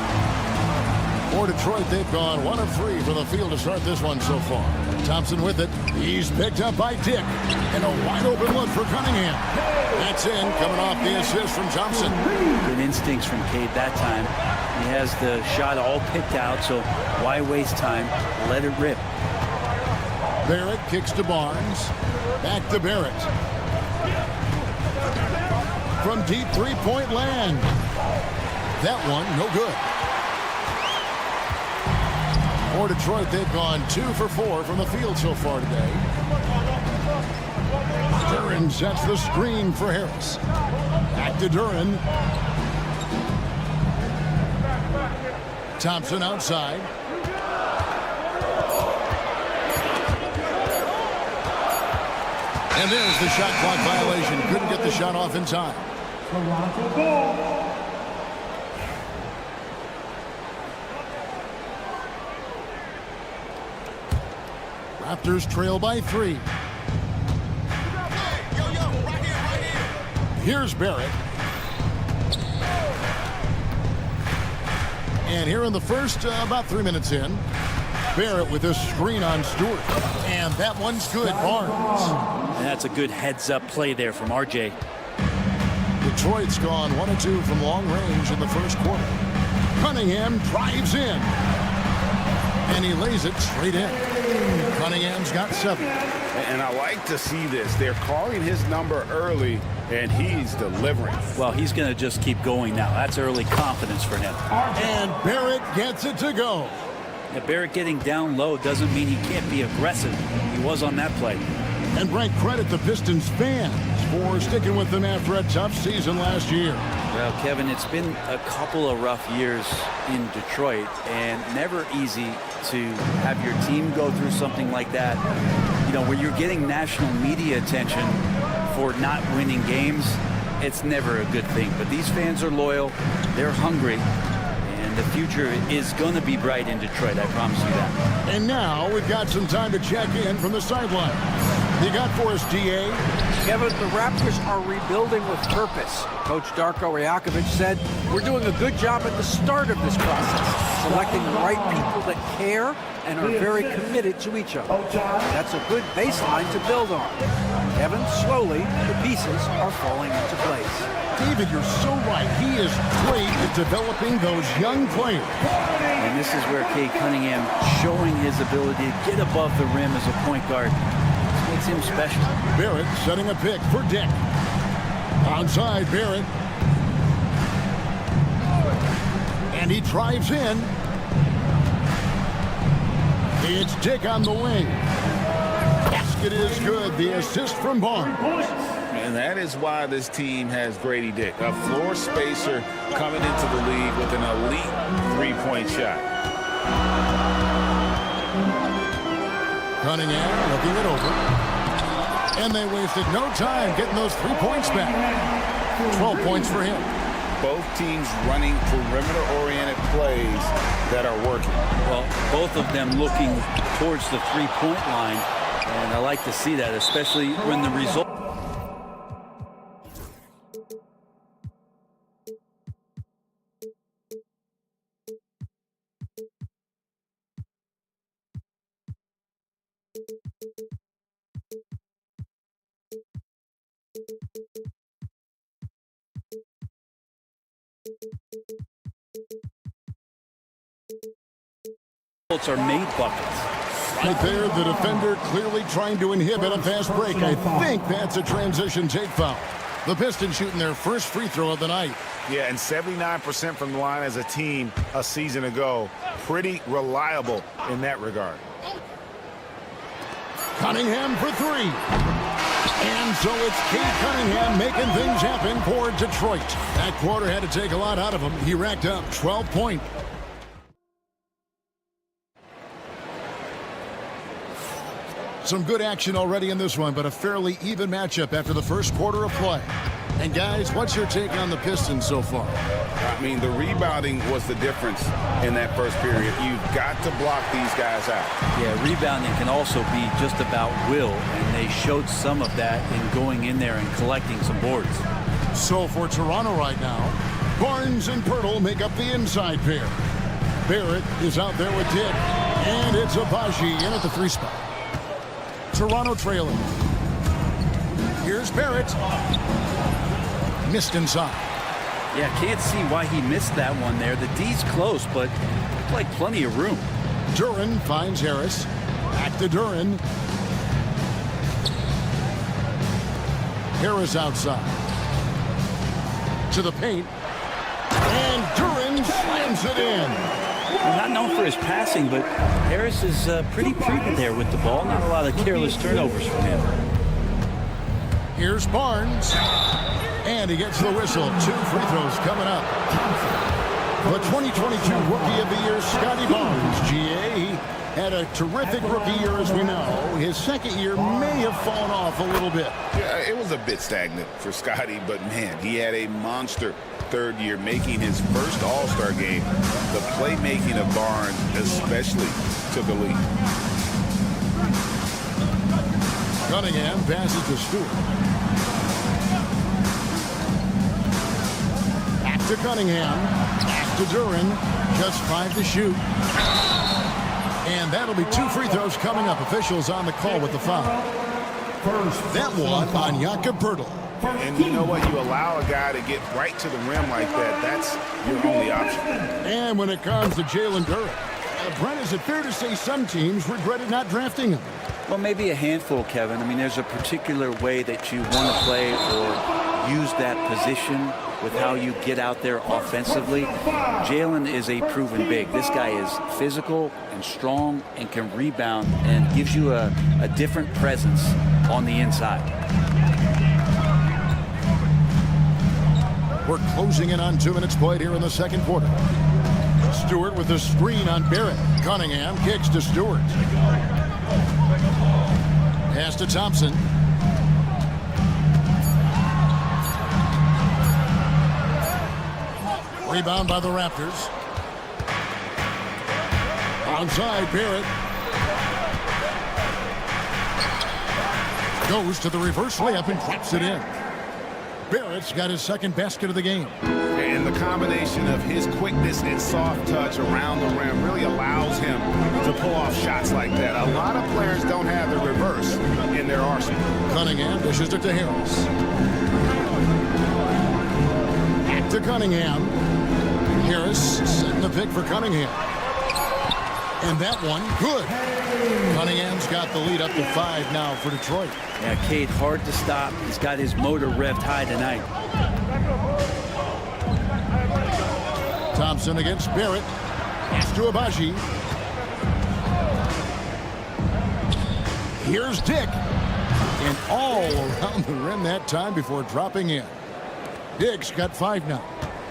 For Detroit, they've gone 1 of 3 from the field to start this one so far. Thompson with it. He's picked up by Dick. And a wide open look for Cunningham. That's in, coming off the assist from Thompson. Good instincts from Cade that time. He has the shot all picked out, so why waste time? Let it rip. Barrett kicks to Barnes. Back to Barrett. From deep 3-point land. That one, no good. For Detroit, they've gone 2 for 4 from the field so far today. Duren sets the screen for Harris. Back to Duren. Thompson outside. And there's the shot clock violation. Couldn't get the shot off in time. Raptors trail by 3. Here's Barrett. And here in the first, about 3 minutes in, Barrett with a screen on Stewart. And that one's good, Barnes. And that's a good heads-up play there from RJ. Detroit's gone 1 of 2 from long range in the first quarter. Cunningham drives in. And he lays it straight in. Cunningham's got 7. And I like to see this. They're calling his number early, and he's delivering. Well, he's going to just keep going now. That's early confidence for him. And Barrett gets it to go. Now, Barrett getting down low doesn't mean he can't be aggressive. He was on that play. And Brent, credit the Pistons fans for sticking with them after a tough season last year. Well, Kevin, it's been a couple of rough years in Detroit, and never easy to have your team go through something like that. You know, where you're getting national media attention for not winning games, it's never a good thing. But these fans are loyal, they're hungry, and the future is going to be bright in Detroit, I promise you that. And now we've got some time to check in from the sideline. You got for us, DA? Kevin, the Raptors are rebuilding with purpose. Coach Darko Rajakovic said, we're doing a good job at the start of this process, selecting the right people that care and are very committed to each other. That's a good baseline to build on. Kevin, slowly, the pieces are falling into place. David, you're so right. He is great at developing those young players. And this is where Cade Cunningham showing his ability to get above the rim as a point guard. Makes him special. Barrett setting a pick for Dick. Onside, Barrett. And he drives in. It's Dick on the wing. Basket is good. The assist from Barnes. And that is why this team has Grady Dick, a floor spacer coming into the league with an elite three-point shot. Cunningham looking it over. And they wasted no time getting those 3 points back. 12 points for him. Both teams running perimeter-oriented plays that are working. Well, both of them looking towards the three-point line. And I like to see that, especially when the result. Are made buckets. Right there, the defender clearly trying to inhibit a fast break. I think that's a transition take foul. The Pistons shooting their first free throw of the night. Yeah, and 79% from the line as a team a season ago. Pretty reliable in that regard. Cunningham for three. And so it's Cade Cunningham making things happen for Detroit. That quarter had to take a lot out of him. He racked up 12 points. Some good action already in this one, but a fairly even matchup after the first quarter of play. And guys, what's your take on the Pistons so far? I mean, the rebounding was the difference in that first period. You've got to block these guys out. Yeah, rebounding can also be just about will, and they showed some of that in going in there and collecting some boards. So for Toronto right now, Barnes and Pirtle make up the inside pair. Barrett is out there with Dick, and it's Abaji in at the three spot. Toronto trailing. Here's Barrett. Missed inside. Yeah, can't see why he missed that one there. The D's close, but looked like plenty of room. Duren finds Harris. Back to Duren. Harris outside. To the paint. And Duren slams it in. Not known for his passing, but Harris is pretty prudent there with the ball. Not a lot of careless turnovers from him. Here's Barnes. And he gets the whistle. 2 free throws coming up. The 2022 Rookie of the Year, Scotty Barnes. GA had a terrific rookie year, as we know. His second year may have fallen off a little bit. Yeah, it was a bit stagnant for Scotty, but man, he had a monster third year, making his first All-Star game. The playmaking of Barnes especially took a lead. Cunningham passes to Stewart. Back to Cunningham. Back to Duren. Just 5 to shoot. And that'll be 2 free throws coming up. Officials on the call with the foul. That one on Jakob Poeltl. And you know what? You allow a guy to get right to the rim like that. That's your only option. And when it comes to Jalen Duren, Brent, is it fair to say some teams regretted not drafting him? Well, maybe a handful, Kevin. I mean, there's a particular way that you want to play or use that position with how you get out there offensively. Jalen is a proven big. This guy is physical and strong and can rebound and gives you a different presence on the inside. We're closing in on 2 minutes played here in the second quarter. Stewart with the screen on Barrett. Cunningham kicks to Stewart. Pass to Thompson. Rebound by the Raptors. Onside, Barrett. Goes to the reverse layup and claps it in. Barrett's got his second basket of the game. And the combination of his quickness and soft touch around the rim really allows him to pull off shots like that. A lot of players don't have the reverse in their arsenal. Cunningham dishes it to Harris. Back to Cunningham. Harris setting the pick for Cunningham. And that one, good. Cunningham's got the lead up to 5 now for Detroit. Yeah, Cade, hard to stop. He's got his motor revved high tonight. Thompson against Barrett. Pass to Abaji. Here's Dick. And all around the rim that time before dropping in. Dick's got 5 now.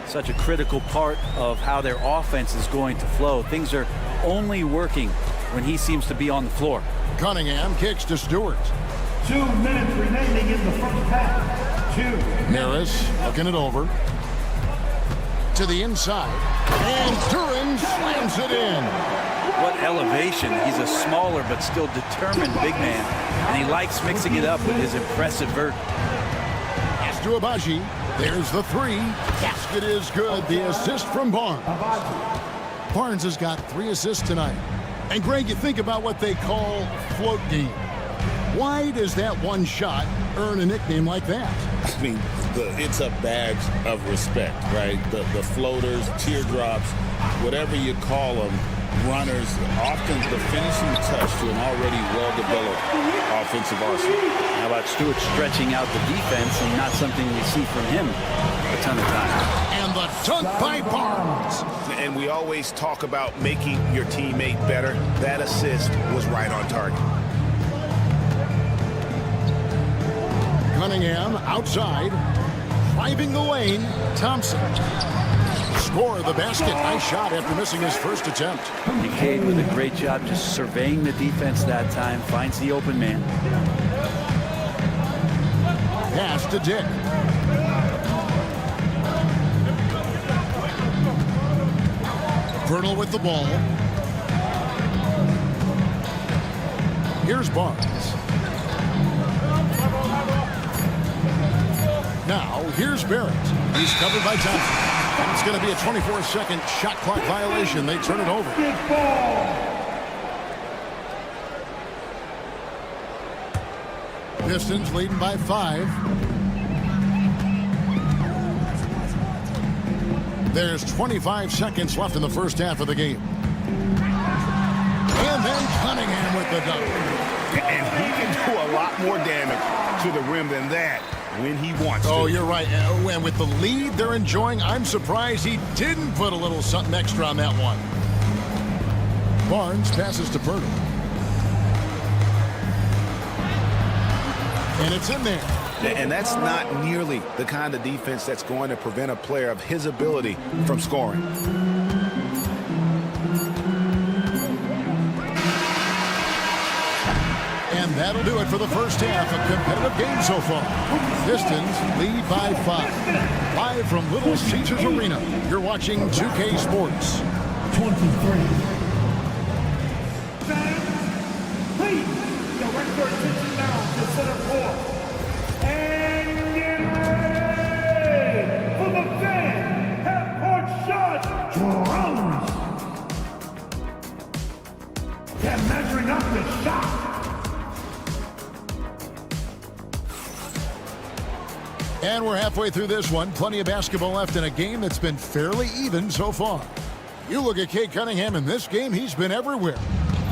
Such a critical part of how their offense is going to flow. Things are only working when he seems to be on the floor. Cunningham kicks to Stewart. 2 minutes remaining in the first half. 2. Harris looking it over. To the inside. And Duran slams it in. What elevation. He's a smaller but still determined big man. And he likes mixing it up with his impressive vert. Pass to Abaji. There's the 3. Basket is good. The assist from Barnes. Barnes has got 3 assists tonight. And Greg, you think about what they call float game. Why does that one shot earn a nickname like that? I mean, it's a badge of respect, right? The floaters, teardrops, whatever you call them, runners, often the finishing touch to an already well-developed offensive arsenal. How about Stewart stretching out the defense, and not something we see from him a ton of times. And the dunk by Barnes. And we always talk about making your teammate better. That assist was right on target. Cunningham outside, driving the lane. Thompson. Score the basket. Nice shot after missing his first attempt. Cade with a great job just surveying the defense that time. Finds the open man. Pass to Dick. Vernal with the ball. Here's Barnes. Now, here's Barrett. He's covered by Thompson. And it's going to be a 24-second shot clock violation. They turn it over. Pistons leading by 5. There's 25 seconds left in the first half of the game. And then Cunningham with the dunk. And he can do a lot more damage to the rim than that when he wants to. Oh, you're right. And with the lead they're enjoying, I'm surprised he didn't put a little something extra on that one. Barnes passes to Purdle. And it's in there. And that's not nearly the kind of defense that's going to prevent a player of his ability from scoring. And that'll do it for the first half. A competitive game so far. Pistons lead by 5. Live from Little Caesars Arena. You're watching 2K Sports. 23. Please, direct your attention now to center court. And get ready for the fan half-court shot drums. They're measuring up the shot. And we're halfway through this one. Plenty of basketball left in a game that's been fairly even so far. You look at Cade Cunningham in this game, he's been everywhere.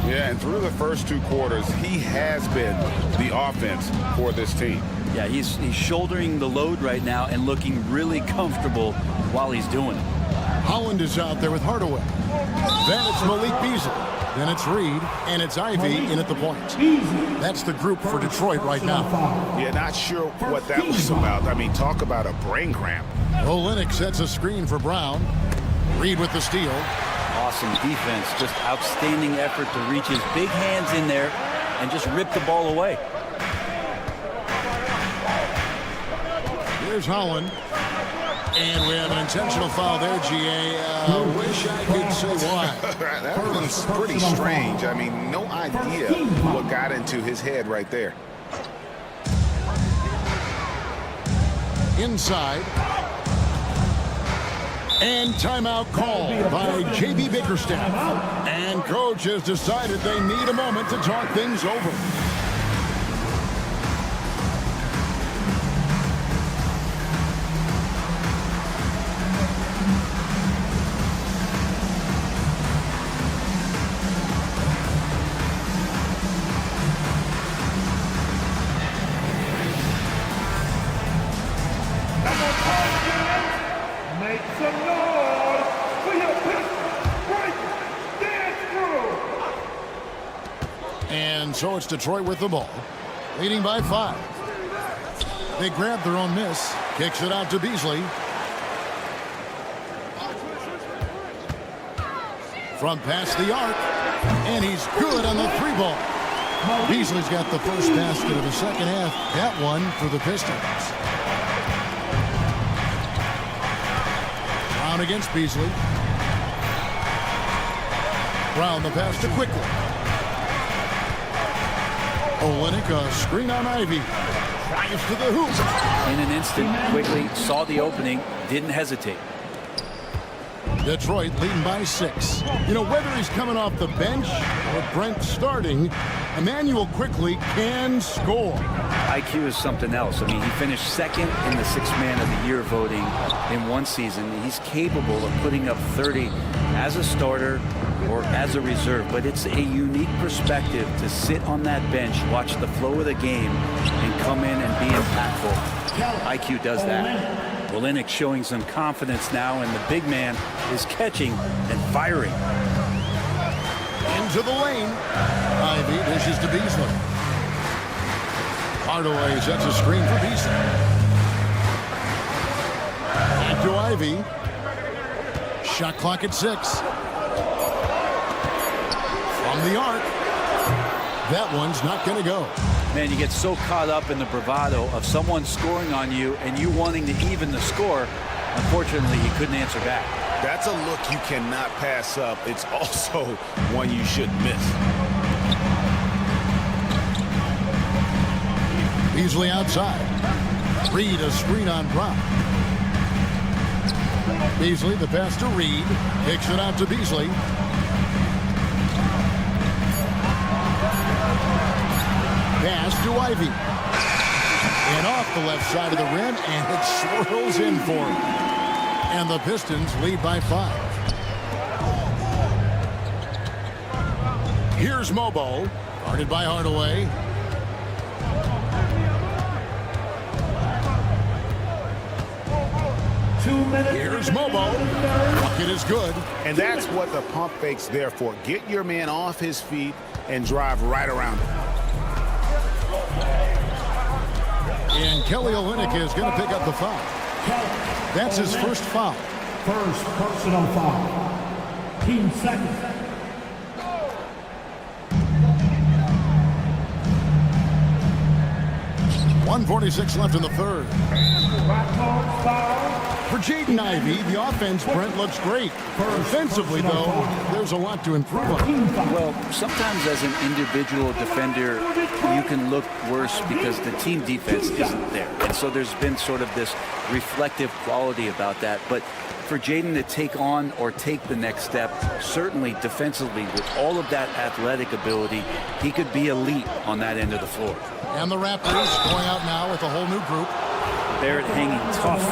Yeah, and through the first 2 quarters, he has been the offense for this team. Yeah, he's shouldering the load right now and looking really comfortable while he's doing it. Holland is out there with Hardaway. Then it's Malik Beasley. Then it's Reed, and it's Ivy in at the point. That's the group for Detroit right now. Yeah, not sure what that was about. I mean, talk about a brain cramp. Olynyk sets a screen for Brown. Reed with the steal. Awesome defense. Just outstanding effort to reach his big hands in there and just rip the ball away. Here's Holland. And we have an intentional foul there, GA. Wish I could say why. That was pretty strange. I mean, no idea what got into his head right there. Inside. And timeout called by J.B. Bickerstaff. And coach has decided they need a moment to talk things over. Make some noise for your Pistons break dance crew. And so it's Detroit with the ball, leading by 5. They grab their own miss, kicks it out to Beasley. From past the arc, and he's good on the 3-ball. Beasley's got the first basket of the second half. That one for the Pistons. Brown against Beasley. Brown the pass to Quickly. Olynyk, a screen on Ivy. Drives to the hoop. In an instant, Quickly saw the opening, didn't hesitate. Detroit leading by 6. You know, whether he's coming off the bench or Brent starting, Emmanuel Quickly can score. IQ is something else. I mean, he finished second in the Sixth Man of the Year voting in one season. He's capable of putting up 30 as a starter or as a reserve, but it's a unique perspective to sit on that bench, watch the flow of the game, and come in and be impactful. IQ does that. Olynyk showing some confidence now, and the big man is catching and firing. Into the lane. Ivy dishes to Beasley. Hardaway sets a screen for Beasley. Back to Ivy. Shot clock at 6. From the arc. That one's not going to go. Man, you get so caught up in the bravado of someone scoring on you and you wanting to even the score. Unfortunately, he couldn't answer back. That's a look you cannot pass up. It's also one you should miss. Beasley outside. Reed a screen on Brown. Beasley the pass to Reed. Kicks it out to Beasley. Pass to Ivy. And off the left side of the rim, and it swirls in for him. And the Pistons lead by 5. Here's Mobo, guarded by Hardaway. Here's Mobo. Bucket is good. And that's what the pump fake's there for. Get your man off his feet and drive right around him. And Kelly Olynyk is going to pick up the foul. That's his first foul. First personal foul. Team second. 1:46 left in the third. For Jaden Ivey, the offense, Brent, looks great. Defensively, though, there's a lot to improve on. Well, sometimes as an individual defender, you can look worse because the team defense isn't there. And so there's been sort of this reflective quality about that. But for Jaden to take on or take the next step, certainly defensively, with all of that athletic ability, he could be elite on that end of the floor. And the Raptors going out now with a whole new group. Barrett hanging tough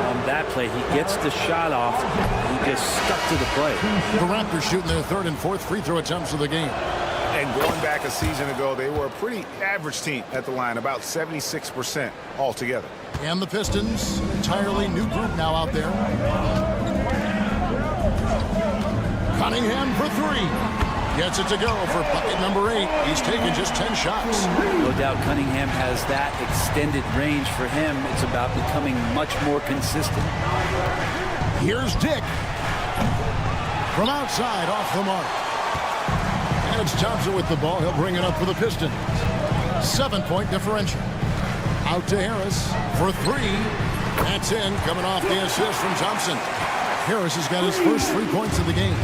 on that play. He gets the shot off. He just stuck to the play. The Raptors shooting their third and fourth free throw attempts of the game. And going back a season ago, they were a pretty average team at the line, about 76% altogether. And the Pistons, entirely new group now out there. Cunningham for 3. Gets it to go for bucket number 8. He's taken just 10 shots. No doubt Cunningham has that extended range for him. It's about becoming much more consistent. Here's Dick. From outside, off the mark. And it's Thompson with the ball. He'll bring it up for the Pistons. 7-point differential. Out to Harris for 3. That's in, coming off the assist from Thompson. Harris has got his first 3 points of the game.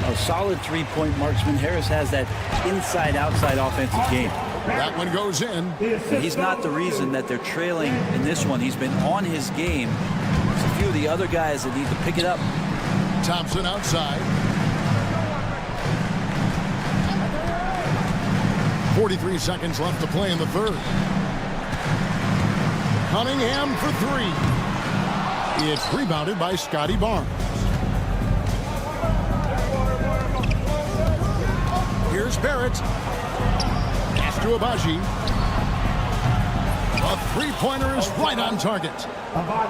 A solid 3-point marksman. Harris has that inside-outside offensive game. That one goes in. And he's not the reason that they're trailing in this one. He's been on his game. There's a few of the other guys that need to pick it up. Thompson outside. 43 seconds left to play in the third. Cunningham for 3. It's rebounded by Scotty Barnes. Here's Barrett. Pass to Abaji. A 3-pointer is right on target.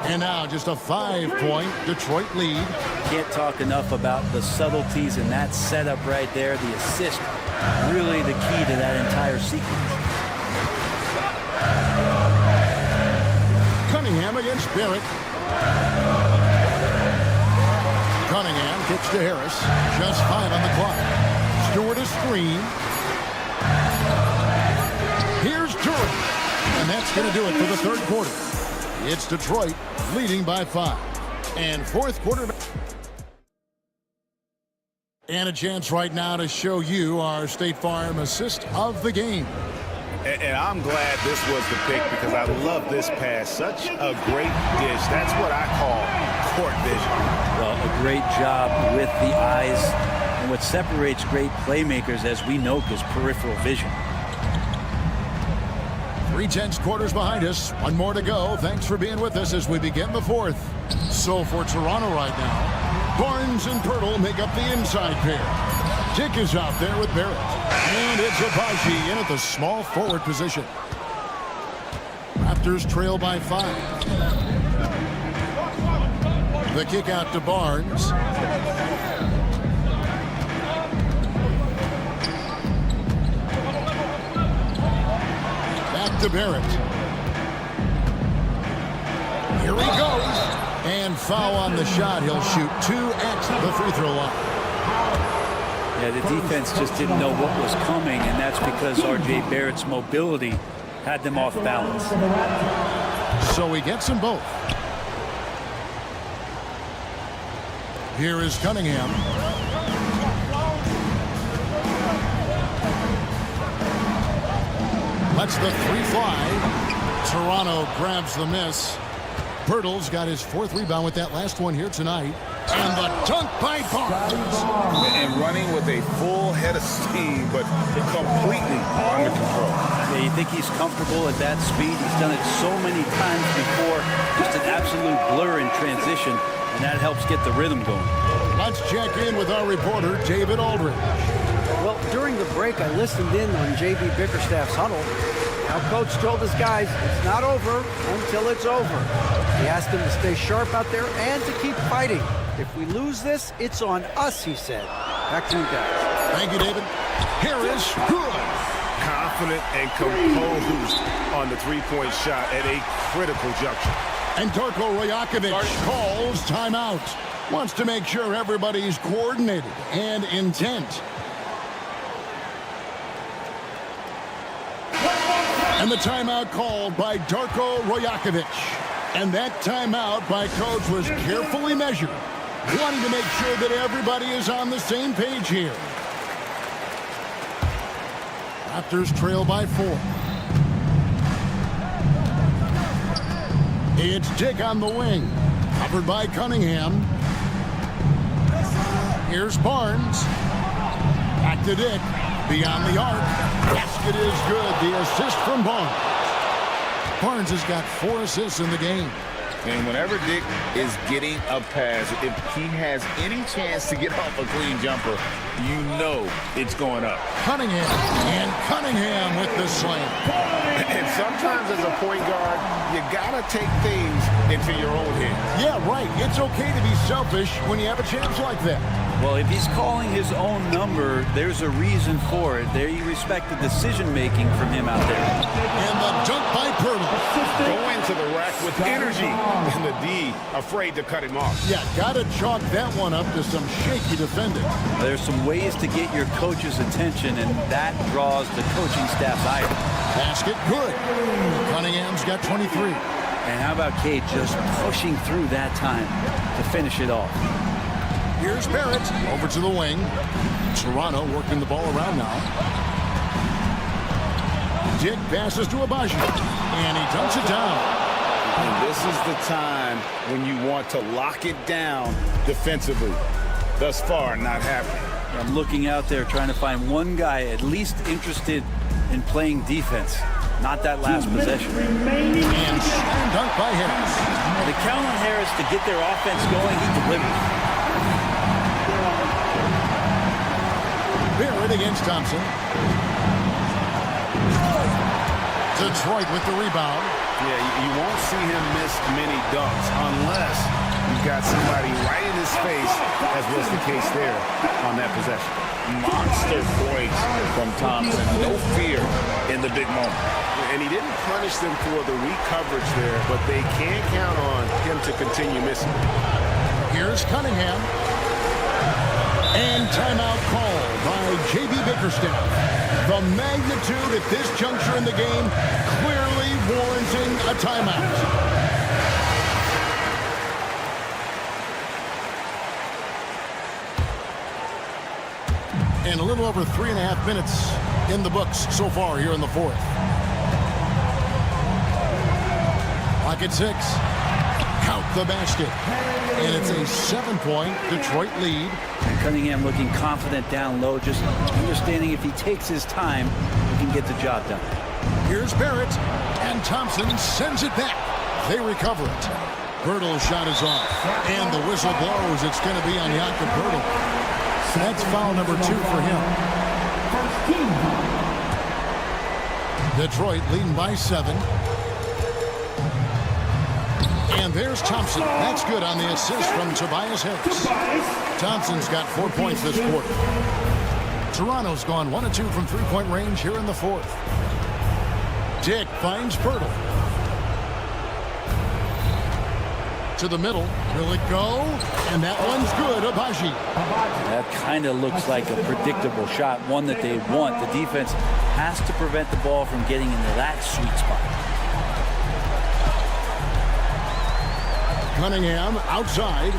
And now just a 5-point Detroit lead. Can't talk enough about the subtleties in that setup right there. The assist, really the key to that entire sequence. Cunningham against Barrett. Cunningham kicks to Harris. Just 5 on the clock. Stewart a screen. Here's Durant. And that's going to do it for the third quarter. It's Detroit leading by 5. And fourth quarter. And a chance right now to show you our State Farm assist of the game. And I'm glad this was the pick because I love this pass. Such a great dish. That's what I call court vision. Well, a great job with the eyes. And what separates great playmakers, as we know, is peripheral vision. 3/10 quarters behind us. One more to go. Thanks for being with us as we begin the fourth. So for Toronto right now, Barnes and Pirtle make up the inside pair. Dick is out there with Barrett. And it's Abaji in at the small forward position. Raptors trail by 5. The kick out to Barnes. Back to Barrett. Here he goes. And foul on the shot. He'll shoot 2 at the free throw line. Yeah, the defense just didn't know what was coming, and that's because R.J. Barrett's mobility had them off balance. So he gets them both. Here is Cunningham. Lets the 3 fly. Toronto grabs the miss. Pirtle's got his 4th rebound with that last one here tonight. And the dunk by Barnes. And running with a full head of steam, but completely under control. Yeah, you think he's comfortable at that speed? He's done it so many times before. Just an absolute blur in transition, and that helps get the rhythm going. Let's check in with our reporter, David Aldridge. Well, during the break, I listened in on J.B. Bickerstaff's huddle. Our coach told his guys it's not over until it's over. He asked them to stay sharp out there and to keep fighting. If we lose this, it's on us, he said. Back to you guys. Thank you, David. Harris, good. Confident and composed on the 3-point shot at a critical juncture. And Darko Rajakovic calls timeout. Wants to make sure everybody's coordinated and intent. And the timeout called by Darko Rajakovic. And that timeout by coach was carefully measured, wanting to make sure that everybody is on the same page here. Raptors trail by 4. It's Dick on the wing, covered by Cunningham. Here's Barnes. Back to Dick. Beyond the arc. Basket is good. The assist from Barnes. Barnes has got 4 assists in the game. And whenever Dick is getting a pass, if he has any chance to get off a clean jumper, you know it's going up. Cunningham with the slam. And sometimes as a point guard, you got to take things into your own hands. Yeah, right. It's okay to be selfish when you have a chance like that. Well, if he's calling his own number, there's a reason for it. There you respect the decision-making from him out there. And the dunk by Pirtle. Going to the rack with energy. And the D afraid to cut him off. Yeah, got to chalk that one up to some shaky defending. There's some ways to get your coach's attention, and that draws the coaching staff's eye. Basket good. Cunningham's got 23. And how about Cade just pushing through that time to finish it off? Here's Barrett over to the wing. Toronto working the ball around now. Dick passes to Abaji, and he dunks it down. And this is the time when you want to lock it down defensively. Thus far, not happening. I'm looking out there trying to find one guy at least interested in playing defense. Not that last possession. And slam dunk by Harris. The count on Harris to get their offense going, he delivers. Barrett against Thompson. Detroit with the rebound. Yeah, you won't see him miss many dunks unless you've got somebody right in his face, as was the case there on that possession. Monster points from Thompson. No fear in the big moment. And he didn't punish them for the weak coverage there, but they can count on him to continue missing. Here's Cunningham. And timeout called by J.B. Bickerstaff. The magnitude at this juncture in the game clearly warranting a timeout. And a little over 3.5 minutes in the books so far here in the fourth. Clock at 6. Count the basket. And it's a 7-point Detroit lead. And Cunningham looking confident down low, just understanding if he takes his time, he can get the job done. Here's Barrett, and Thompson sends it back. They recover it. Pirtle's shot is off, and the whistle blows. It's going to be on Jakob Pirtle. That's foul number 2 for him. Detroit leading by 7. And there's Thompson. That's good on the assist from Tobias Harris. Thompson's got 4 points this quarter. Toronto's gone 1 of 2 from three-point range here in the fourth. Dick finds Pirtle. To the middle. Will it go? And that one's good. Abaji. That kind of looks like a predictable shot, one that they want. The defense has to prevent the ball from getting into that sweet spot. Cunningham outside.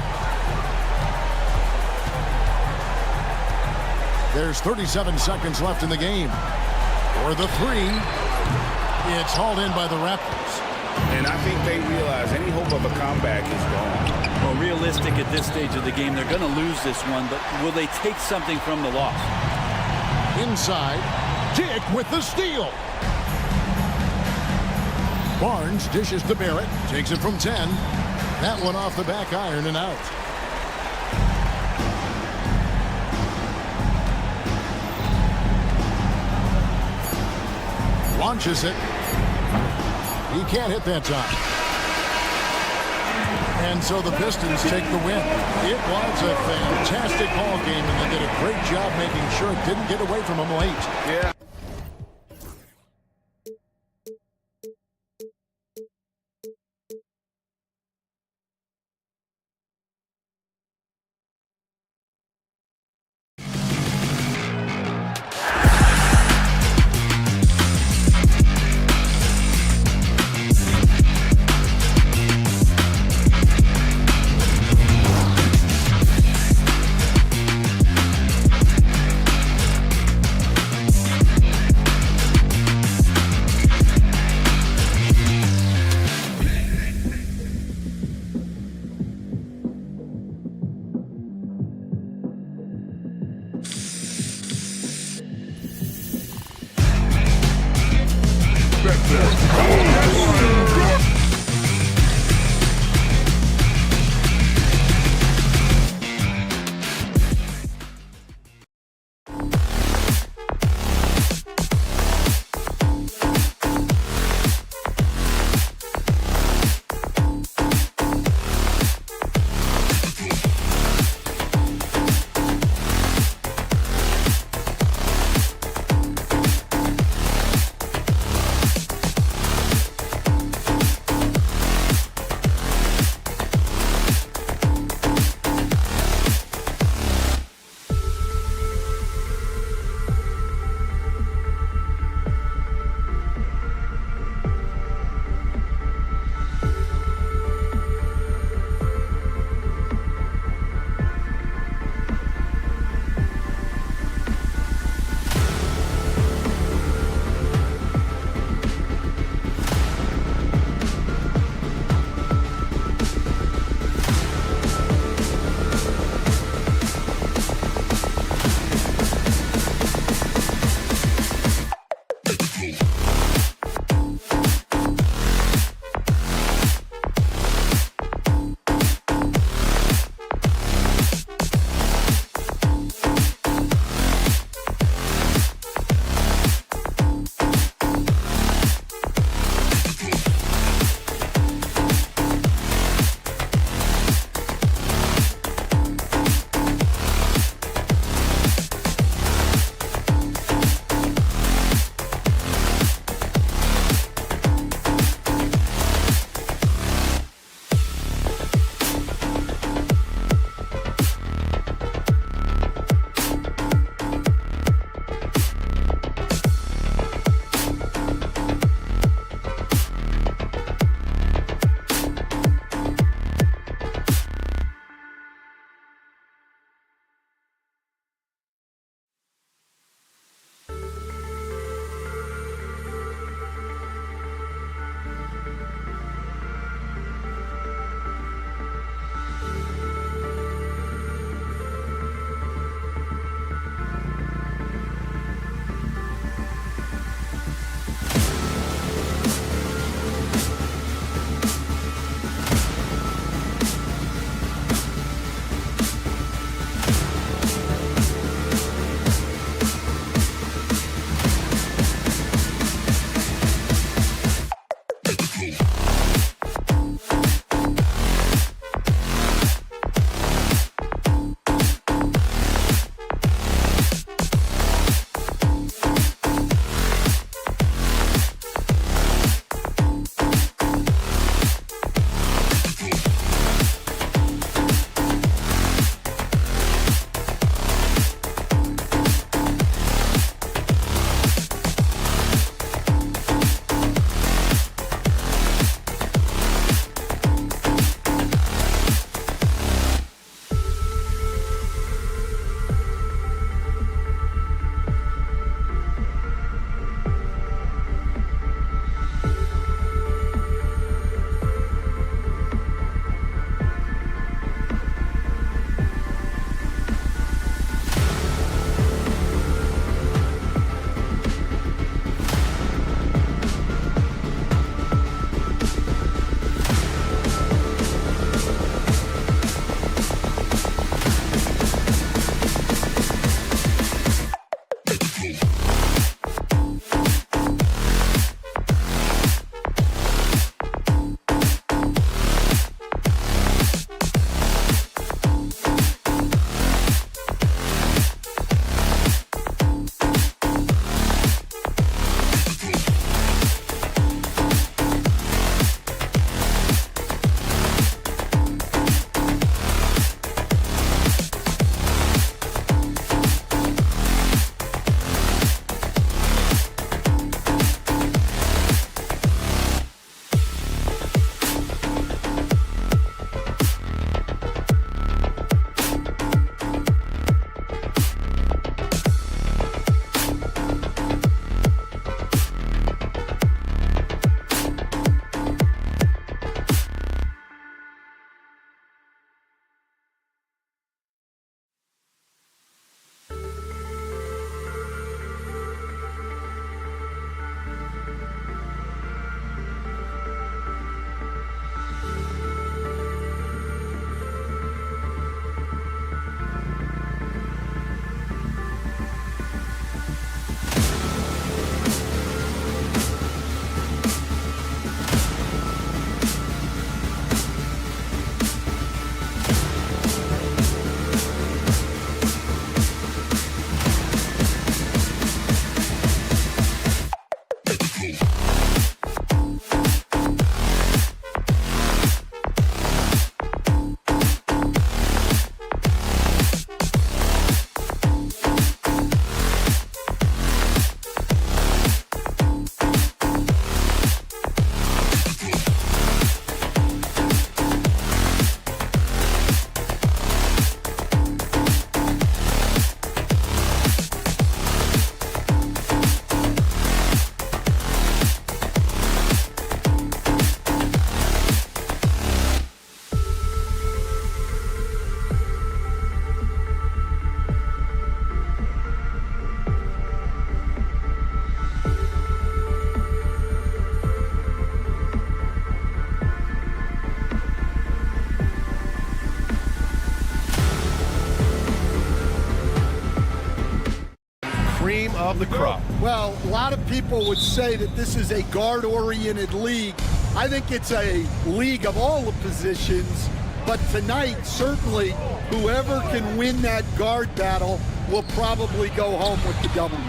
There's 37 seconds left in the game. For the 3. It's hauled in by the Raptors. And I think they realize any hope of a comeback is gone. Well, realistic at this stage of the game, they're going to lose this one, but will they take something from the loss? Inside, Dick with the steal. Barnes dishes to Barrett, takes it from 10. That one off the back iron and out. Launches it. He can't hit that time. And so the Pistons take the win. It was a fantastic ball game, and they did a great job making sure it didn't get away from them late. Yeah. of the crop. Well, a lot of people would say that this is a guard-oriented league. I think it's a league of all the positions, but tonight, certainly, whoever can win that guard battle will probably go home with the W.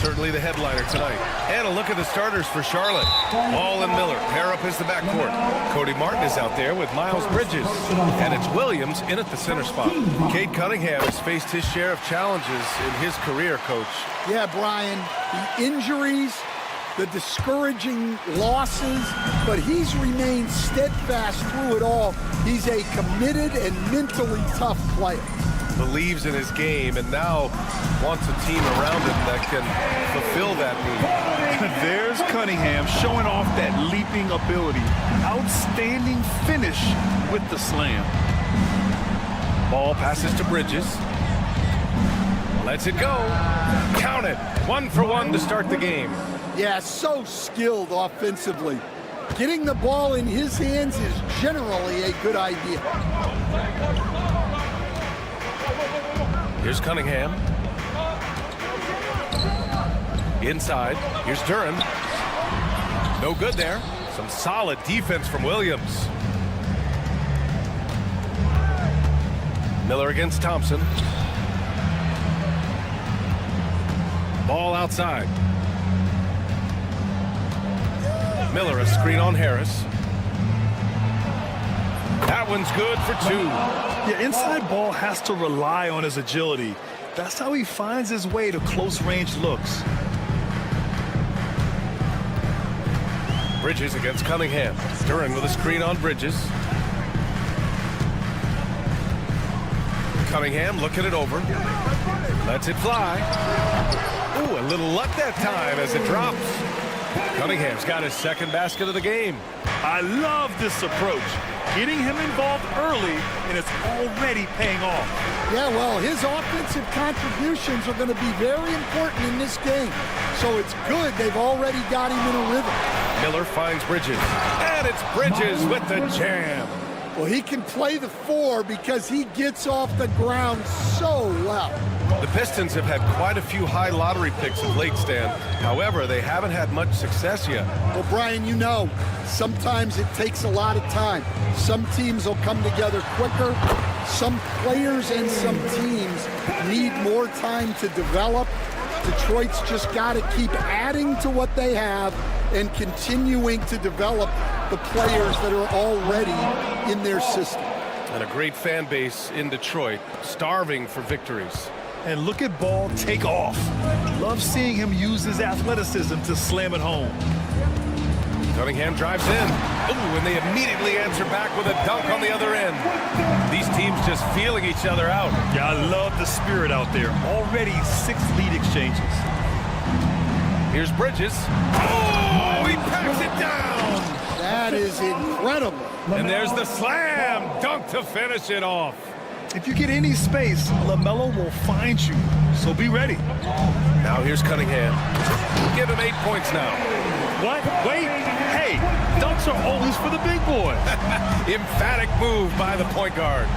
Certainly the headliner tonight. And a look at the starters for Charlotte. Ball and Miller pair up as the backcourt. Cody Martin is out there with Miles Bridges. And it's Williams in at the center spot. Cade Cunningham has faced his share of challenges in his career, Coach. Yeah, Brian, the injuries, the discouraging losses, but he's remained steadfast through it all. He's a committed and mentally tough player. Believes in his game and now wants a team around him that can fulfill that need. There's Cunningham showing off that leaping ability. Outstanding finish with the slam. Ball passes to Bridges. Lets it go. Count it. 1 for 1 to start the game. Yeah, so skilled offensively. Getting the ball in his hands is generally a good idea. Here's Cunningham. Inside. Here's Duran. No good there. Some solid defense from Williams. Miller against Thompson. Ball outside. Miller a screen on Harris. That one's good for 2. Yeah, inside ball has to rely on his agility. That's how he finds his way to close-range looks. Bridges against Cunningham. Duran with a screen on Bridges. Cunningham looking it over. Lets it fly. Ooh, a little luck that time as it drops. Cunningham's got his second basket of the game. I love this approach. Getting him involved early, and it's already paying off. Yeah, well, his offensive contributions are going to be very important in this game. So it's good they've already got him in a rhythm. Miller finds Bridges. And it's Bridges with the jam. Well, he can play the 4 because he gets off the ground so well. The Pistons have had quite a few high lottery picks of late, Stan. However, they haven't had much success yet. Well, Brian, you know, sometimes it takes a lot of time. Some teams will come together quicker. Some players and some teams need more time to develop. Detroit's just got to keep adding to what they have and continuing to develop the players that are already in their system. And a great fan base in Detroit, starving for victories. And look at Ball take off. Love seeing him use his athleticism to slam it home. Cunningham drives in. Ooh, and they immediately answer back with a dunk on the other end. These teams just feeling each other out. Yeah, I love the spirit out there. Already 6 lead exchanges. Here's Bridges. Oh, he packs it down. That is incredible. And there's the slam dunk to finish it off. If you get any space, LaMelo will find you, so be ready. Now here's Cunningham. Give him 8 points now. What? Wait. Hey, dunks are always for the big boy. Emphatic move by the point guard.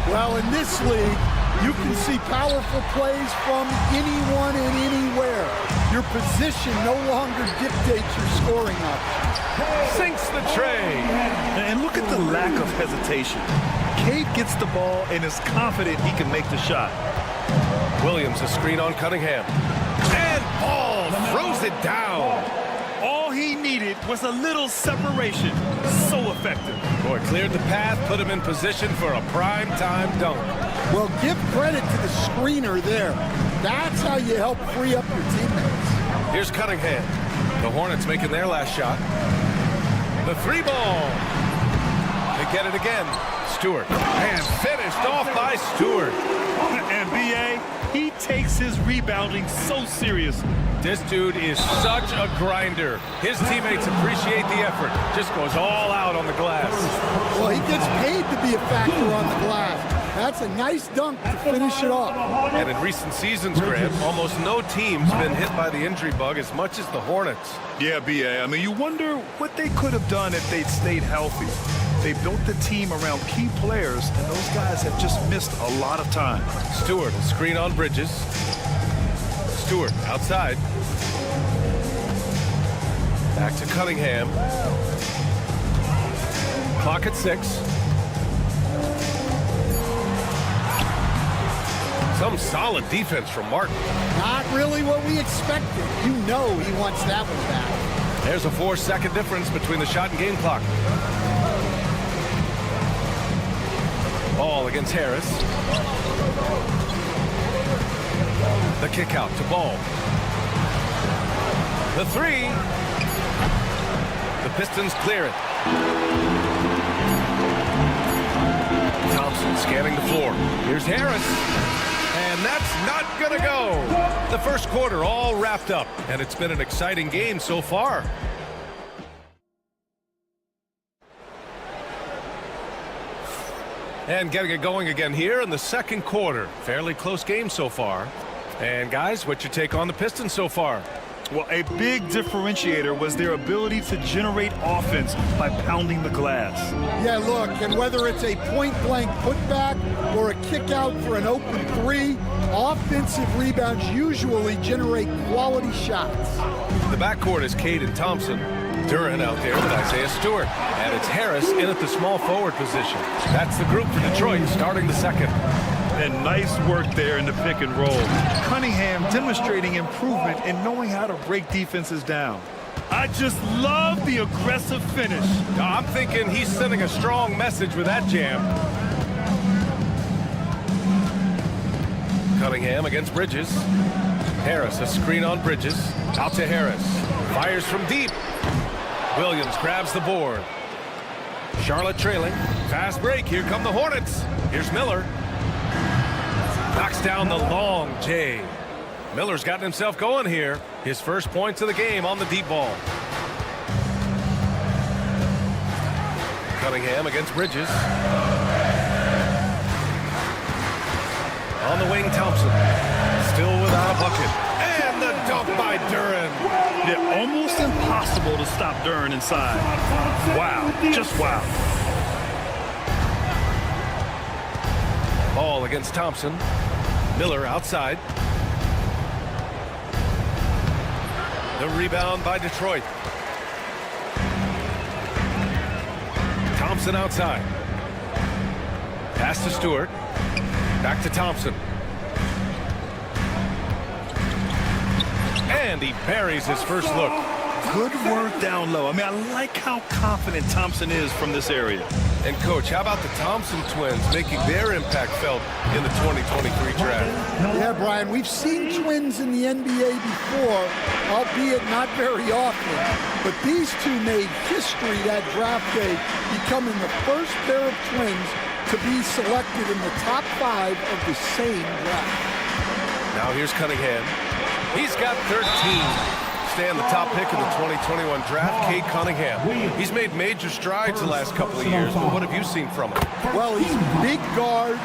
Well, in this league, you can see powerful plays from anyone and anywhere. Your position no longer dictates your scoring options. Sinks the tray. And look at the lack of hesitation. Cade gets the ball and is confident he can make the shot. Williams a screen on Cunningham. And Ball throws it down. All he needed was a little separation. So effective. Boy, cleared the path, put him in position for a prime-time dunk. Well, give credit to the screener there. That's how you help free up your teammates. Here's Cunningham. The Hornets making their last shot. The 3 ball. They get it again. Stewart. And finished off by Stewart. And B.A., he takes his rebounding so seriously. This dude is such a grinder. His teammates appreciate the effort. Just goes all out on the glass. Well, he gets paid to be a factor on the glass. That's a nice dunk to finish it off. And in recent seasons, Grant, almost no team's been hit by the injury bug as much as the Hornets. Yeah, B.A., I mean, you wonder what they could have done if they'd stayed healthy. They built the team around key players, and those guys have just missed a lot of time. Stewart will screen on Bridges. Stewart outside. Back to Cunningham. Clock at 6. Some solid defense from Martin. Not really what we expected. You know he wants that one back. There's a 4-second difference between the shot and game clock. Ball against Harris. The kick out to Ball. The 3. The Pistons clear it. Thompson scanning the floor. Here's Harris. And that's not going to go. The first quarter all wrapped up, and it's been an exciting game so far. And getting it going again here in the second quarter. Fairly close game so far. And guys, what's your take on the Pistons so far? Well, a big differentiator was their ability to generate offense by pounding the glass. Yeah, look, and whether it's a point-blank putback or a kick out for an open 3, offensive rebounds usually generate quality shots. The backcourt is Cade and Thompson. Duran out there with Isaiah Stewart. And it's Harris in at the small forward position. That's the group for Detroit starting the second. And nice work there in the pick and roll. Cunningham demonstrating improvement in knowing how to break defenses down. I just love the aggressive finish. I'm thinking he's sending a strong message with that jam. Cunningham against Bridges. Harris, a screen on Bridges. Out to Harris. Fires from deep. Williams grabs the board. Charlotte trailing. Fast break. Here come the Hornets. Here's Miller. Knocks down the long J. Miller's gotten himself going here. His first points of the game on the deep ball. Cunningham against Bridges. On the wing, Thompson. Still without a bucket. And the dunk by Duran. Yeah, almost impossible to stop Duran inside. Wow, just wow. Ball against Thompson. Miller outside. The rebound by Detroit. Thompson outside. Pass to Stewart. Back to Thompson. And he buries his first look. Good work down low. I mean, I like how confident Thompson is from this area. And, Coach, how about the Thompson twins making their impact felt in the 2023 draft? Yeah, Brian, we've seen twins in the NBA before, albeit not very often. But these two made history that draft day, becoming the first pair of twins to be selected in the top 5 of the same draft. Now here's Cunningham. He's got 13. Stay on the top pick of the 2021 draft, Cade Cunningham. He's made major strides the last couple of years, but what have you seen from him? Well, he's a big guard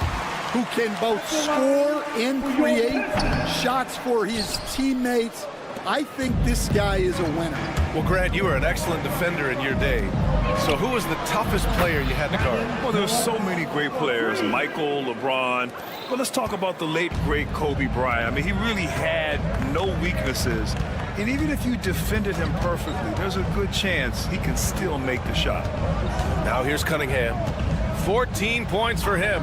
who can both score and create shots for his teammates. I think this guy is a winner. Well, Grant, you were an excellent defender in your day. So who was the toughest player you had to guard? Well, there's so many great players, Michael, LeBron. But let's talk about the late, great Kobe Bryant. I mean, he really had no weaknesses. And even if you defended him perfectly, there's a good chance he can still make the shot. Now here's Cunningham. 14 points for him.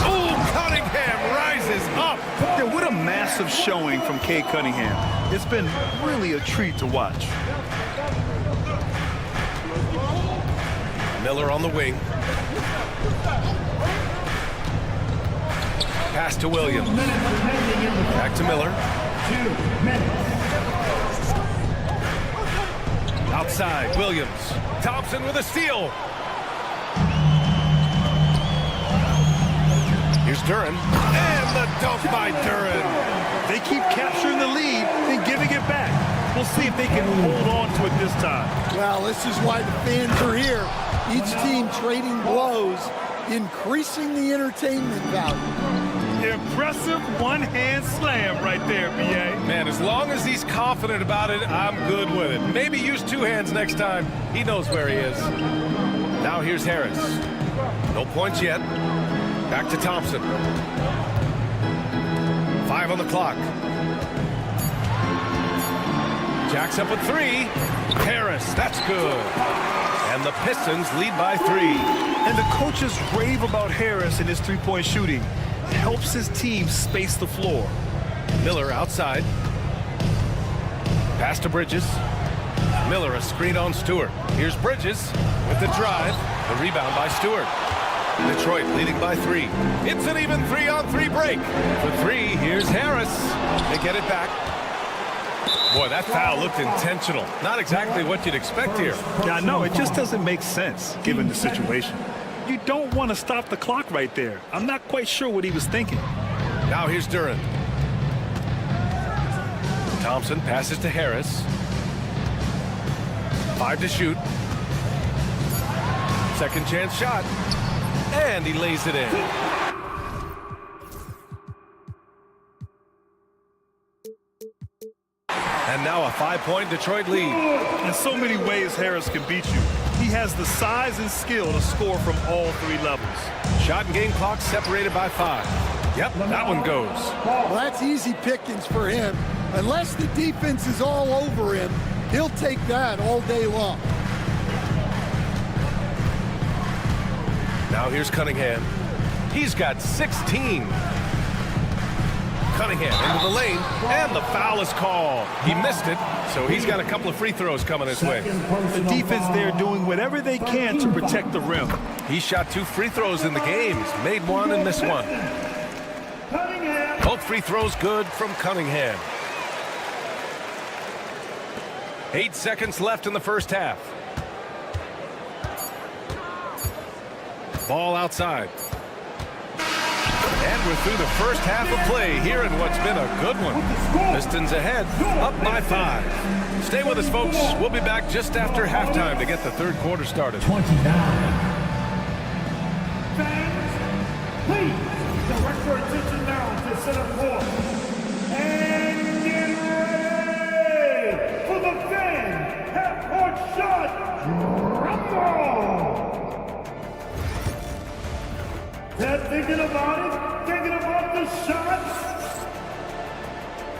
Oh, Cunningham rises up. Yeah, what a massive showing from Cade Cunningham. It's been really a treat to watch. Miller on the wing. Pass to Williams. Back to Miller. Outside, Williams. Thompson with a steal. Here's Duran. And the dunk by Duran. They keep capturing the lead and giving it back. We'll see if they can hold on to it this time. Well, this is why the fans are here. Each team trading blows, increasing the entertainment value. Impressive one-hand slam right there, B.A. Man, as long as he's confident about it, I'm good with it. Maybe use 2 hands next time. He knows where he is. Now here's Harris. No points yet. Back to Thompson. 5 on the clock. Jacks up with 3. Harris, that's good. And the Pistons lead by 3. And the coaches rave about Harris and his three-point shooting. It helps his team space the floor. Miller outside. Pass to Bridges. Miller a screen on Stewart. Here's Bridges with the drive. The rebound by Stewart. Detroit leading by 3. It's an even 3-on-3 break. For 3, here's Harris. They get it back. Boy, that foul looked intentional. Not exactly what you'd expect here. Yeah, I know. It just doesn't make sense given the situation. You don't want to stop the clock right there. I'm not quite sure what he was thinking. Now here's Duren. Thompson passes to Harris. 5 to shoot. Second chance shot. And he lays it in. And now a 5-point Detroit lead. In so many ways, Harris can beat you. He has the size and skill to score from all 3 levels. Shot and game clock separated by 5. Yep, that one goes. Well, that's easy pickings for him. Unless the defense is all over him, he'll take that all day long. Now here's Cunningham. He's got 16. Cunningham into the lane, and the foul is called. He missed it, so he's got a couple of free throws coming his way. The defense there doing whatever they can to protect the rim. He shot 2 free throws in the game. He's made 1 and missed 1. Both free throws good from Cunningham. 8 seconds left in the first half. Ball outside. And we're through the first half of play here in what's been a good one. Pistons ahead, up by 5. Stay with us, folks. We'll be back just after halftime to get the third quarter started. 29. Fans, please direct your attention now to center court. And get ready for the fan half-court shot. Rumble! They're thinking about it, thinking about the shots.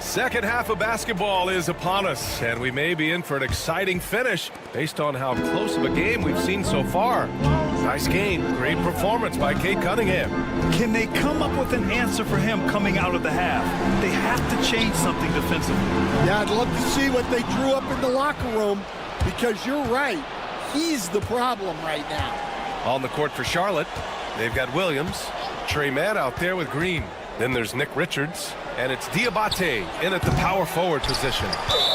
Second half of basketball is upon us, and we may be in for an exciting finish based on how close of a game we've seen so far. Nice game, great performance by Cade Cunningham. Can they come up with an answer for him coming out of the half? They have to change something defensively. Yeah, I'd love to see what they drew up in the locker room, because you're right. He's the problem right now. On the court for Charlotte, they've got Williams, Trey Mann out there with Green. Then there's Nick Richards, and it's Diabate in at the power forward position.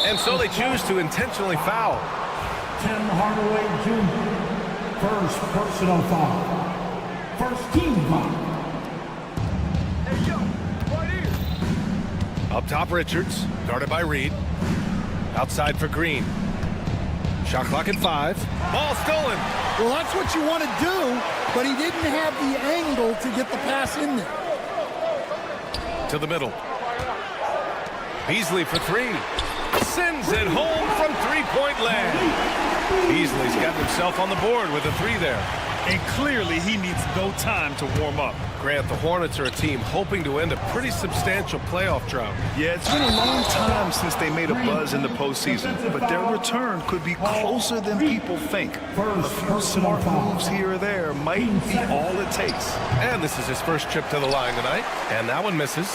And so they choose to intentionally foul. Tim Hardaway Jr., first personal foul. First team foul. Up top, Richards, guarded by Reed. Outside for Green. Shot clock at 5. Ball stolen. Well, that's what you want to do, but he didn't have the angle to get the pass in there. To the middle. Beasley for 3. Sends it home from three-point land. Beasley's got himself on the board with a 3 there. And clearly he needs no time to warm up. Grant, the Hornets are a team hoping to end a pretty substantial playoff drought. Yeah, it's been a long time since they made a buzz in the postseason, but their return could be closer than people think. A few smart moves here or there might be all it takes. And this is his first trip to the line tonight, and that one misses.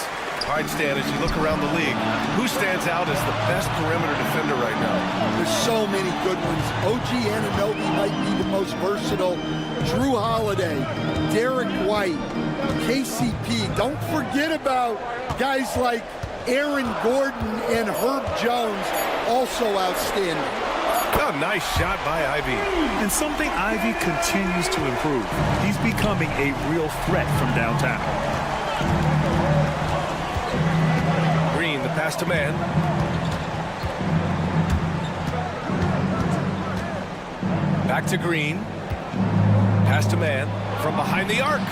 All right, Stan, as you look around the league, who stands out as the best perimeter defender right now? There's so many good ones. OG Anunoby might be the most versatile. Drew Holiday, Derek White, KCP. Don't forget about guys like Aaron Gordon and Herb Jones, also outstanding. A nice shot by Ivy. And something Ivy continues to improve. He's becoming a real threat from downtown. Green, the pass to Man. Back to Green. Pass to Man from behind the arc.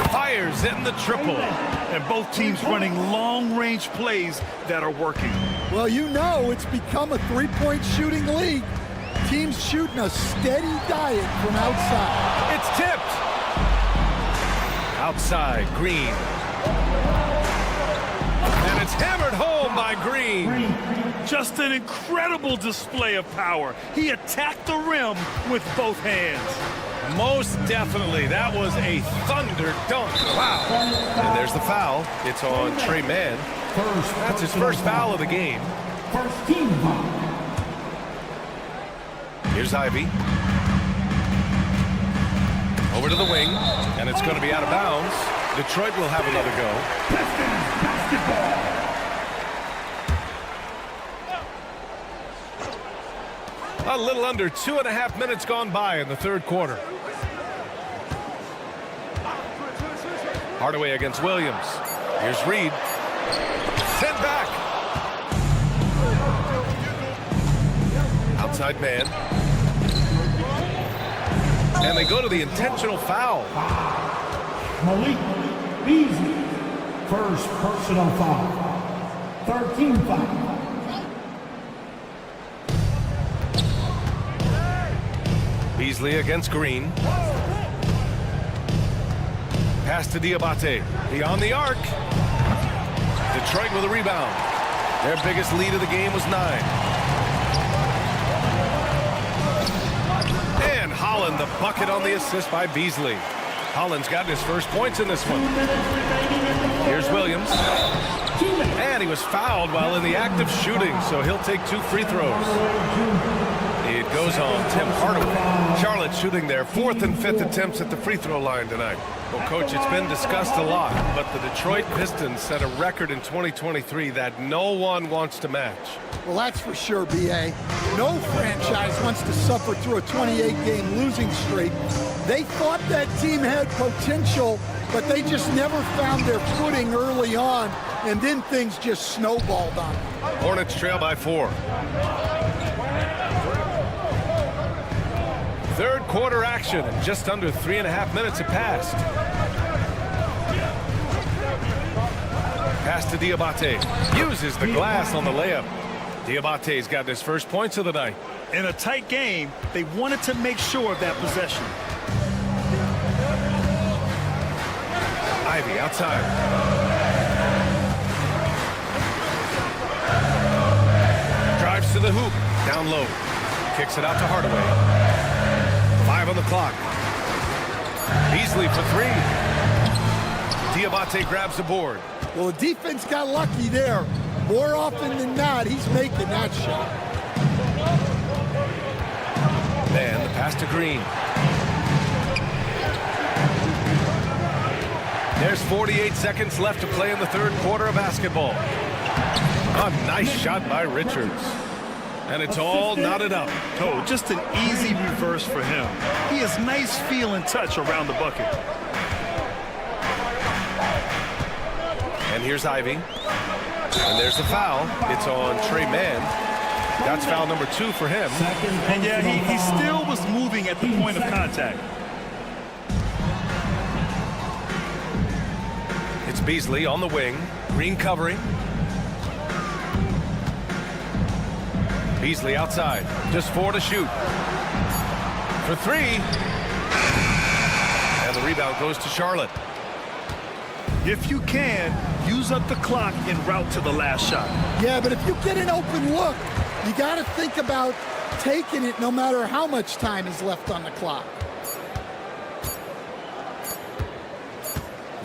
Fires in the triple. And both teams running long-range plays that are working. Well, you know it's become a three-point shooting league. Teams shooting a steady diet from outside. It's tipped. Outside, Green. And hammered home by Green. Just an incredible display of power. He attacked the rim with both hands. Most definitely. That was a thunder dunk. Wow. And there's the foul. It's on Trey Mann. That's his first foul of the game. First team foul. Here's Ivy. Over to the wing, and it's going to be out of bounds. Detroit will have another go. Pistons basketball. A little under 2.5 minutes gone by in the third quarter. Hardaway against Williams. Here's Reed. Sent back. Outside man. And they go to the intentional foul. Malik Beasley. First personal foul. 13 foul. Beasley against Green. Pass to Diabate. Beyond the arc. Detroit with a rebound. Their biggest lead of the game was 9. And Holland the bucket on the assist by Beasley. Holland's gotten his first points in this one. Here's Williams. And he was fouled while in the act of shooting, so he'll take 2 free throws. It goes on Tim Hardaway. Charlotte shooting their 4th and 5th attempts at the free throw line tonight. Well, Coach, it's been discussed a lot, but the Detroit Pistons set a record in 2023 that no one wants to match. Well, that's for sure, B.A. No franchise wants to suffer through a 28-game losing streak. They thought that team had potential, but they just never found their footing early on, and then things just snowballed on them. Hornets trail by 4. Third quarter action, and just under 3.5 minutes have passed. Pass to Diabate. Uses the glass on the layup. Diabate's got his first points of the night. In a tight game, they wanted to make sure of that possession. Ivy outside. Drives to the hoop. Down low. Kicks it out to Hardaway. 5 on the clock. Beasley for 3. Diabate grabs the board. Well, the defense got lucky there. More often than not, he's making that shot. Then the pass to Green. There's 48 seconds left to play in the third quarter of basketball. A nice shot by Richards. And it's all knotted up. Oh, just an easy reverse for him. He has nice feel and touch around the bucket. And here's Ivy. And there's the foul. It's on Trey Mann. That's foul number 2 for him. And yeah, he still was moving at the point of contact. It's Beasley on the wing. Green covering. Beasley outside. Just 4 to shoot. For 3. And the rebound goes to Charlotte. If you can, use up the clock en route to the last shot. Yeah, but if you get an open look, you got to think about taking it no matter how much time is left on the clock.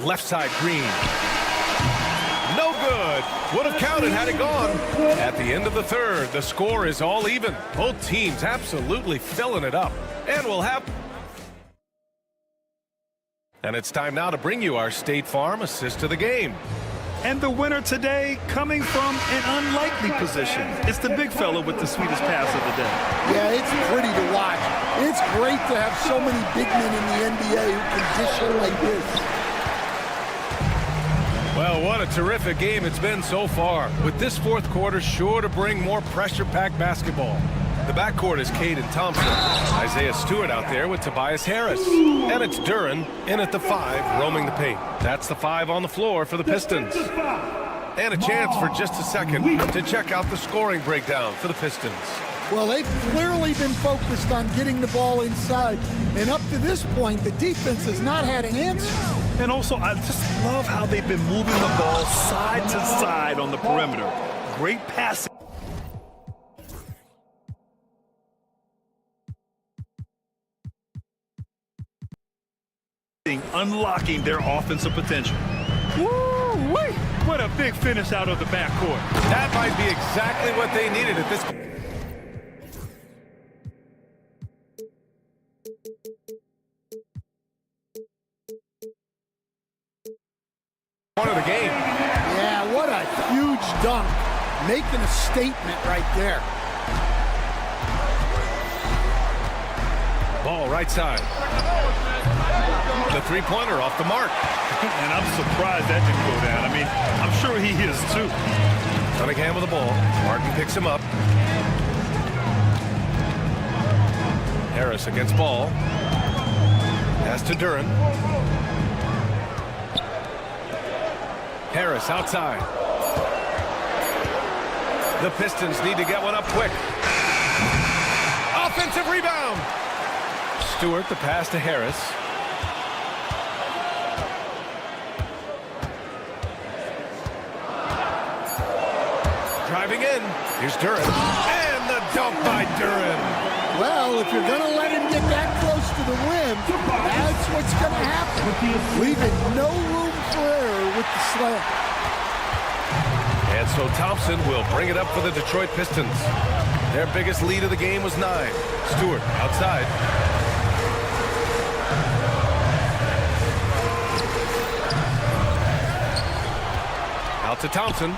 Left side, Green. No good. Would have counted had it gone. At the end of the third, the score is all even. Both teams absolutely filling it up. And we'll have... And it's time now to bring you our State Farm assist of the game. And the winner today coming from an unlikely position. It's the big fella with the sweetest pass of the day. Yeah, it's pretty to watch. It's great to have so many big men in the NBA who can dish it like this. Well, what a terrific game it's been so far, with this fourth quarter sure to bring more pressure-packed basketball. The backcourt is Cade and Thompson. Isaiah Stewart out there with Tobias Harris. And it's Duren in at the 5, roaming the paint. That's the 5 on the floor for the Pistons. And a chance for just a second to check out the scoring breakdown for the Pistons. Well, they've clearly been focused on getting the ball inside. And up to this point, the defense has not had an answer. And also, I just love how they've been moving the ball side to side on the perimeter. Great passing. Unlocking their offensive potential. Woo-wee! What a big finish out of the backcourt. That might be exactly what they needed at this point. Of the game. Yeah, what a huge dunk. Making a statement right there. Ball right side. The three-pointer off the mark. And I'm surprised that didn't go down. I mean, I'm sure he is too. Cunningham with the ball. Martin picks him up. Harris against Ball. Pass to Duran. Harris outside. The Pistons need to get one up quick. Offensive rebound. Stewart, the pass to Harris. Driving in. Here's Duran. And the dunk by Duran. Well, if you're going to let him get that close to the rim, that's what's going to happen. Leaving no room for error with the slam. And so Thompson will bring it up for the Detroit Pistons. Their biggest lead of the game was 9. Stewart outside. Out to Thompson.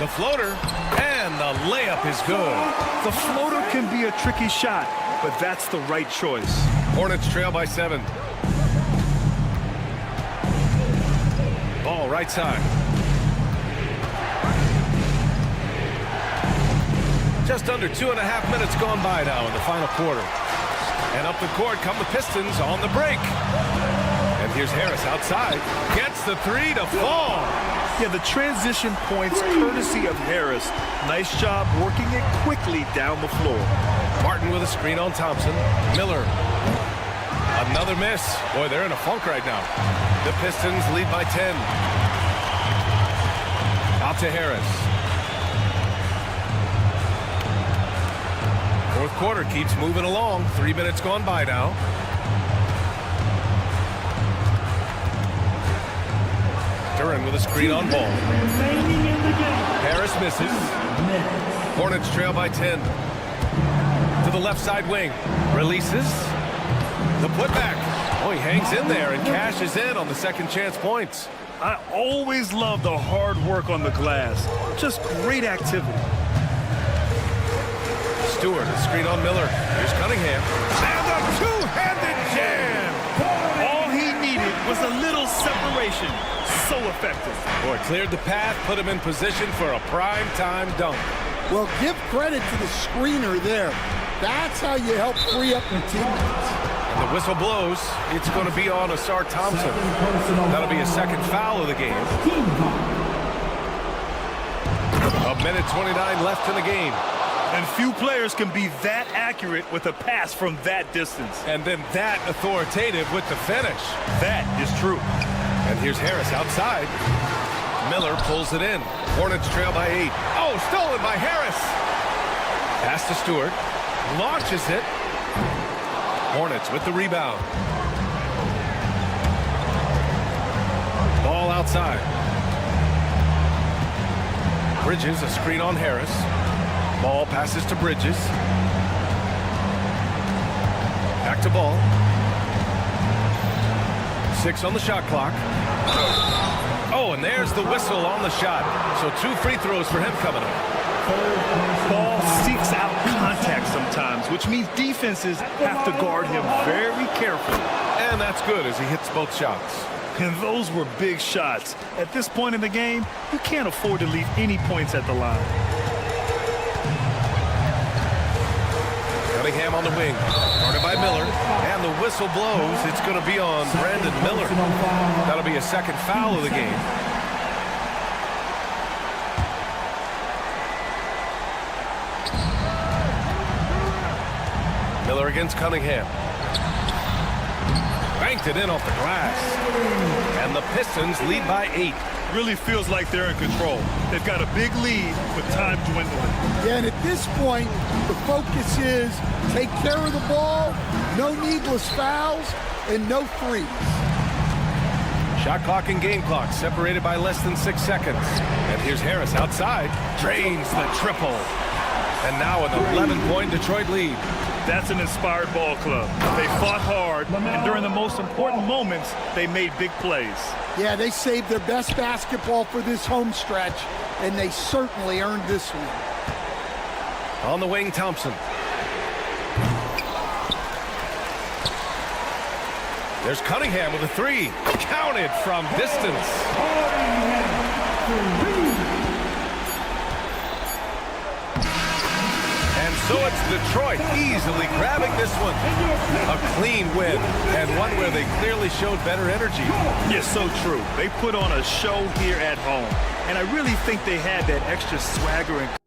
The floater, and the layup is good. The floater can be a tricky shot, but that's the right choice. Hornets trail by 7. Ball right side. Just under 2.5 minutes gone by now in the final quarter. And up the court come the Pistons on the break. And here's Harris outside. Gets the 3 to fall. Yeah, the transition points courtesy of Harris. Nice job working it quickly down the floor. Martin with a screen on Thompson. Miller. Another miss. Boy, they're in a funk right now. The Pistons lead by 10. Out to Harris. Fourth quarter keeps moving along. 3 minutes gone by now. Duran with a screen on Ball. Harris misses. Hornets trail by 10. To the left side wing. Releases. The putback. Oh, he hangs in there and cashes in on the second chance points. I always love the hard work on the glass. Just great activity. Stewart, a screen on Miller. Here's Cunningham. And a two-handed jam. All he needed was a little separation. So effective. Boy, cleared the path, put him in position for a prime-time dunk. Well, give credit to the screener there. That's how you help free up your teammates. And the whistle blows. It's going to be on Asar Thompson. That'll be a second foul of the game. A minute 29 left in the game. And few players can be that accurate with a pass from that distance. And then that authoritative with the finish. That is true. And here's Harris outside. Miller pulls it in. Hornets trail by 8. Oh, stolen by Harris. Pass to Stewart. Launches it. Hornets with the rebound. Ball outside. Bridges, a screen on Harris. Ball passes to Bridges. Back to Ball. 6 on the shot clock. Oh, and there's the whistle on the shot. So 2 free throws for him coming up. Ball seeks out contact sometimes, which means defenses have to guard him very carefully. And that's good as he hits both shots. And those were big shots. At this point in the game, you can't afford to leave any points at the line. Cunningham on the wing, guarded by Miller, and the whistle blows. It's going to be on Brandon Miller. That'll be a second foul of the game. Miller against Cunningham. Banked it in off the glass. And the Pistons lead by 8. Really feels like they're in control. They've got a big lead, but time dwindling. Yeah, and at this point, the focus is take care of the ball, no needless fouls, and no threes. Shot clock and game clock separated by less than 6 seconds. And here's Harris outside. Drains the triple. And now an 11-point Detroit lead. That's an inspired ball club. They fought hard, and during the most important moments, they made big plays. Yeah, they saved their best basketball for this home stretch, and they certainly earned this one. On the wing, Thompson. There's Cunningham with a 3. Counted from distance. And so it's Detroit easily grabbing this one. A clean win, and one where they clearly showed better energy. Yeah, so true. They put on a show here at home, and I really think they had that extra swagger and